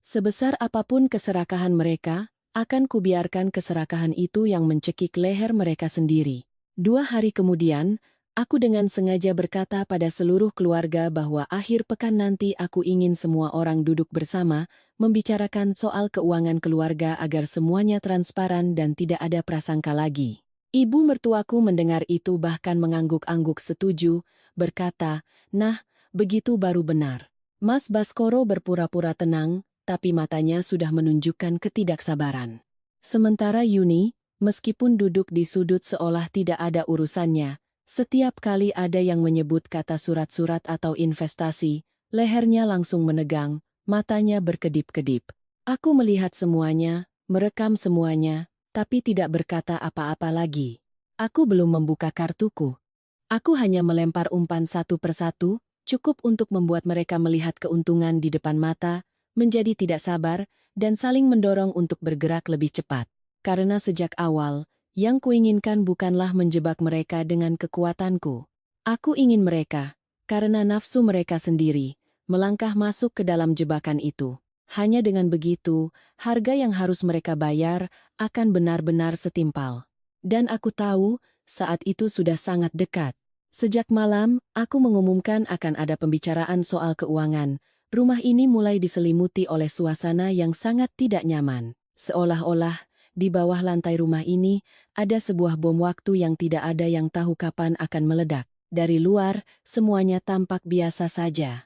Sebesar apapun keserakahan mereka, akan kubiarkan keserakahan itu yang mencekik leher mereka sendiri. 2 hari kemudian, aku dengan sengaja berkata pada seluruh keluarga bahwa akhir pekan nanti aku ingin semua orang duduk bersama, membicarakan soal keuangan keluarga agar semuanya transparan dan tidak ada prasangka lagi. Ibu mertuaku mendengar itu bahkan mengangguk-angguk setuju, berkata, "Nah, begitu baru benar." Mas Baskoro berpura-pura tenang, tapi matanya sudah menunjukkan ketidaksabaran. Sementara Yuni, meskipun duduk di sudut seolah tidak ada urusannya, setiap kali ada yang menyebut kata surat-surat atau investasi, lehernya langsung menegang, matanya berkedip-kedip. Aku melihat semuanya, merekam semuanya, tapi tidak berkata apa-apa lagi. Aku belum membuka kartuku. Aku hanya melempar umpan satu persatu, cukup untuk membuat mereka melihat keuntungan di depan mata, menjadi tidak sabar, dan saling mendorong untuk bergerak lebih cepat. Karena sejak awal, yang kuinginkan bukanlah menjebak mereka dengan kekuatanku. Aku ingin mereka, karena nafsu mereka sendiri, melangkah masuk ke dalam jebakan itu. Hanya dengan begitu, harga yang harus mereka bayar akan benar-benar setimpal. Dan aku tahu, saat itu sudah sangat dekat. Sejak malam, aku mengumumkan akan ada pembicaraan soal keuangan. Rumah ini mulai diselimuti oleh suasana yang sangat tidak nyaman. Seolah-olah, di bawah lantai rumah ini, ada sebuah bom waktu yang tidak ada yang tahu kapan akan meledak. Dari luar, semuanya tampak biasa saja.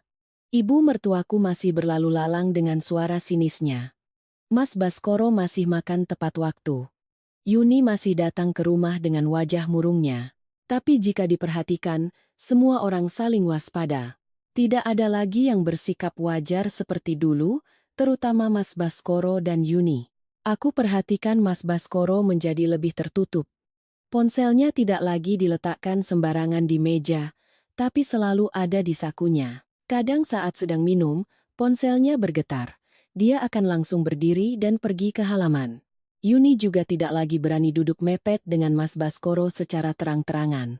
Ibu mertuaku masih berlalu lalang dengan suara sinisnya. Mas Baskoro masih makan tepat waktu. Yuni masih datang ke rumah dengan wajah murungnya. Tapi jika diperhatikan, semua orang saling waspada. Tidak ada lagi yang bersikap wajar seperti dulu, terutama Mas Baskoro dan Yuni. Aku perhatikan Mas Baskoro menjadi lebih tertutup. Ponselnya tidak lagi diletakkan sembarangan di meja, tapi selalu ada di sakunya. Kadang saat sedang minum, ponselnya bergetar. Dia akan langsung berdiri dan pergi ke halaman. Yuni juga tidak lagi berani duduk mepet dengan Mas Baskoro secara terang-terangan.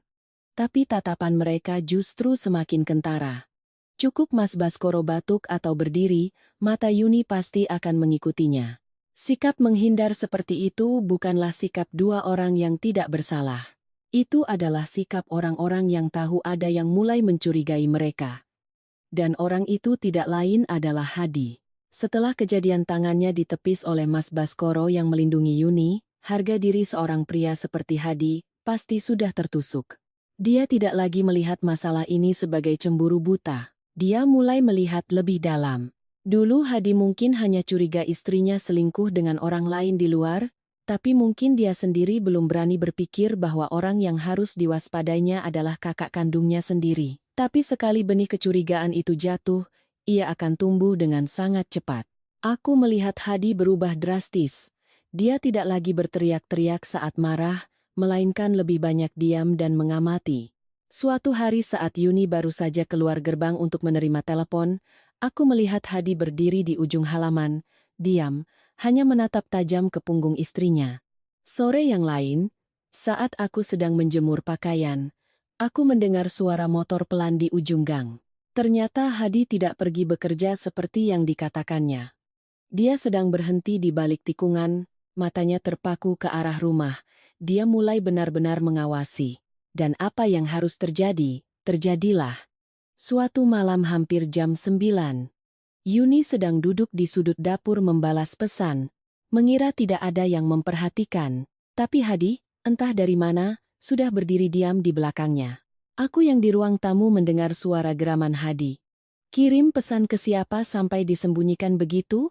Tapi tatapan mereka justru semakin kentara. Cukup Mas Baskoro batuk atau berdiri, mata Yuni pasti akan mengikutinya. Sikap menghindar seperti itu bukanlah sikap dua orang yang tidak bersalah. Itu adalah sikap orang-orang yang tahu ada yang mulai mencurigai mereka. Dan orang itu tidak lain adalah Hadi. Setelah kejadian tangannya ditepis oleh Mas Baskoro yang melindungi Yuni, harga diri seorang pria seperti Hadi pasti sudah tertusuk. Dia tidak lagi melihat masalah ini sebagai cemburu buta. Dia mulai melihat lebih dalam. Dulu Hadi mungkin hanya curiga istrinya selingkuh dengan orang lain di luar, tapi mungkin dia sendiri belum berani berpikir bahwa orang yang harus diwaspadainya adalah kakak kandungnya sendiri. Tapi sekali benih kecurigaan itu jatuh, ia akan tumbuh dengan sangat cepat. Aku melihat Hadi berubah drastis. Dia tidak lagi berteriak-teriak saat marah, melainkan lebih banyak diam dan mengamati. Suatu hari saat Yuni baru saja keluar gerbang untuk menerima telepon, aku melihat Hadi berdiri di ujung halaman, diam, hanya menatap tajam ke punggung istrinya. Sore yang lain, saat aku sedang menjemur pakaian, aku mendengar suara motor pelan di ujung gang. Ternyata Hadi tidak pergi bekerja seperti yang dikatakannya. Dia sedang berhenti di balik tikungan, matanya terpaku ke arah rumah. Dia mulai benar-benar mengawasi. Dan apa yang harus terjadi, terjadilah. Suatu malam hampir jam 9. Yuni sedang duduk di sudut dapur membalas pesan, mengira tidak ada yang memperhatikan. Tapi Hadi, entah dari mana, sudah berdiri diam di belakangnya. Aku yang di ruang tamu mendengar suara geraman Hadi. Kirim pesan ke siapa sampai disembunyikan begitu?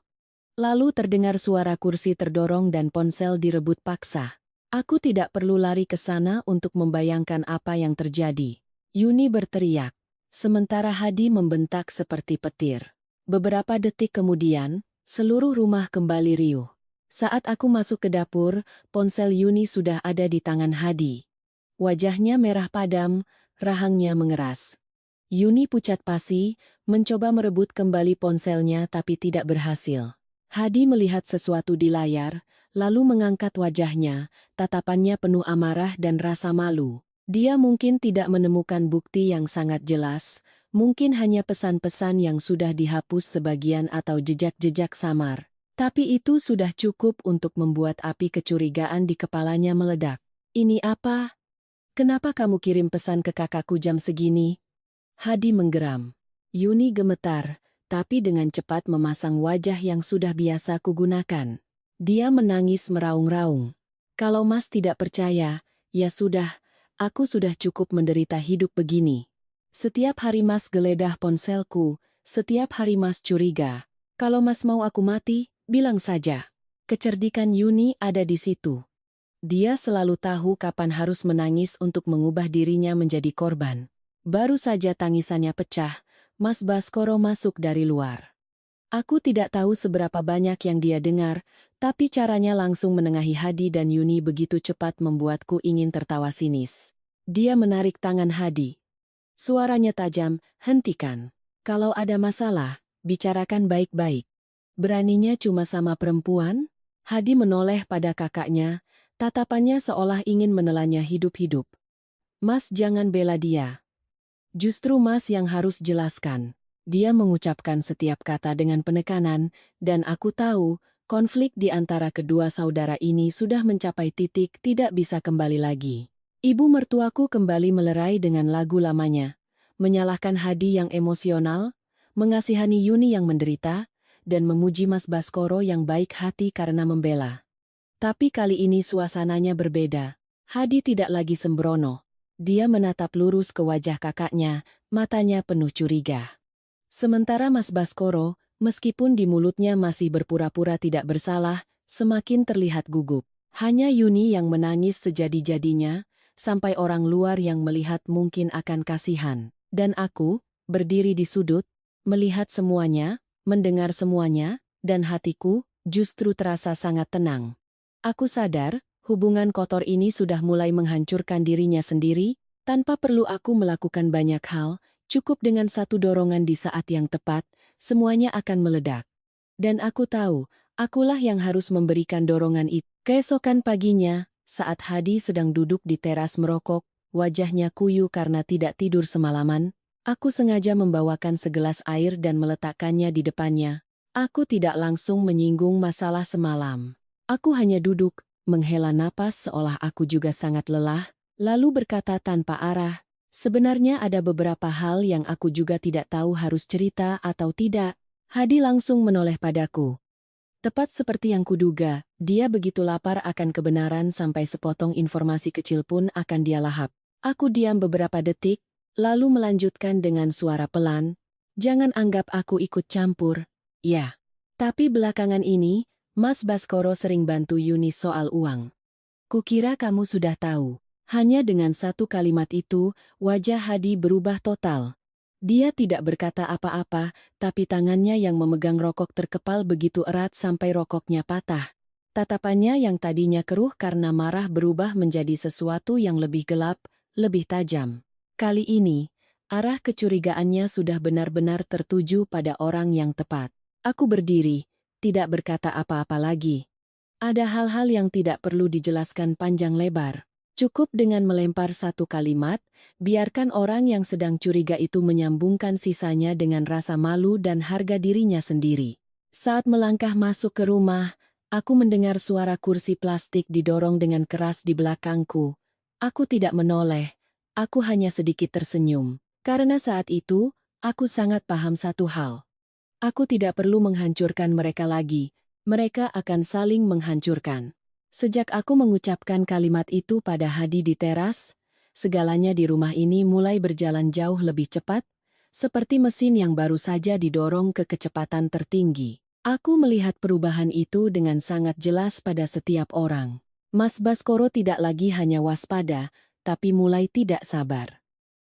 Lalu terdengar suara kursi terdorong dan ponsel direbut paksa. Aku tidak perlu lari ke sana untuk membayangkan apa yang terjadi. Yuni berteriak, sementara Hadi membentak seperti petir. Beberapa detik kemudian, seluruh rumah kembali riuh. Saat aku masuk ke dapur, ponsel Yuni sudah ada di tangan Hadi. Wajahnya merah padam, rahangnya mengeras. Yuni pucat pasi, mencoba merebut kembali ponselnya tapi tidak berhasil. Hadi melihat sesuatu di layar, lalu mengangkat wajahnya, tatapannya penuh amarah dan rasa malu. Dia mungkin tidak menemukan bukti yang sangat jelas, mungkin hanya pesan-pesan yang sudah dihapus sebagian atau jejak-jejak samar. Tapi itu sudah cukup untuk membuat api kecurigaan di kepalanya meledak. Ini apa? Kenapa kamu kirim pesan ke kakakku jam segini? Hadi menggeram. Yuni gemetar, tapi dengan cepat memasang wajah yang sudah biasa kugunakan. Dia menangis meraung-raung. Kalau Mas tidak percaya, ya sudah, aku sudah cukup menderita hidup begini. Setiap hari Mas geledah ponselku, setiap hari Mas curiga. Kalau Mas mau aku mati, bilang saja. Kecerdikan Yuni ada di situ. Dia selalu tahu kapan harus menangis untuk mengubah dirinya menjadi korban. Baru saja tangisannya pecah, Mas Baskoro masuk dari luar. Aku tidak tahu seberapa banyak yang dia dengar, tapi caranya langsung menengahi Hadi dan Yuni begitu cepat membuatku ingin tertawa sinis. Dia menarik tangan Hadi. Suaranya tajam, hentikan. Kalau ada masalah, bicarakan baik-baik. Beraninya cuma sama perempuan? Hadi menoleh pada kakaknya, tatapannya seolah ingin menelannya hidup-hidup. Mas jangan bela dia. Justru Mas yang harus jelaskan. Dia mengucapkan setiap kata dengan penekanan, dan aku tahu, konflik di antara kedua saudara ini sudah mencapai titik tidak bisa kembali lagi. Ibu mertuaku kembali melerai dengan lagu lamanya, menyalahkan Hadi yang emosional, mengasihani Yuni yang menderita, dan memuji Mas Baskoro yang baik hati karena membela. Tapi kali ini suasananya berbeda. Hadi tidak lagi sembrono. Dia menatap lurus ke wajah kakaknya, matanya penuh curiga. Sementara Mas Baskoro, meskipun di mulutnya masih berpura-pura tidak bersalah, semakin terlihat gugup. Hanya Yuni yang menangis sejadi-jadinya, sampai orang luar yang melihat mungkin akan kasihan. Dan aku, berdiri di sudut, melihat semuanya, mendengar semuanya, dan hatiku justru terasa sangat tenang. Aku sadar, Hubungan kotor ini sudah mulai menghancurkan dirinya sendiri, tanpa perlu aku melakukan banyak hal, cukup dengan satu dorongan di saat yang tepat, semuanya akan meledak. Dan aku tahu, akulah yang harus memberikan dorongan itu. Keesokan paginya, saat Hadi sedang duduk di teras merokok, wajahnya kuyu karena tidak tidur semalaman, aku sengaja membawakan segelas air dan meletakkannya di depannya. Aku tidak langsung menyinggung masalah semalam. Aku hanya duduk, menghela napas seolah aku juga sangat lelah, lalu berkata tanpa arah, sebenarnya ada beberapa hal yang aku juga tidak tahu harus cerita atau tidak. Hadi langsung menoleh padaku. Tepat seperti yang kuduga, dia begitu lapar akan kebenaran sampai sepotong informasi kecil pun akan dia lahap. Aku diam beberapa detik, lalu melanjutkan dengan suara pelan, jangan anggap aku ikut campur. Ya. Tapi belakangan ini, Mas Baskoro sering bantu Yuni soal uang. Kukira kamu sudah tahu. Hanya dengan satu kalimat itu, wajah Hadi berubah total. Dia tidak berkata apa-apa, tapi tangannya yang memegang rokok terkepal begitu erat sampai rokoknya patah. Tatapannya yang tadinya keruh karena marah berubah menjadi sesuatu yang lebih gelap, lebih tajam. Kali ini, arah kecurigaannya sudah benar-benar tertuju pada orang yang tepat. Aku berdiri, tidak berkata apa-apa lagi. Ada hal-hal yang tidak perlu dijelaskan panjang lebar. Cukup dengan melempar satu kalimat, biarkan orang yang sedang curiga itu menyambungkan sisanya dengan rasa malu dan harga dirinya sendiri. Saat melangkah masuk ke rumah, aku mendengar suara kursi plastik didorong dengan keras di belakangku. Aku tidak menoleh, aku hanya sedikit tersenyum. Karena saat itu, aku sangat paham satu hal. Aku tidak perlu menghancurkan mereka lagi, mereka akan saling menghancurkan. Sejak aku mengucapkan kalimat itu pada Hadi di teras, segalanya di rumah ini mulai berjalan jauh lebih cepat, seperti mesin yang baru saja didorong ke kecepatan tertinggi. Aku melihat perubahan itu dengan sangat jelas pada setiap orang. Mas Baskoro tidak lagi hanya waspada, tapi mulai tidak sabar.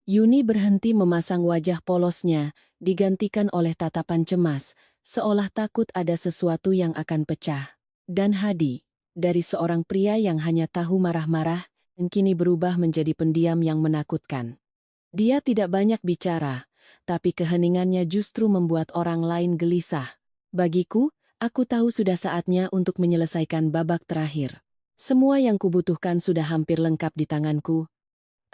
Yuni berhenti memasang wajah polosnya, digantikan oleh tatapan cemas, seolah takut ada sesuatu yang akan pecah. Dan Hadi, dari seorang pria yang hanya tahu marah-marah, kini berubah menjadi pendiam yang menakutkan. Dia tidak banyak bicara, tapi keheningannya justru membuat orang lain gelisah. Bagiku, aku tahu sudah saatnya untuk menyelesaikan babak terakhir. Semua yang kubutuhkan sudah hampir lengkap di tanganku.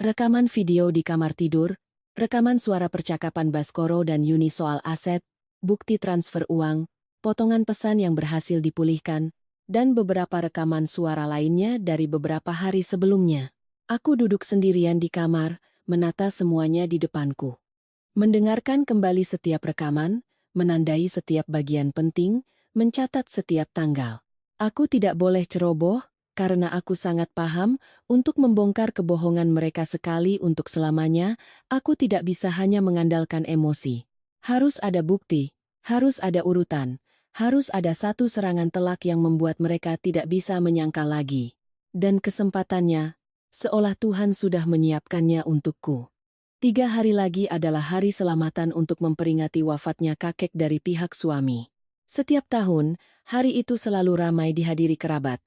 Rekaman video di kamar tidur, rekaman suara percakapan Baskoro dan Yuni soal aset, bukti transfer uang, potongan pesan yang berhasil dipulihkan, dan beberapa rekaman suara lainnya dari beberapa hari sebelumnya. Aku duduk sendirian di kamar, menata semuanya di depanku. Mendengarkan kembali setiap rekaman, menandai setiap bagian penting, mencatat setiap tanggal. Aku tidak boleh ceroboh, karena aku sangat paham, untuk membongkar kebohongan mereka sekali untuk selamanya, aku tidak bisa hanya mengandalkan emosi. Harus ada bukti, harus ada urutan. Harus ada satu serangan telak yang membuat mereka tidak bisa menyangkal lagi. Dan kesempatannya, seolah Tuhan sudah menyiapkannya untukku. 3 hari lagi adalah hari selamatan untuk memperingati wafatnya kakek dari pihak suami. Setiap tahun, hari itu selalu ramai dihadiri kerabat.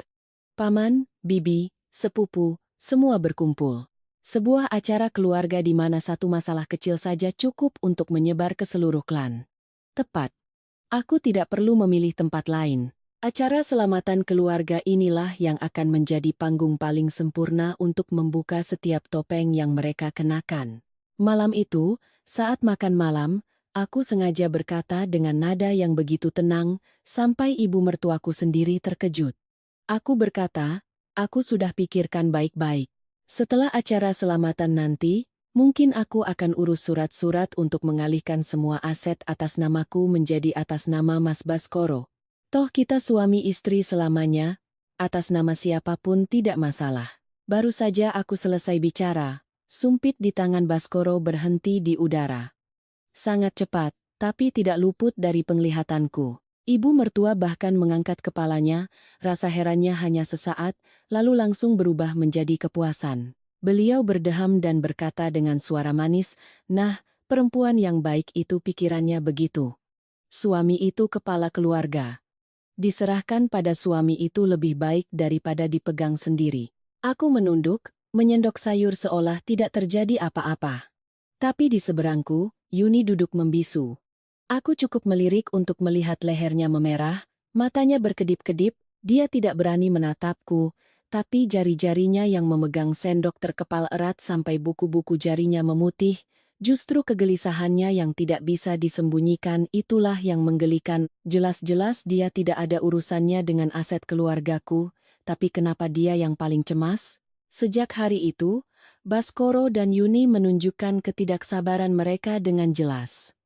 Paman, bibi, sepupu, semua berkumpul. Sebuah acara keluarga di mana satu masalah kecil saja cukup untuk menyebar ke seluruh klan. Tepat. Aku tidak perlu memilih tempat lain. Acara selamatan keluarga inilah yang akan menjadi panggung paling sempurna untuk membuka setiap topeng yang mereka kenakan. Malam itu, saat makan malam, aku sengaja berkata dengan nada yang begitu tenang, sampai ibu mertuaku sendiri terkejut. Aku berkata, aku sudah pikirkan baik-baik. Setelah acara selamatan nanti, mungkin aku akan urus surat-surat untuk mengalihkan semua aset atas namaku menjadi atas nama Mas Baskoro. Toh kita suami istri selamanya, atas nama siapapun tidak masalah. Baru saja aku selesai bicara, sumpit di tangan Baskoro berhenti di udara. Sangat cepat, tapi tidak luput dari penglihatanku. Ibu mertua bahkan mengangkat kepalanya, rasa herannya hanya sesaat, lalu langsung berubah menjadi kepuasan. Beliau berdeham dan berkata dengan suara manis, "Nah, perempuan yang baik itu pikirannya begitu. Suami itu kepala keluarga. Diserahkan pada suami itu lebih baik daripada dipegang sendiri. Aku menunduk, menyendok sayur seolah tidak terjadi apa-apa. Tapi di seberangku, Yuni duduk membisu. Aku cukup melirik untuk melihat lehernya memerah, matanya berkedip-kedip, dia tidak berani menatapku, tapi jari-jarinya yang memegang sendok terkepal erat sampai buku-buku jarinya memutih. Justru kegelisahannya yang tidak bisa disembunyikan itulah yang menggelikan. Jelas-jelas dia tidak ada urusannya dengan aset keluargaku, tapi kenapa dia yang paling cemas? Sejak hari itu, Baskoro dan Yuni menunjukkan ketidaksabaran mereka dengan jelas.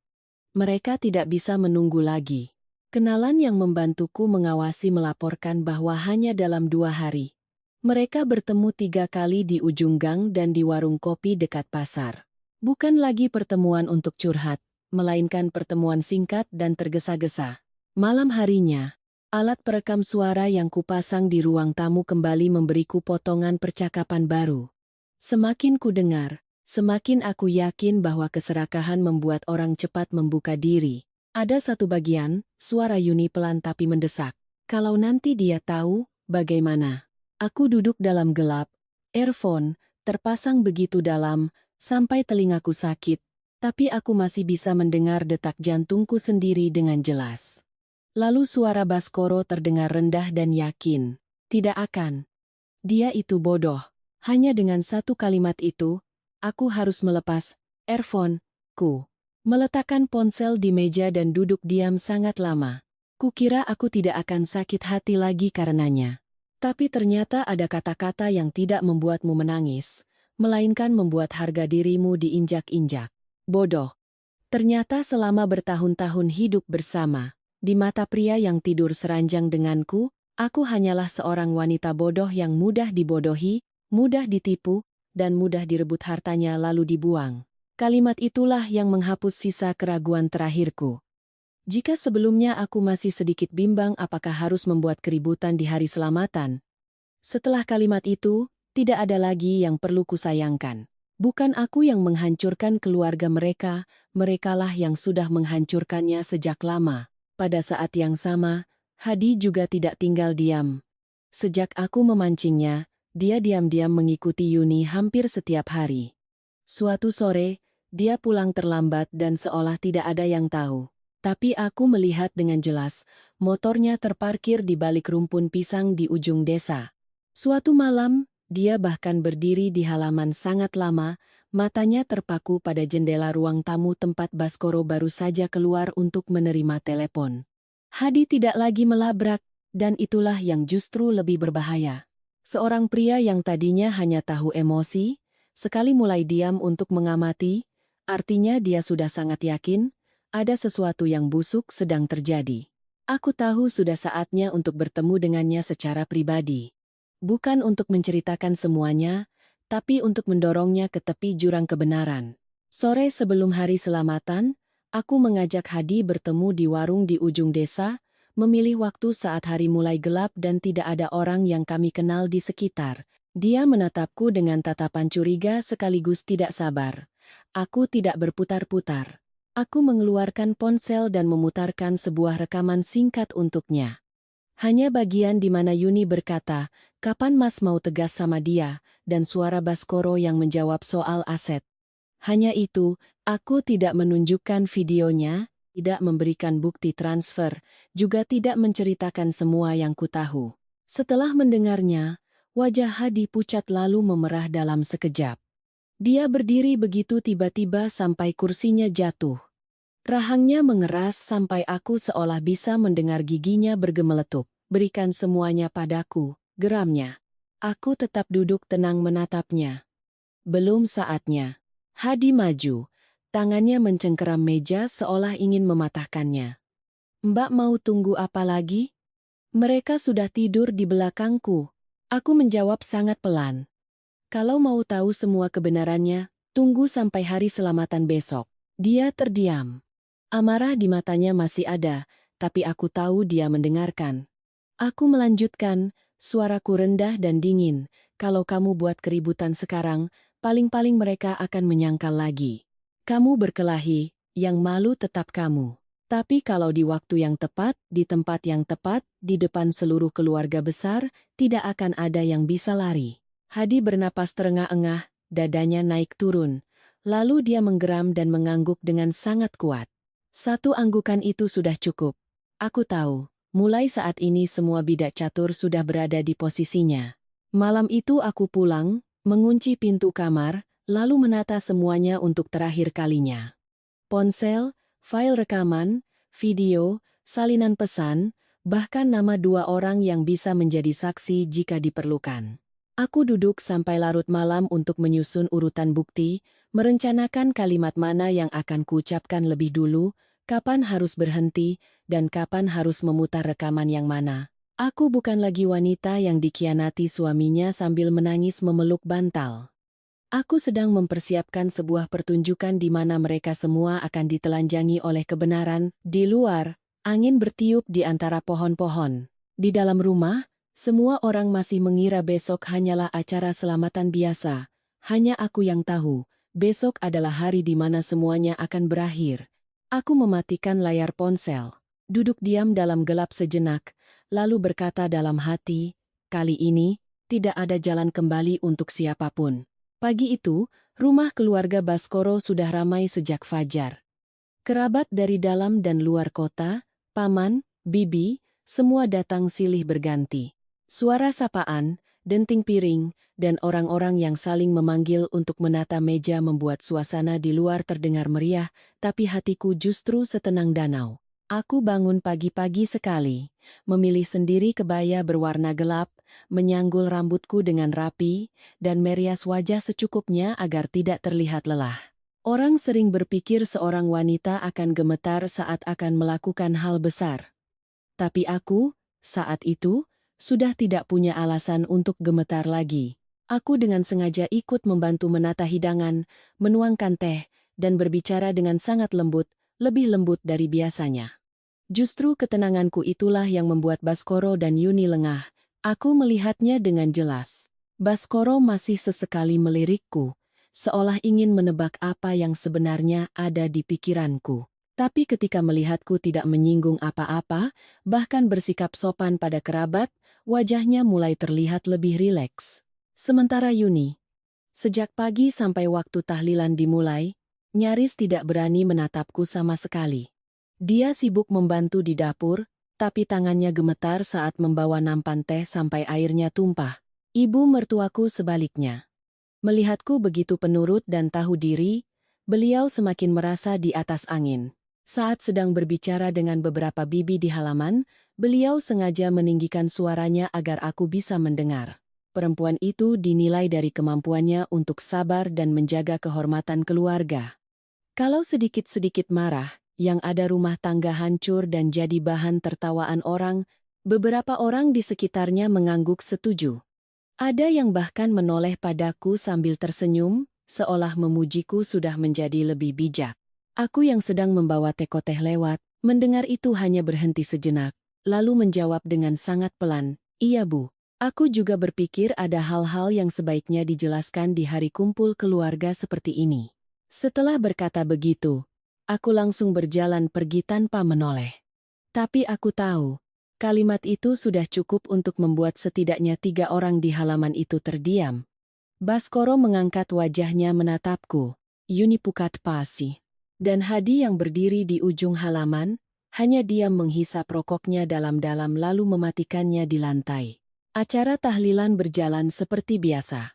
Mereka tidak bisa menunggu lagi. Kenalan yang membantuku mengawasi melaporkan bahwa hanya dalam 2 hari, mereka bertemu 3 kali di ujung gang dan di warung kopi dekat pasar. Bukan lagi pertemuan untuk curhat, melainkan pertemuan singkat dan tergesa-gesa. Malam harinya, alat perekam suara yang kupasang di ruang tamu kembali memberiku potongan percakapan baru. Semakin ku dengar, semakin aku yakin bahwa keserakahan membuat orang cepat membuka diri. Ada satu bagian, suara Yuni pelan tapi mendesak. Kalau nanti dia tahu, bagaimana? Aku duduk dalam gelap, earphone terpasang begitu dalam, sampai telingaku sakit, tapi aku masih bisa mendengar detak jantungku sendiri dengan jelas. Lalu suara Baskoro terdengar rendah dan yakin. Tidak akan. Dia itu bodoh. Hanya dengan satu kalimat itu, aku harus melepas earphone-ku. Meletakkan ponsel di meja dan duduk diam sangat lama. Kukira aku tidak akan sakit hati lagi karenanya. Tapi ternyata ada kata-kata yang tidak membuatmu menangis, melainkan membuat harga dirimu diinjak-injak. Bodoh. Ternyata selama bertahun-tahun hidup bersama, di mata pria yang tidur seranjang denganku, aku hanyalah seorang wanita bodoh yang mudah dibodohi, mudah ditipu, dan mudah direbut hartanya lalu dibuang. Kalimat itulah yang menghapus sisa keraguan terakhirku. Jika sebelumnya aku masih sedikit bimbang apakah harus membuat keributan di hari selamatan, setelah kalimat itu, tidak ada lagi yang perlu kusayangkan. Bukan aku yang menghancurkan keluarga mereka, merekalah yang sudah menghancurkannya sejak lama. Pada saat yang sama, Hadi juga tidak tinggal diam. Sejak aku memancingnya, dia diam-diam mengikuti Yuni hampir setiap hari. Suatu sore, dia pulang terlambat dan seolah tidak ada yang tahu. Tapi aku melihat dengan jelas, motornya terparkir di balik rumpun pisang di ujung desa. Suatu malam, dia bahkan berdiri di halaman sangat lama, matanya terpaku pada jendela ruang tamu tempat Baskoro baru saja keluar untuk menerima telepon. Hadi tidak lagi melabrak, dan itulah yang justru lebih berbahaya. Seorang pria yang tadinya hanya tahu emosi, sekali mulai diam untuk mengamati, artinya dia sudah sangat yakin, ada sesuatu yang busuk sedang terjadi. Aku tahu sudah saatnya untuk bertemu dengannya secara pribadi. Bukan untuk menceritakan semuanya, tapi untuk mendorongnya ke tepi jurang kebenaran. Sore sebelum hari selamatan, aku mengajak Hadi bertemu di warung di ujung desa, memilih waktu saat hari mulai gelap dan tidak ada orang yang kami kenal di sekitar. Dia menatapku dengan tatapan curiga sekaligus tidak sabar. Aku tidak berputar-putar. Aku mengeluarkan ponsel dan memutarkan sebuah rekaman singkat untuknya. Hanya bagian di mana Yuni berkata, "Kapan Mas mau tegas sama dia?" dan suara Baskoro yang menjawab soal aset. Hanya itu, aku tidak menunjukkan videonya, tidak memberikan bukti transfer, juga tidak menceritakan semua yang kutahu. Setelah mendengarnya, wajah Hadi pucat lalu memerah dalam sekejap. Dia berdiri begitu tiba-tiba sampai kursinya jatuh. Rahangnya mengeras sampai aku seolah bisa mendengar giginya bergemeletup. "Berikan semuanya padaku," geramnya. Aku tetap duduk tenang menatapnya. Belum saatnya. Hadi maju. Tangannya mencengkeram meja seolah ingin mematahkannya. "Mbak mau tunggu apa lagi?" "Mereka sudah tidur di belakangku." Aku menjawab sangat pelan. "Kalau mau tahu semua kebenarannya, tunggu sampai hari selamatan besok." Dia terdiam. Amarah di matanya masih ada, tapi aku tahu dia mendengarkan. Aku melanjutkan, suaraku rendah dan dingin, "Kalau kamu buat keributan sekarang, paling-paling mereka akan menyangkal lagi. Kamu berkelahi, yang malu tetap kamu." Tapi kalau di waktu yang tepat, di tempat yang tepat, di depan seluruh keluarga besar, tidak akan ada yang bisa lari. Hadi bernapas terengah-engah, dadanya naik turun. Lalu dia menggeram dan mengangguk dengan sangat kuat. Satu anggukan itu sudah cukup. Aku tahu, mulai saat ini semua bidak catur sudah berada di posisinya. Malam itu aku pulang, mengunci pintu kamar, lalu menata semuanya untuk terakhir kalinya. Ponsel, file rekaman, video, salinan pesan, bahkan nama 2 orang yang bisa menjadi saksi jika diperlukan. Aku duduk sampai larut malam untuk menyusun urutan bukti, merencanakan kalimat mana yang akan kuucapkan lebih dulu, kapan harus berhenti, dan kapan harus memutar rekaman yang mana. Aku bukan lagi wanita yang dikhianati suaminya sambil menangis memeluk bantal. Aku sedang mempersiapkan sebuah pertunjukan di mana mereka semua akan ditelanjangi oleh kebenaran. Di luar, angin bertiup di antara pohon-pohon. Di dalam rumah, semua orang masih mengira besok hanyalah acara selamatan biasa. Hanya aku yang tahu, besok adalah hari di mana semuanya akan berakhir. Aku mematikan layar ponsel, duduk diam dalam gelap sejenak, lalu berkata dalam hati, kali ini, tidak ada jalan kembali untuk siapapun. Pagi itu, rumah keluarga Baskoro sudah ramai sejak fajar. Kerabat dari dalam dan luar kota, paman, bibi, semua datang silih berganti. Suara sapaan, denting piring, dan orang-orang yang saling memanggil untuk menata meja membuat suasana di luar terdengar meriah, tapi hatiku justru setenang danau. Aku bangun pagi-pagi sekali, memilih sendiri kebaya berwarna gelap, menyanggul rambutku dengan rapi, dan merias wajah secukupnya agar tidak terlihat lelah. Orang sering berpikir seorang wanita akan gemetar saat akan melakukan hal besar. Tapi aku, saat itu, sudah tidak punya alasan untuk gemetar lagi. Aku dengan sengaja ikut membantu menata hidangan, menuangkan teh, dan berbicara dengan sangat lembut, lebih lembut dari biasanya. Justru ketenanganku itulah yang membuat Baskoro dan Yuni lengah. Aku melihatnya dengan jelas. Baskoro masih sesekali melirikku, seolah ingin menebak apa yang sebenarnya ada di pikiranku. Tapi ketika melihatku tidak menyinggung apa-apa, bahkan bersikap sopan pada kerabat, wajahnya mulai terlihat lebih rileks. Sementara Yuni, sejak pagi sampai waktu tahlilan dimulai, nyaris tidak berani menatapku sama sekali. Dia sibuk membantu di dapur, tapi tangannya gemetar saat membawa nampan teh sampai airnya tumpah. Ibu mertuaku sebaliknya. Melihatku begitu penurut dan tahu diri, beliau semakin merasa di atas angin. Saat sedang berbicara dengan beberapa bibi di halaman, beliau sengaja meninggikan suaranya agar aku bisa mendengar. Perempuan itu dinilai dari kemampuannya untuk sabar dan menjaga kehormatan keluarga. Kalau sedikit-sedikit marah, yang ada rumah tangga hancur dan jadi bahan tertawaan orang, beberapa orang di sekitarnya mengangguk setuju. Ada yang bahkan menoleh padaku sambil tersenyum, seolah memujiku sudah menjadi lebih bijak. Aku yang sedang membawa teko-teh lewat, mendengar itu hanya berhenti sejenak, lalu menjawab dengan sangat pelan, "Iya Bu." Aku juga berpikir ada hal-hal yang sebaiknya dijelaskan di hari kumpul keluarga seperti ini. Setelah berkata begitu, aku langsung berjalan pergi tanpa menoleh. Tapi aku tahu, kalimat itu sudah cukup untuk membuat setidaknya 3 orang di halaman itu terdiam. Baskoro mengangkat wajahnya menatapku, Yuni pukat pasi. Dan Hadi yang berdiri di ujung halaman, hanya diam menghisap rokoknya dalam-dalam lalu mematikannya di lantai. Acara tahlilan berjalan seperti biasa.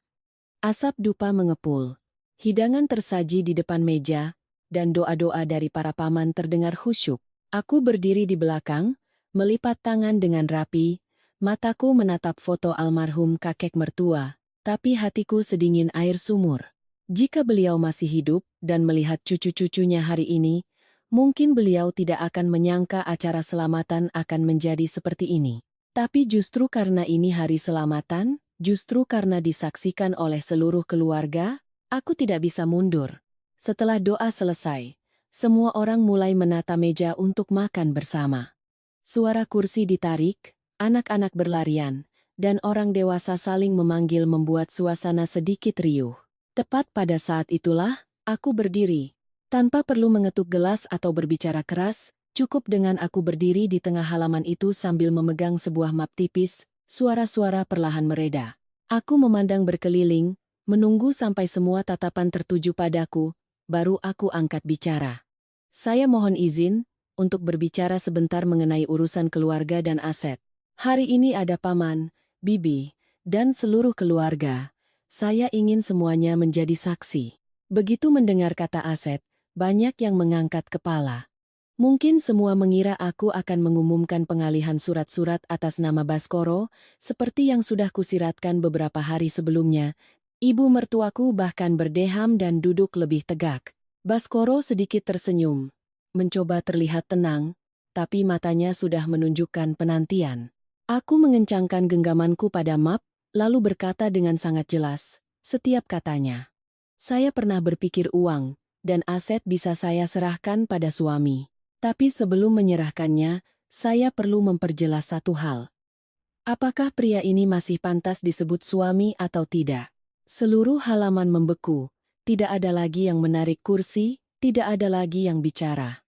Asap dupa mengepul, hidangan tersaji di depan meja, dan doa-doa dari para paman terdengar khusyuk. Aku berdiri di belakang, melipat tangan dengan rapi, mataku menatap foto almarhum kakek mertua, tapi hatiku sedingin air sumur. Jika beliau masih hidup dan melihat cucu-cucunya hari ini, mungkin beliau tidak akan menyangka acara selamatan akan menjadi seperti ini. Tapi justru karena ini hari selamatan, justru karena disaksikan oleh seluruh keluarga, aku tidak bisa mundur. Setelah doa selesai, semua orang mulai menata meja untuk makan bersama. Suara kursi ditarik, anak-anak berlarian, dan orang dewasa saling memanggil membuat suasana sedikit riuh. Tepat pada saat itulah, aku berdiri. Tanpa perlu mengetuk gelas atau berbicara keras, Cukup dengan aku berdiri di tengah halaman itu sambil memegang sebuah map tipis, suara-suara perlahan mereda. Aku memandang berkeliling, menunggu sampai semua tatapan tertuju padaku, baru aku angkat bicara. Saya mohon izin untuk berbicara sebentar mengenai urusan keluarga dan aset. Hari ini ada paman, bibi, dan seluruh keluarga. Saya ingin semuanya menjadi saksi. Begitu mendengar kata aset, banyak yang mengangkat kepala. Mungkin semua mengira aku akan mengumumkan pengalihan surat-surat atas nama Baskoro, seperti yang sudah kusiratkan beberapa hari sebelumnya. Ibu mertuaku bahkan berdeham dan duduk lebih tegak. Baskoro sedikit tersenyum, mencoba terlihat tenang, tapi matanya sudah menunjukkan penantian. Aku mengencangkan genggamanku pada map, lalu berkata dengan sangat jelas, setiap katanya. Saya pernah berpikir uang, dan aset bisa saya serahkan pada suami. Tapi sebelum menyerahkannya, saya perlu memperjelas satu hal. Apakah pria ini masih pantas disebut suami atau tidak? Seluruh halaman membeku, tidak ada lagi yang menarik kursi, tidak ada lagi yang bicara.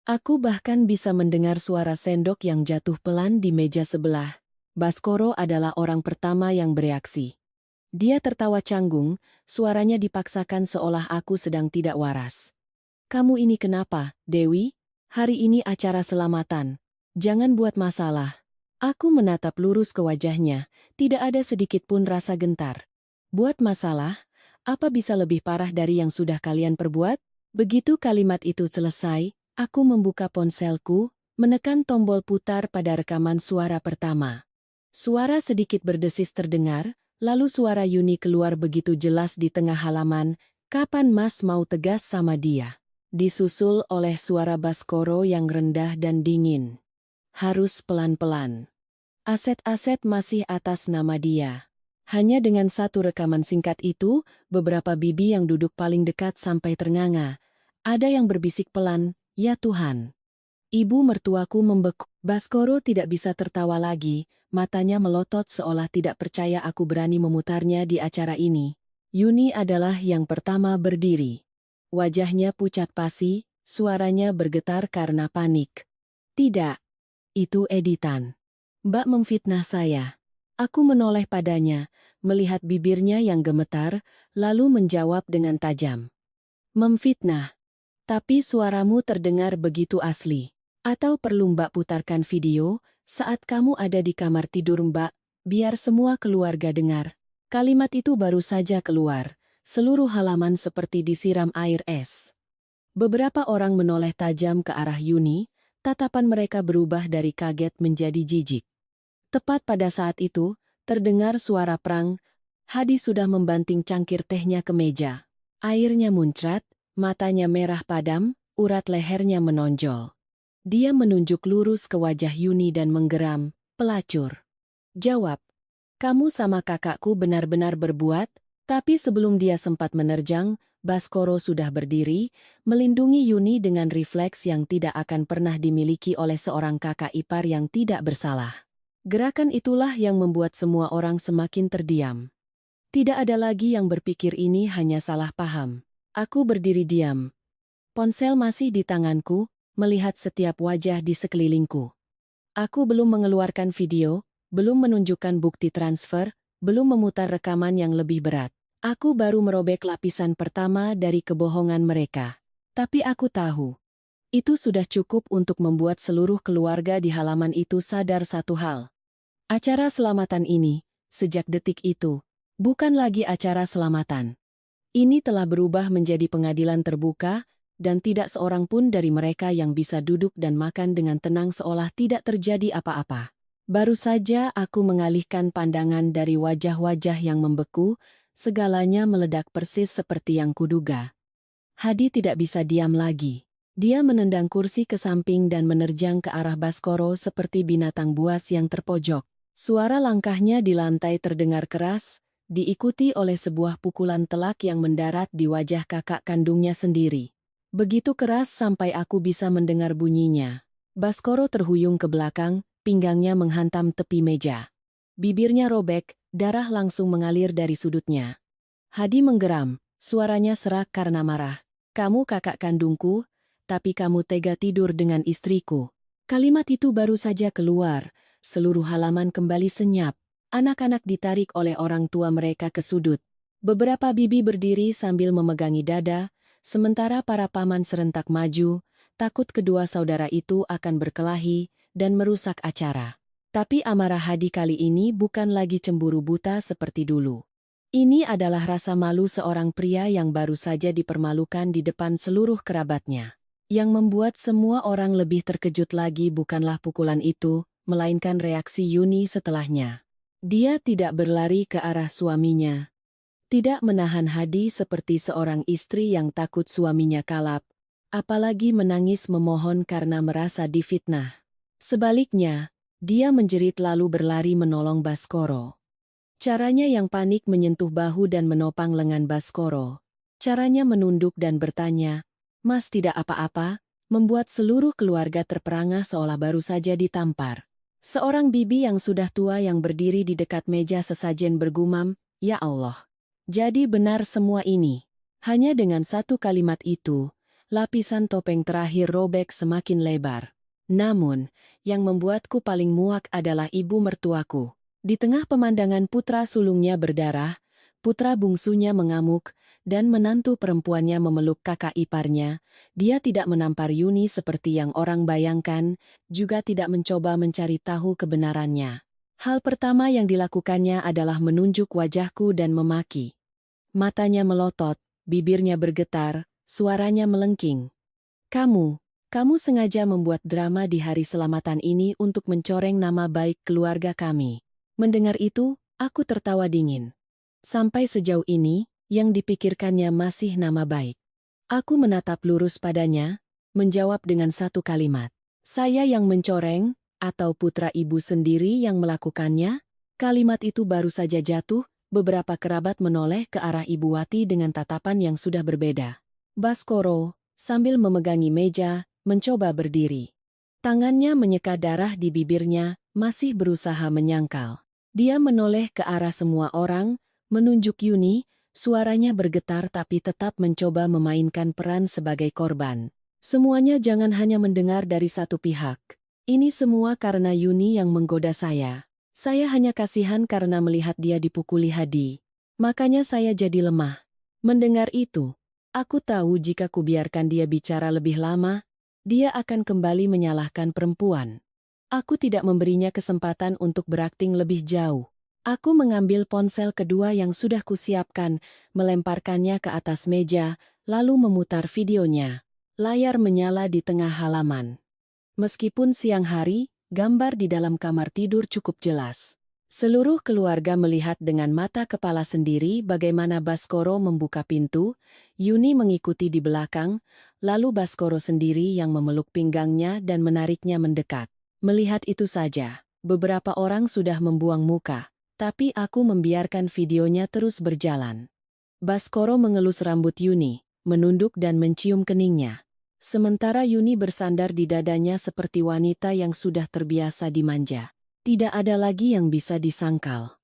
Aku bahkan bisa mendengar suara sendok yang jatuh pelan di meja sebelah. Baskoro adalah orang pertama yang bereaksi. Dia tertawa canggung, suaranya dipaksakan seolah aku sedang tidak waras. Kamu ini kenapa, Dewi? Hari ini acara selamatan. Jangan buat masalah. Aku menatap lurus ke wajahnya, tidak ada sedikit pun rasa gentar. Buat masalah? Apa bisa lebih parah dari yang sudah kalian perbuat? Begitu kalimat itu selesai, aku membuka ponselku, menekan tombol putar pada rekaman suara pertama. Suara sedikit berdesis terdengar, lalu suara Yuni keluar begitu jelas di tengah halaman, "Kapan Mas mau tegas sama dia?" Disusul oleh suara Baskoro yang rendah dan dingin. Harus pelan-pelan. Aset-aset masih atas nama dia. Hanya dengan satu rekaman singkat itu, beberapa bibi yang duduk paling dekat sampai ternganga. Ada yang berbisik pelan, "Ya Tuhan." Ibu mertuaku membeku. Baskoro tidak bisa tertawa lagi, matanya melotot seolah tidak percaya aku berani memutarnya di acara ini. Yuni adalah yang pertama berdiri. Wajahnya pucat pasi, suaranya bergetar karena panik. "Tidak, itu editan. Mbak memfitnah saya." Aku menoleh padanya, melihat bibirnya yang gemetar, lalu menjawab dengan tajam. "Memfitnah? Tapi suaramu terdengar begitu asli. Atau perlu Mbak putarkan video, saat kamu ada di kamar tidur Mbak, biar semua keluarga dengar." Kalimat itu baru saja keluar. Seluruh halaman seperti disiram air es. Beberapa orang menoleh tajam ke arah Yuni, tatapan mereka berubah dari kaget menjadi jijik. Tepat pada saat itu, terdengar suara perang. Hadi sudah membanting cangkir tehnya ke meja. Airnya muncrat, matanya merah padam, urat lehernya menonjol. Dia menunjuk lurus ke wajah Yuni dan menggeram, "Pelacur. Jawab, kamu sama kakakku benar-benar berbuat?" Tapi sebelum dia sempat menerjang, Baskoro sudah berdiri, melindungi Yuni dengan refleks yang tidak akan pernah dimiliki oleh seorang kakak ipar yang tidak bersalah. Gerakan itulah yang membuat semua orang semakin terdiam. Tidak ada lagi yang berpikir ini hanya salah paham. Aku berdiri diam. Ponsel masih di tanganku, melihat setiap wajah di sekelilingku. Aku belum mengeluarkan video, belum menunjukkan bukti transfer, belum memutar rekaman yang lebih berat. Aku baru merobek lapisan pertama dari kebohongan mereka. Tapi aku tahu, itu sudah cukup untuk membuat seluruh keluarga di halaman itu sadar satu hal. Acara selamatan ini, sejak detik itu, bukan lagi acara selamatan. Ini telah berubah menjadi pengadilan terbuka, dan tidak seorang pun dari mereka yang bisa duduk dan makan dengan tenang seolah tidak terjadi apa-apa. Baru saja aku mengalihkan pandangan dari wajah-wajah yang membeku, segalanya meledak persis seperti yang kuduga. Hadi tidak bisa diam lagi. Dia menendang kursi ke samping dan menerjang ke arah Baskoro seperti binatang buas yang terpojok. Suara langkahnya di lantai terdengar keras, diikuti oleh sebuah pukulan telak yang mendarat di wajah kakak kandungnya sendiri. Begitu keras sampai aku bisa mendengar bunyinya. Baskoro terhuyung ke belakang, pinggangnya menghantam tepi meja. Bibirnya robek, darah langsung mengalir dari sudutnya. Hadi menggeram, suaranya serak karena marah. "Kamu kakak kandungku, tapi kamu tega tidur dengan istriku. Kalimat itu baru saja keluar, seluruh halaman kembali senyap. Anak-anak ditarik oleh orang tua mereka ke sudut. Beberapa bibi berdiri sambil memegangi dada, sementara para paman serentak maju, takut kedua saudara itu akan berkelahi dan merusak acara. Tapi amarah Hadi kali ini bukan lagi cemburu buta seperti dulu. Ini adalah rasa malu seorang pria yang baru saja dipermalukan di depan seluruh kerabatnya. Yang membuat semua orang lebih terkejut lagi bukanlah pukulan itu, melainkan reaksi Yuni setelahnya. Dia tidak berlari ke arah suaminya. Tidak menahan Hadi seperti seorang istri yang takut suaminya kalap, apalagi menangis memohon karena merasa difitnah. Sebaliknya, dia menjerit lalu berlari menolong Baskoro. Caranya yang panik menyentuh bahu dan menopang lengan Baskoro. Caranya menunduk dan bertanya, "Mas tidak apa-apa?" membuat seluruh keluarga terperangah seolah baru saja ditampar. Seorang bibi yang sudah tua yang berdiri di dekat meja sesajen bergumam, "Ya Allah. Jadi benar semua ini." Hanya dengan satu kalimat itu, lapisan topeng terakhir robek semakin lebar. Namun, yang membuatku paling muak adalah ibu mertuaku. Di tengah pemandangan putra sulungnya berdarah, putra bungsunya mengamuk, dan menantu perempuannya memeluk kakak iparnya, dia tidak menampar Yuni seperti yang orang bayangkan, juga tidak mencoba mencari tahu kebenarannya. Hal pertama yang dilakukannya adalah menunjuk wajahku dan memaki. Matanya melotot, bibirnya bergetar, suaranya melengking. Kamu sengaja membuat drama di hari selamatan ini untuk mencoreng nama baik keluarga kami." Mendengar itu, aku tertawa dingin. Sampai sejauh ini, yang dipikirkannya masih nama baik. Aku menatap lurus padanya, menjawab dengan satu kalimat. "Saya yang mencoreng, atau putra ibu sendiri yang melakukannya?" Kalimat itu baru saja jatuh, beberapa kerabat menoleh ke arah Ibu Wati dengan tatapan yang sudah berbeda. Baskoro, sambil memegangi meja, mencoba berdiri. Tangannya menyeka darah di bibirnya, masih berusaha menyangkal. Dia menoleh ke arah semua orang, menunjuk Yuni, suaranya bergetar tapi tetap mencoba memainkan peran sebagai korban. "Semuanya jangan hanya mendengar dari satu pihak. Ini semua karena Yuni yang menggoda saya. Saya hanya kasihan karena melihat dia dipukuli Hadi. Makanya saya jadi lemah." Mendengar itu, aku tahu jika kubiarkan dia bicara lebih lama, dia akan kembali menyalahkan perempuan. Aku tidak memberinya kesempatan untuk berakting lebih jauh. Aku mengambil ponsel kedua yang sudah kusiapkan, melemparkannya ke atas meja, lalu memutar videonya. Layar menyala di tengah halaman. Meskipun siang hari, gambar di dalam kamar tidur cukup jelas. Seluruh keluarga melihat dengan mata kepala sendiri bagaimana Baskoro membuka pintu, Yuni mengikuti di belakang, lalu Baskoro sendiri yang memeluk pinggangnya dan menariknya mendekat. Melihat itu saja, beberapa orang sudah membuang muka, tapi aku membiarkan videonya terus berjalan. Baskoro mengelus rambut Yuni, menunduk dan mencium keningnya. Sementara Yuni bersandar di dadanya seperti wanita yang sudah terbiasa dimanja. Tidak ada lagi yang bisa disangkal.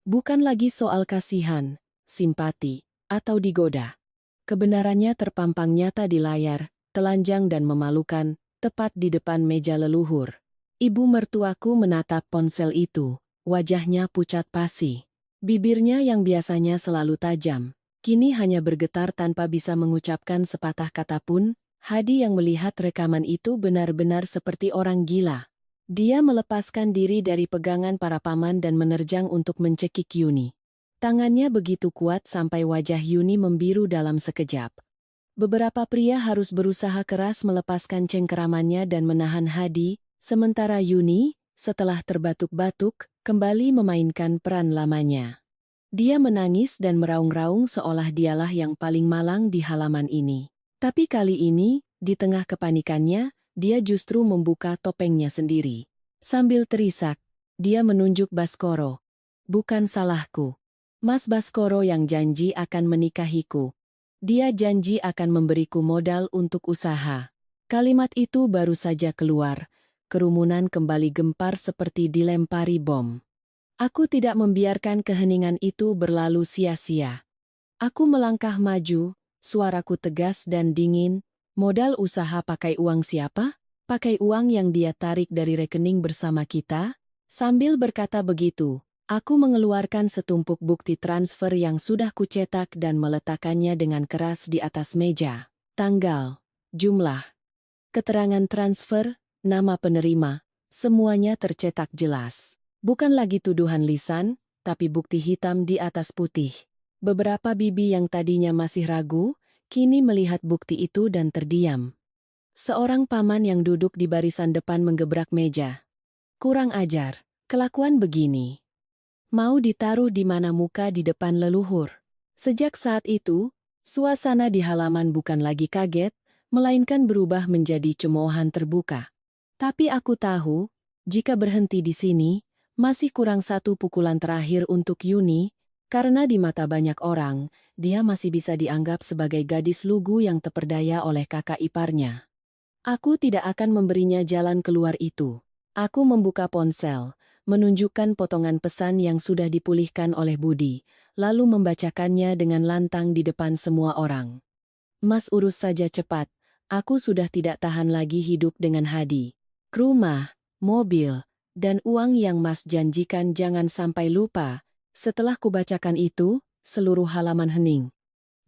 Bukan lagi soal kasihan, simpati, atau digoda. Kebenarannya terpampang nyata di layar, telanjang dan memalukan, tepat di depan meja leluhur. Ibu mertuaku menatap ponsel itu, wajahnya pucat pasi. Bibirnya yang biasanya selalu tajam, kini hanya bergetar tanpa bisa mengucapkan sepatah kata pun. Hadi yang melihat rekaman itu benar-benar seperti orang gila. Dia melepaskan diri dari pegangan para paman dan menerjang untuk mencekik Yuni. Tangannya begitu kuat sampai wajah Yuni membiru dalam sekejap. Beberapa pria harus berusaha keras melepaskan cengkeramannya dan menahan Hadi, sementara Yuni, setelah terbatuk-batuk, kembali memainkan peran lamanya. Dia menangis dan meraung-raung seolah dialah yang paling malang di halaman ini. Tapi kali ini, di tengah kepanikannya, dia justru membuka topengnya sendiri. Sambil terisak, dia menunjuk Baskoro. "Bukan salahku. Mas Baskoro yang janji akan menikahiku. Dia janji akan memberiku modal untuk usaha." Kalimat itu baru saja keluar. Kerumunan kembali gempar seperti dilempari bom. Aku tidak membiarkan keheningan itu berlalu sia-sia. Aku melangkah maju, suaraku tegas dan dingin, Modal usaha pakai uang siapa? Pakai uang yang dia tarik dari rekening bersama kita? Sambil berkata begitu, aku mengeluarkan setumpuk bukti transfer yang sudah kucetak dan meletakkannya dengan keras di atas meja. Tanggal, jumlah, keterangan transfer, nama penerima, semuanya tercetak jelas. Bukan lagi tuduhan lisan, tapi bukti hitam di atas putih. Beberapa bibi yang tadinya masih ragu, kini melihat bukti itu dan terdiam. Seorang paman yang duduk di barisan depan menggebrak meja. Kurang ajar, kelakuan begini. Mau ditaruh di mana muka di depan leluhur. Sejak saat itu, suasana di halaman bukan lagi kaget, melainkan berubah menjadi cemoohan terbuka. Tapi aku tahu, jika berhenti di sini, masih kurang satu pukulan terakhir untuk Yuni, karena di mata banyak orang, dia masih bisa dianggap sebagai gadis lugu yang terperdaya oleh kakak iparnya. Aku tidak akan memberinya jalan keluar itu. Aku membuka ponsel, menunjukkan potongan pesan yang sudah dipulihkan oleh Budi, lalu membacakannya dengan lantang di depan semua orang. Mas urus saja cepat, aku sudah tidak tahan lagi hidup dengan Hadi. Rumah, mobil, dan uang yang Mas janjikan jangan sampai lupa. Setelah kubacakan itu, seluruh halaman hening.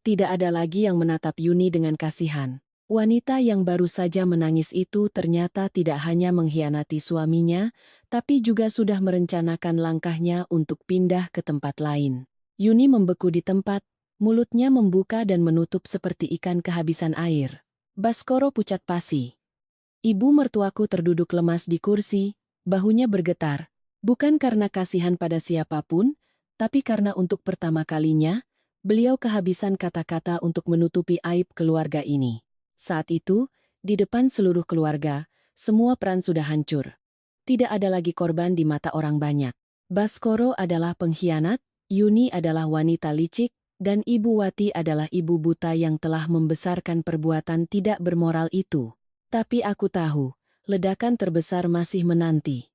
Tidak ada lagi yang menatap Yuni dengan kasihan. Wanita yang baru saja menangis itu ternyata tidak hanya mengkhianati suaminya, tapi juga sudah merencanakan langkahnya untuk pindah ke tempat lain. Yuni membeku di tempat, mulutnya membuka dan menutup seperti ikan kehabisan air. Baskoro pucat pasi. Ibu mertuaku terduduk lemas di kursi, bahunya bergetar. Bukan karena kasihan pada siapapun, tapi karena untuk pertama kalinya, beliau kehabisan kata-kata untuk menutupi aib keluarga ini. Saat itu, di depan seluruh keluarga, semua peran sudah hancur. Tidak ada lagi korban di mata orang banyak. Baskoro adalah pengkhianat, Yuni adalah wanita licik, dan Ibu Wati adalah ibu buta yang telah membesarkan perbuatan tidak bermoral itu. Tapi aku tahu, ledakan terbesar masih menanti.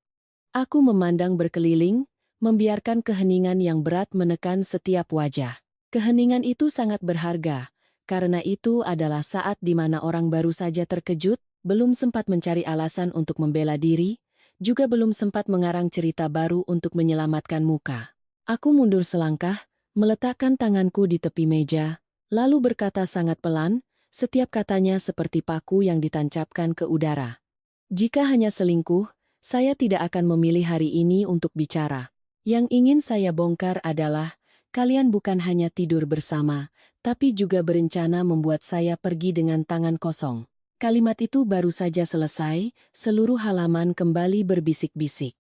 Aku memandang berkeliling, membiarkan keheningan yang berat menekan setiap wajah. Keheningan itu sangat berharga, karena itu adalah saat di mana orang baru saja terkejut, belum sempat mencari alasan untuk membela diri, juga belum sempat mengarang cerita baru untuk menyelamatkan muka. Aku mundur selangkah, meletakkan tanganku di tepi meja, lalu berkata sangat pelan, setiap katanya seperti paku yang ditancapkan ke udara. Jika hanya selingkuh, saya tidak akan memilih hari ini untuk bicara. Yang ingin saya bongkar adalah, kalian bukan hanya tidur bersama, tapi juga berencana membuat saya pergi dengan tangan kosong. Kalimat itu baru saja selesai, seluruh halaman kembali berbisik-bisik.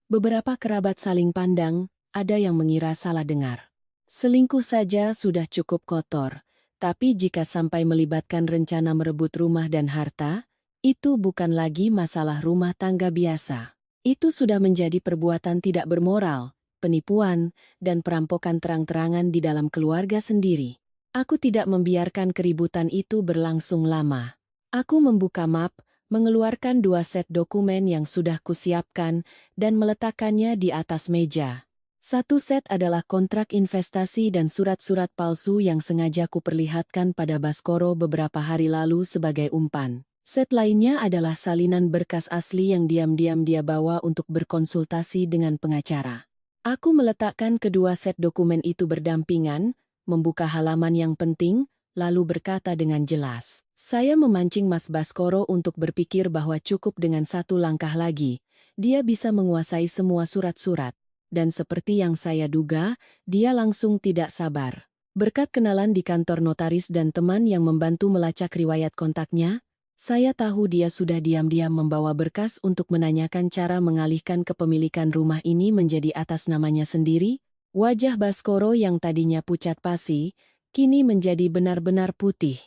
Beberapa kerabat saling pandang, ada yang mengira salah dengar. Selingkuh saja sudah cukup kotor, tapi jika sampai melibatkan rencana merebut rumah dan harta, itu bukan lagi masalah rumah tangga biasa. Itu sudah menjadi perbuatan tidak bermoral, penipuan, dan perampokan terang-terangan di dalam keluarga sendiri. Aku tidak membiarkan keributan itu berlangsung lama. Aku membuka map, mengeluarkan 2 set dokumen yang sudah kusiapkan, dan meletakkannya di atas meja. Satu set adalah kontrak investasi dan surat-surat palsu yang sengaja kuperlihatkan pada Baskoro beberapa hari lalu sebagai umpan. Set lainnya adalah salinan berkas asli yang diam-diam dia bawa untuk berkonsultasi dengan pengacara. Aku meletakkan kedua set dokumen itu berdampingan, membuka halaman yang penting, lalu berkata dengan jelas, saya memancing Mas Baskoro untuk berpikir bahwa cukup dengan satu langkah lagi, dia bisa menguasai semua surat-surat. Dan seperti yang saya duga, dia langsung tidak sabar. Berkat kenalan di kantor notaris dan teman yang membantu melacak riwayat kontaknya, saya tahu dia sudah diam-diam membawa berkas untuk menanyakan cara mengalihkan kepemilikan rumah ini menjadi atas namanya sendiri. Wajah Baskoro yang tadinya pucat pasi, kini menjadi benar-benar putih.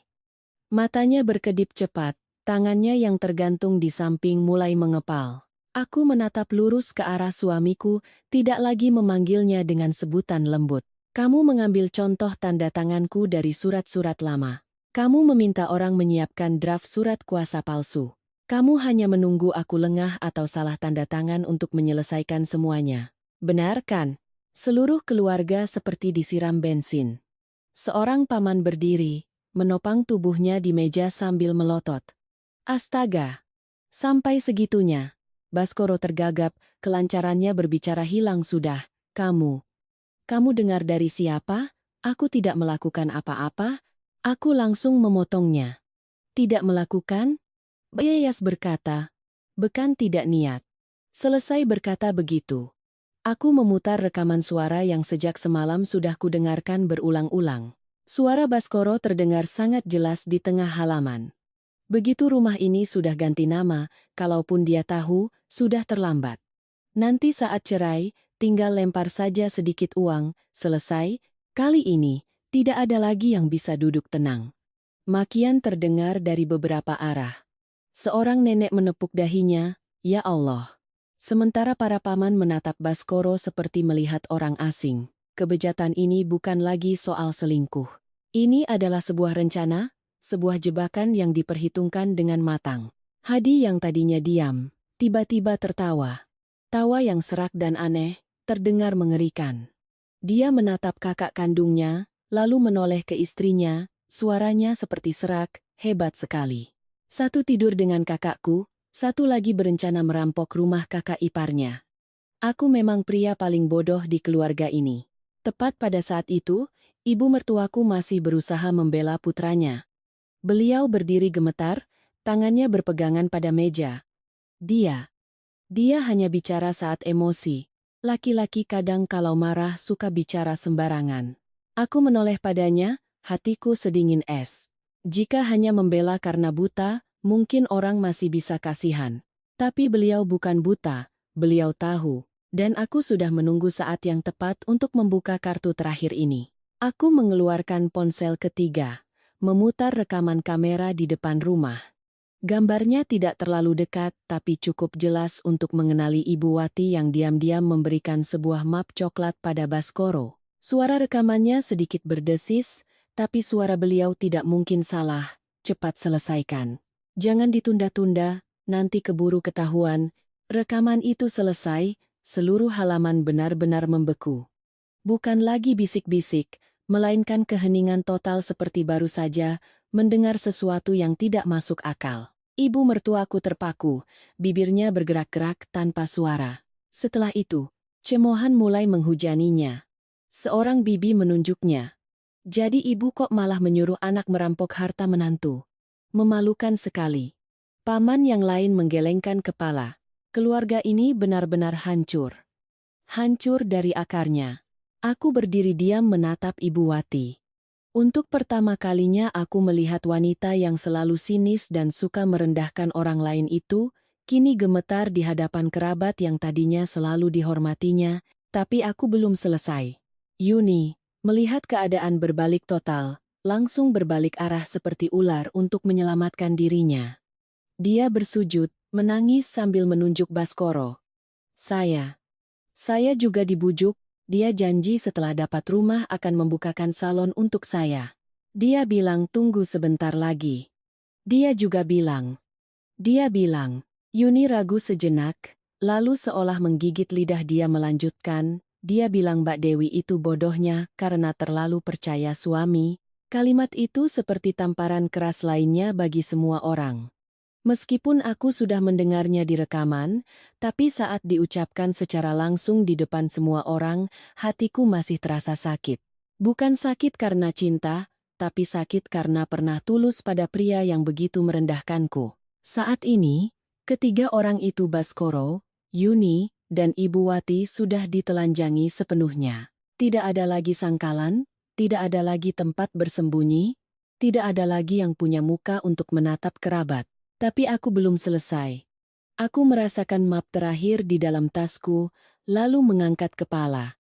Matanya berkedip cepat, tangannya yang tergantung di samping mulai mengepal. Aku menatap lurus ke arah suamiku, tidak lagi memanggilnya dengan sebutan lembut. Kamu mengambil contoh tanda tanganku dari surat-surat lama. Kamu meminta orang menyiapkan draft surat kuasa palsu. Kamu hanya menunggu aku lengah atau salah tanda tangan untuk menyelesaikan semuanya. Benar kan? Seluruh keluarga seperti disiram bensin. Seorang paman berdiri, menopang tubuhnya di meja sambil melotot. Astaga! Sampai segitunya. Baskoro tergagap, kelancarannya berbicara hilang sudah. Kamu dengar dari siapa? Aku tidak melakukan apa-apa. Aku langsung memotongnya. Tidak melakukan? Bayas berkata. Bekan tidak niat. Selesai berkata begitu. Aku memutar rekaman suara yang sejak semalam sudah kudengarkan berulang-ulang. Suara Baskoro terdengar sangat jelas di tengah halaman. Begitu rumah ini sudah ganti nama, kalaupun dia tahu, sudah terlambat. Nanti saat cerai, tinggal lempar saja sedikit uang, selesai. Kali ini, tidak ada lagi yang bisa duduk tenang. Makian terdengar dari beberapa arah. Seorang nenek menepuk dahinya, "Ya Allah." Sementara para paman menatap Baskoro seperti melihat orang asing. Kebejatan ini bukan lagi soal selingkuh. Ini adalah sebuah rencana, sebuah jebakan yang diperhitungkan dengan matang. Hadi yang tadinya diam, tiba-tiba tertawa. Tawa yang serak dan aneh, terdengar mengerikan. Dia menatap kakak kandungnya, lalu menoleh ke istrinya, suaranya seperti serak, hebat sekali. Satu tidur dengan kakakku, satu lagi berencana merampok rumah kakak iparnya. Aku memang pria paling bodoh di keluarga ini. Tepat pada saat itu, ibu mertuaku masih berusaha membela putranya. Beliau berdiri gemetar, tangannya berpegangan pada meja. Dia hanya bicara saat emosi. Laki-laki kadang kalau marah suka bicara sembarangan. Aku menoleh padanya, hatiku sedingin es. Jika hanya membela karena buta, mungkin orang masih bisa kasihan. Tapi beliau bukan buta, beliau tahu. Dan aku sudah menunggu saat yang tepat untuk membuka kartu terakhir ini. Aku mengeluarkan ponsel ketiga. Memutar rekaman kamera di depan rumah. Gambarnya tidak terlalu dekat tapi cukup jelas untuk mengenali Ibu Wati yang diam-diam memberikan sebuah map coklat pada Baskoro. Suara rekamannya sedikit berdesis, tapi suara beliau tidak mungkin salah. Cepat selesaikan. Jangan ditunda-tunda, nanti keburu ketahuan. Rekaman itu selesai, seluruh halaman benar-benar membeku. Bukan lagi bisik-bisik, melainkan keheningan total seperti baru saja mendengar sesuatu yang tidak masuk akal. Ibu mertuaku terpaku, bibirnya bergerak-gerak tanpa suara. Setelah itu, cemoohan mulai menghujaninya. Seorang bibi menunjuknya. Jadi ibu kok malah menyuruh anak merampok harta menantu. Memalukan sekali. Paman yang lain menggelengkan kepala. Keluarga ini benar-benar hancur. Hancur dari akarnya. Aku berdiri diam menatap Ibu Wati. Untuk pertama kalinya aku melihat wanita yang selalu sinis dan suka merendahkan orang lain itu, kini gemetar di hadapan kerabat yang tadinya selalu dihormatinya, tapi aku belum selesai. Yuni, melihat keadaan berbalik total, langsung berbalik arah seperti ular untuk menyelamatkan dirinya. Dia bersujud, menangis sambil menunjuk Baskoro. Saya juga dibujuk. Dia janji setelah dapat rumah akan membukakan salon untuk saya. Dia bilang tunggu sebentar lagi. Dia bilang, Yuni ragu sejenak, lalu seolah menggigit lidah dia melanjutkan, dia bilang Mbak Dewi itu bodohnya karena terlalu percaya suami. Kalimat itu seperti tamparan keras lainnya bagi semua orang. Meskipun aku sudah mendengarnya di rekaman, tapi saat diucapkan secara langsung di depan semua orang, hatiku masih terasa sakit. Bukan sakit karena cinta, tapi sakit karena pernah tulus pada pria yang begitu merendahkanku. Saat ini, ketiga orang itu Baskoro, Yuni, dan Ibu Wati sudah ditelanjangi sepenuhnya. Tidak ada lagi sangkalan, tidak ada lagi tempat bersembunyi, tidak ada lagi yang punya muka untuk menatap kerabat. Tapi aku belum selesai. Aku merasakan map terakhir di dalam tasku, lalu mengangkat kepala.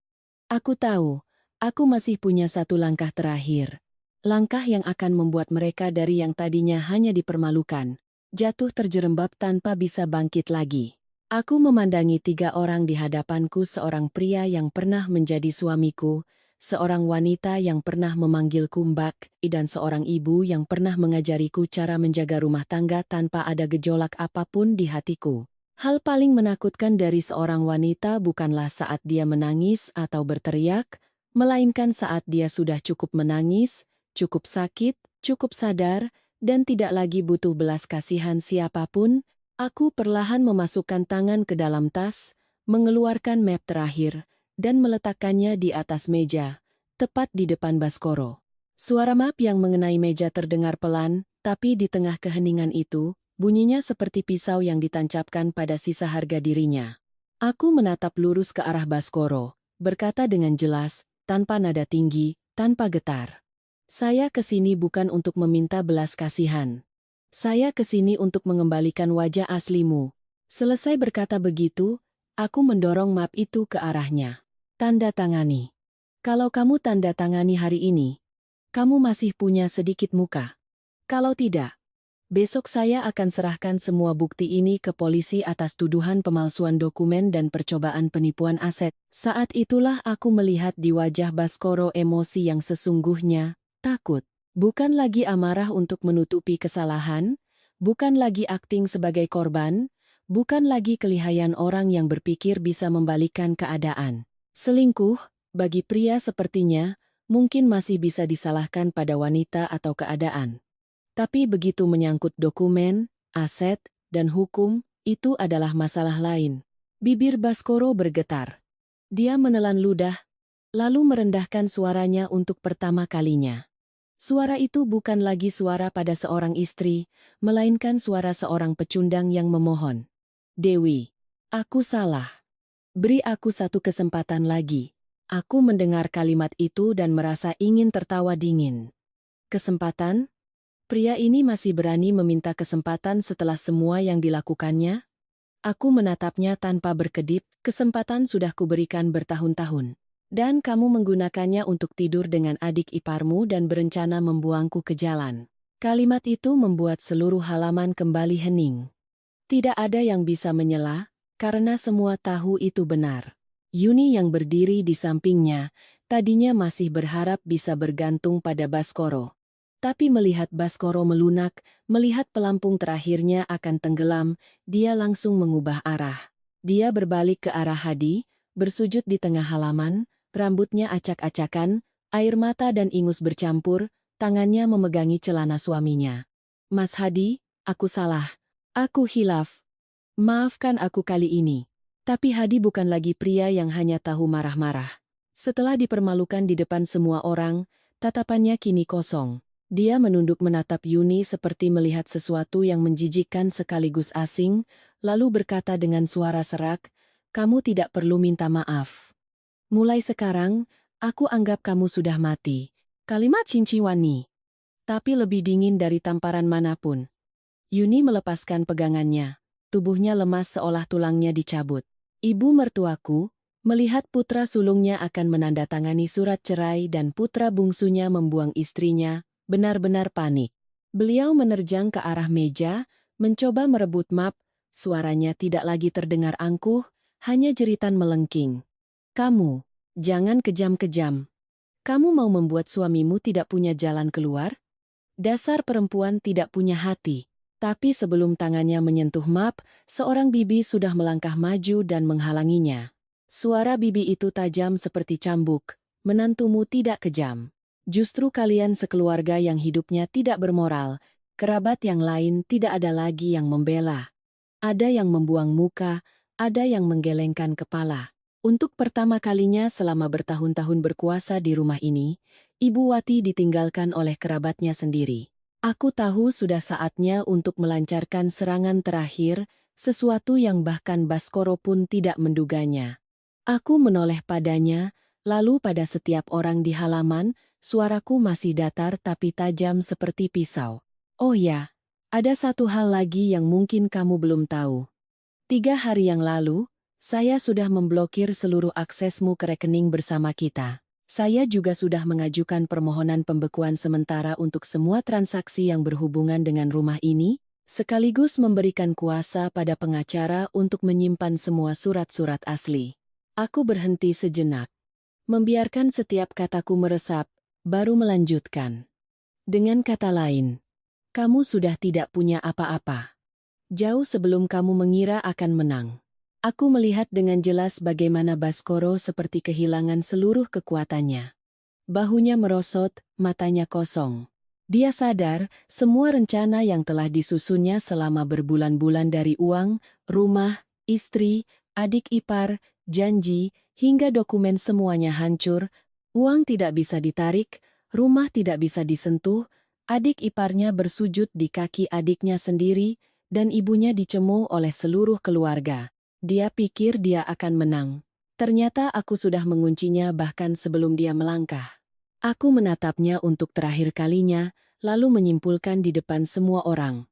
Aku tahu, aku masih punya satu langkah terakhir. Langkah yang akan membuat mereka dari yang tadinya hanya dipermalukan, jatuh terjerembab tanpa bisa bangkit lagi. Aku memandangi tiga orang di hadapanku, seorang pria yang pernah menjadi suamiku, seorang wanita yang pernah memanggilku Mbak, dan seorang ibu yang pernah mengajariku cara menjaga rumah tangga tanpa ada gejolak apapun di hatiku. Hal paling menakutkan dari seorang wanita bukanlah saat dia menangis atau berteriak, melainkan saat dia sudah cukup menangis, cukup sakit, cukup sadar, dan tidak lagi butuh belas kasihan siapapun, aku perlahan memasukkan tangan ke dalam tas, mengeluarkan map terakhir, dan meletakkannya di atas meja, tepat di depan Baskoro. Suara map yang mengenai meja terdengar pelan, tapi di tengah keheningan itu, bunyinya seperti pisau yang ditancapkan pada sisa harga dirinya. Aku menatap lurus ke arah Baskoro, berkata dengan jelas, tanpa nada tinggi, tanpa getar. Saya kesini bukan untuk meminta belas kasihan. Saya kesini untuk mengembalikan wajah aslimu. Selesai berkata begitu, aku mendorong map itu ke arahnya. Tanda tangani. Kalau kamu tanda tangani hari ini, kamu masih punya sedikit muka. Kalau tidak, besok saya akan serahkan semua bukti ini ke polisi atas tuduhan pemalsuan dokumen dan percobaan penipuan aset. Saat itulah aku melihat di wajah Baskoro emosi yang sesungguhnya, takut. Bukan lagi amarah untuk menutupi kesalahan, bukan lagi akting sebagai korban, bukan lagi kelihayan orang yang berpikir bisa membalikkan keadaan. Selingkuh, bagi pria sepertinya, mungkin masih bisa disalahkan pada wanita atau keadaan. Tapi begitu menyangkut dokumen, aset, dan hukum, itu adalah masalah lain. Bibir Baskoro bergetar. Dia menelan ludah, lalu merendahkan suaranya untuk pertama kalinya. Suara itu bukan lagi suara pada seorang istri, melainkan suara seorang pecundang yang memohon. Dewi, aku salah. Beri aku satu kesempatan lagi. Aku mendengar kalimat itu dan merasa ingin tertawa dingin. Kesempatan? Pria ini masih berani meminta kesempatan setelah semua yang dilakukannya? Aku menatapnya tanpa berkedip, kesempatan sudah kuberikan bertahun-tahun. Dan kamu menggunakannya untuk tidur dengan adik iparmu dan berencana membuangku ke jalan. Kalimat itu membuat seluruh halaman kembali hening. Tidak ada yang bisa menyela, karena semua tahu itu benar. Yuni yang berdiri di sampingnya, tadinya masih berharap bisa bergantung pada Baskoro. Tapi melihat Baskoro melunak, melihat pelampung terakhirnya akan tenggelam, dia langsung mengubah arah. Dia berbalik ke arah Hadi, bersujud di tengah halaman, rambutnya acak-acakan, air mata dan ingus bercampur, tangannya memegangi celana suaminya. Mas Hadi, aku salah. Aku hilaf. Maafkan aku kali ini. Tapi Hadi bukan lagi pria yang hanya tahu marah-marah. Setelah dipermalukan di depan semua orang, tatapannya kini kosong. Dia menunduk menatap Yuni seperti melihat sesuatu yang menjijikkan sekaligus asing, lalu berkata dengan suara serak, "Kamu tidak perlu minta maaf. Mulai sekarang, aku anggap kamu sudah mati." Kalimat Cinciwani. Tapi lebih dingin dari tamparan manapun. Yuni melepaskan pegangannya. Tubuhnya lemas seolah tulangnya dicabut. Ibu mertuaku, melihat putra sulungnya akan menandatangani surat cerai dan putra bungsunya membuang istrinya, benar-benar panik. Beliau menerjang ke arah meja, mencoba merebut map, suaranya tidak lagi terdengar angkuh, hanya jeritan melengking. Kamu, jangan kejam-kejam. Kamu mau membuat suamimu tidak punya jalan keluar? Dasar perempuan tidak punya hati. Tapi sebelum tangannya menyentuh map, seorang bibi sudah melangkah maju dan menghalanginya. Suara bibi itu tajam seperti cambuk, menantumu tidak kejam. Justru kalian sekeluarga yang hidupnya tidak bermoral, kerabat yang lain tidak ada lagi yang membela. Ada yang membuang muka, ada yang menggelengkan kepala. Untuk pertama kalinya selama bertahun-tahun berkuasa di rumah ini, Ibu Wati ditinggalkan oleh kerabatnya sendiri. Aku tahu sudah saatnya untuk melancarkan serangan terakhir, sesuatu yang bahkan Baskoro pun tidak menduganya. Aku menoleh padanya, lalu pada setiap orang di halaman, suaraku masih datar tapi tajam seperti pisau. Oh ya, ada satu hal lagi yang mungkin kamu belum tahu. 3 hari yang lalu, saya sudah memblokir seluruh aksesmu ke rekening bersama kita. Saya juga sudah mengajukan permohonan pembekuan sementara untuk semua transaksi yang berhubungan dengan rumah ini, sekaligus memberikan kuasa pada pengacara untuk menyimpan semua surat-surat asli. Aku berhenti sejenak, membiarkan setiap kataku meresap, baru melanjutkan. Dengan kata lain, kamu sudah tidak punya apa-apa. Jauh sebelum kamu mengira akan menang. Aku melihat dengan jelas bagaimana Baskoro seperti kehilangan seluruh kekuatannya. Bahunya merosot, matanya kosong. Dia sadar semua rencana yang telah disusunnya selama berbulan-bulan dari uang, rumah, istri, adik ipar, janji, hingga dokumen semuanya hancur. Uang tidak bisa ditarik, rumah tidak bisa disentuh, adik iparnya bersujud di kaki adiknya sendiri, dan ibunya dicemooh oleh seluruh keluarga. Dia pikir dia akan menang. Ternyata aku sudah menguncinya bahkan sebelum dia melangkah. Aku menatapnya untuk terakhir kalinya, lalu menyimpulkan di depan semua orang.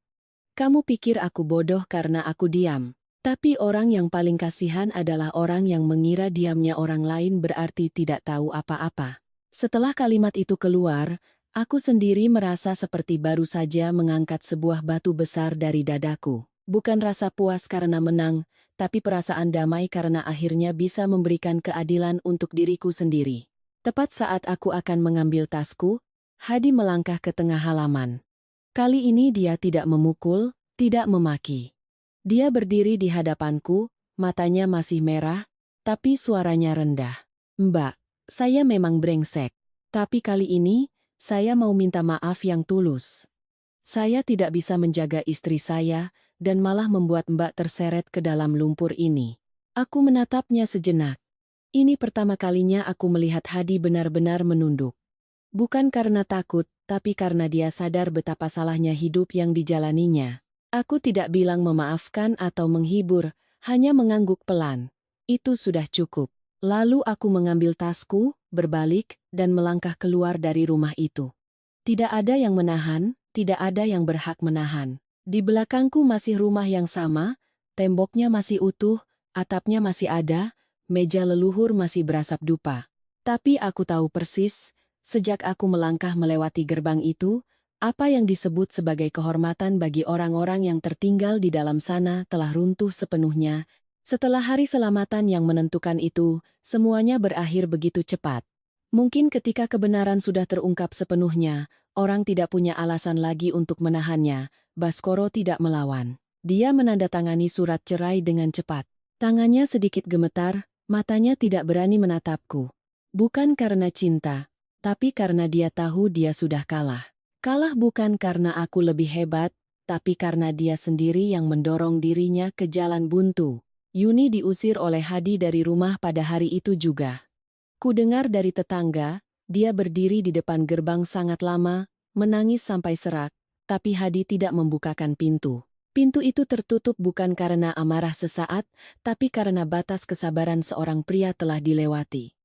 Kamu pikir aku bodoh karena aku diam. Tapi orang yang paling kasihan adalah orang yang mengira diamnya orang lain berarti tidak tahu apa-apa. Setelah kalimat itu keluar, aku sendiri merasa seperti baru saja mengangkat sebuah batu besar dari dadaku. Bukan rasa puas karena menang, tapi perasaan damai karena akhirnya bisa memberikan keadilan untuk diriku sendiri. Tepat saat aku akan mengambil tasku, Hadi melangkah ke tengah halaman. Kali ini dia tidak memukul, tidak memaki. Dia berdiri di hadapanku, matanya masih merah, tapi suaranya rendah. Mbak, saya memang brengsek. Tapi kali ini, saya mau minta maaf yang tulus. Saya tidak bisa menjaga istri saya, dan malah membuat Mbak terseret ke dalam lumpur ini. Aku menatapnya sejenak. Ini pertama kalinya aku melihat Hadi benar-benar menunduk. Bukan karena takut, tapi karena dia sadar betapa salahnya hidup yang dijalaninya. Aku tidak bilang memaafkan atau menghibur, hanya mengangguk pelan. Itu sudah cukup. Lalu aku mengambil tasku, berbalik, dan melangkah keluar dari rumah itu. Tidak ada yang menahan, tidak ada yang berhak menahan. Di belakangku masih rumah yang sama, temboknya masih utuh, atapnya masih ada, meja leluhur masih berasap dupa. Tapi aku tahu persis, sejak aku melangkah melewati gerbang itu, apa yang disebut sebagai kehormatan bagi orang-orang yang tertinggal di dalam sana telah runtuh sepenuhnya. Setelah hari selamatan yang menentukan itu, semuanya berakhir begitu cepat. Mungkin ketika kebenaran sudah terungkap sepenuhnya, orang tidak punya alasan lagi untuk menahannya. Baskoro tidak melawan. Dia menandatangani surat cerai dengan cepat. Tangannya sedikit gemetar, matanya tidak berani menatapku. Bukan karena cinta, tapi karena dia tahu dia sudah kalah. Kalah bukan karena aku lebih hebat, tapi karena dia sendiri yang mendorong dirinya ke jalan buntu. Yuni diusir oleh Hadi dari rumah pada hari itu juga. Ku dengar dari tetangga, dia berdiri di depan gerbang sangat lama, menangis sampai serak, tapi Hadi tidak membukakan pintu. Pintu itu tertutup bukan karena amarah sesaat, tapi karena batas kesabaran seorang pria telah dilewati.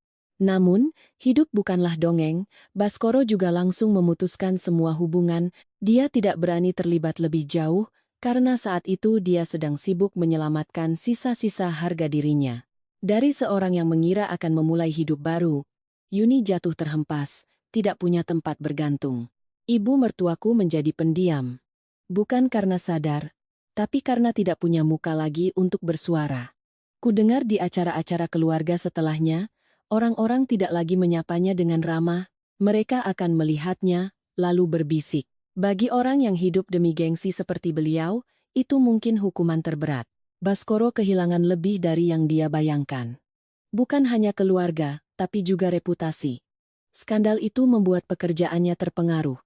Namun, hidup bukanlah dongeng, Baskoro juga langsung memutuskan semua hubungan, dia tidak berani terlibat lebih jauh, karena saat itu dia sedang sibuk menyelamatkan sisa-sisa harga dirinya. Dari seorang yang mengira akan memulai hidup baru, Yuni jatuh terhempas, tidak punya tempat bergantung. Ibu mertuaku menjadi pendiam. Bukan karena sadar, tapi karena tidak punya muka lagi untuk bersuara. Ku dengar di acara-acara keluarga setelahnya, orang-orang tidak lagi menyapanya dengan ramah, mereka akan melihatnya, lalu berbisik. Bagi orang yang hidup demi gengsi seperti beliau, itu mungkin hukuman terberat. Baskoro kehilangan lebih dari yang dia bayangkan. Bukan hanya keluarga, tapi juga reputasi. Skandal itu membuat pekerjaannya terpengaruh.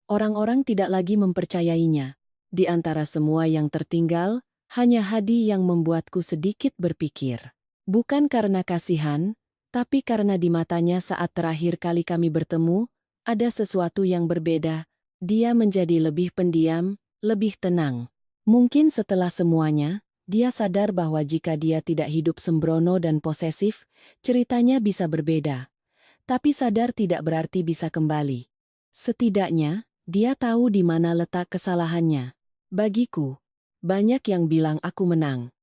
Orang-orang tidak lagi mempercayainya. Di antara semua yang tertinggal, hanya Hadi yang membuatku sedikit berpikir. Bukan karena kasihan, tapi karena di matanya saat terakhir kali kami bertemu, ada sesuatu yang berbeda. Dia menjadi lebih pendiam, lebih tenang. Mungkin setelah semuanya, dia sadar bahwa jika dia tidak hidup sembrono dan posesif, ceritanya bisa berbeda. Tapi sadar tidak berarti bisa kembali. Setidaknya, dia tahu di mana letak kesalahannya. Bagiku, banyak yang bilang aku menang.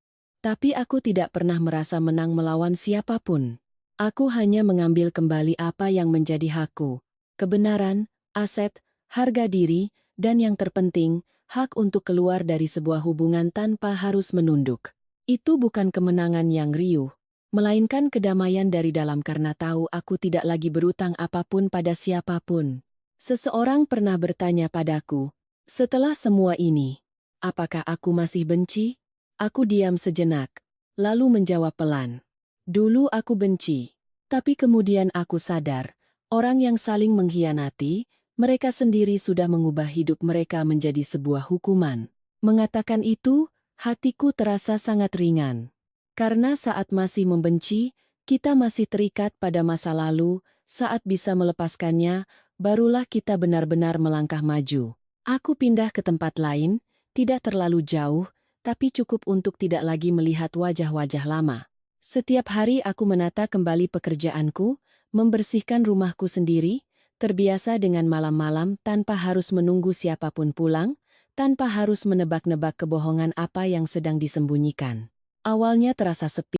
Tapi aku tidak pernah merasa menang melawan siapapun. Aku hanya mengambil kembali apa yang menjadi hakku. Kebenaran, aset, harga diri, dan yang terpenting, hak untuk keluar dari sebuah hubungan tanpa harus menunduk. Itu bukan kemenangan yang riuh, melainkan kedamaian dari dalam karena tahu aku tidak lagi berutang apapun pada siapapun. Seseorang pernah bertanya padaku, setelah semua ini, apakah aku masih benci? Aku diam sejenak, lalu menjawab pelan. Dulu aku benci, tapi kemudian aku sadar, orang yang saling mengkhianati, Mereka sendiri sudah mengubah hidup mereka menjadi sebuah hukuman. Mengatakan itu, hatiku terasa sangat ringan. Karena saat masih membenci, kita masih terikat pada masa lalu, saat bisa melepaskannya, barulah kita benar-benar melangkah maju. Aku pindah ke tempat lain, tidak terlalu jauh, tapi cukup untuk tidak lagi melihat wajah-wajah lama. Setiap hari aku menata kembali pekerjaanku, membersihkan rumahku sendiri, terbiasa dengan malam-malam tanpa harus menunggu siapapun pulang, tanpa harus menebak-nebak kebohongan apa yang sedang disembunyikan. Awalnya terasa sepi.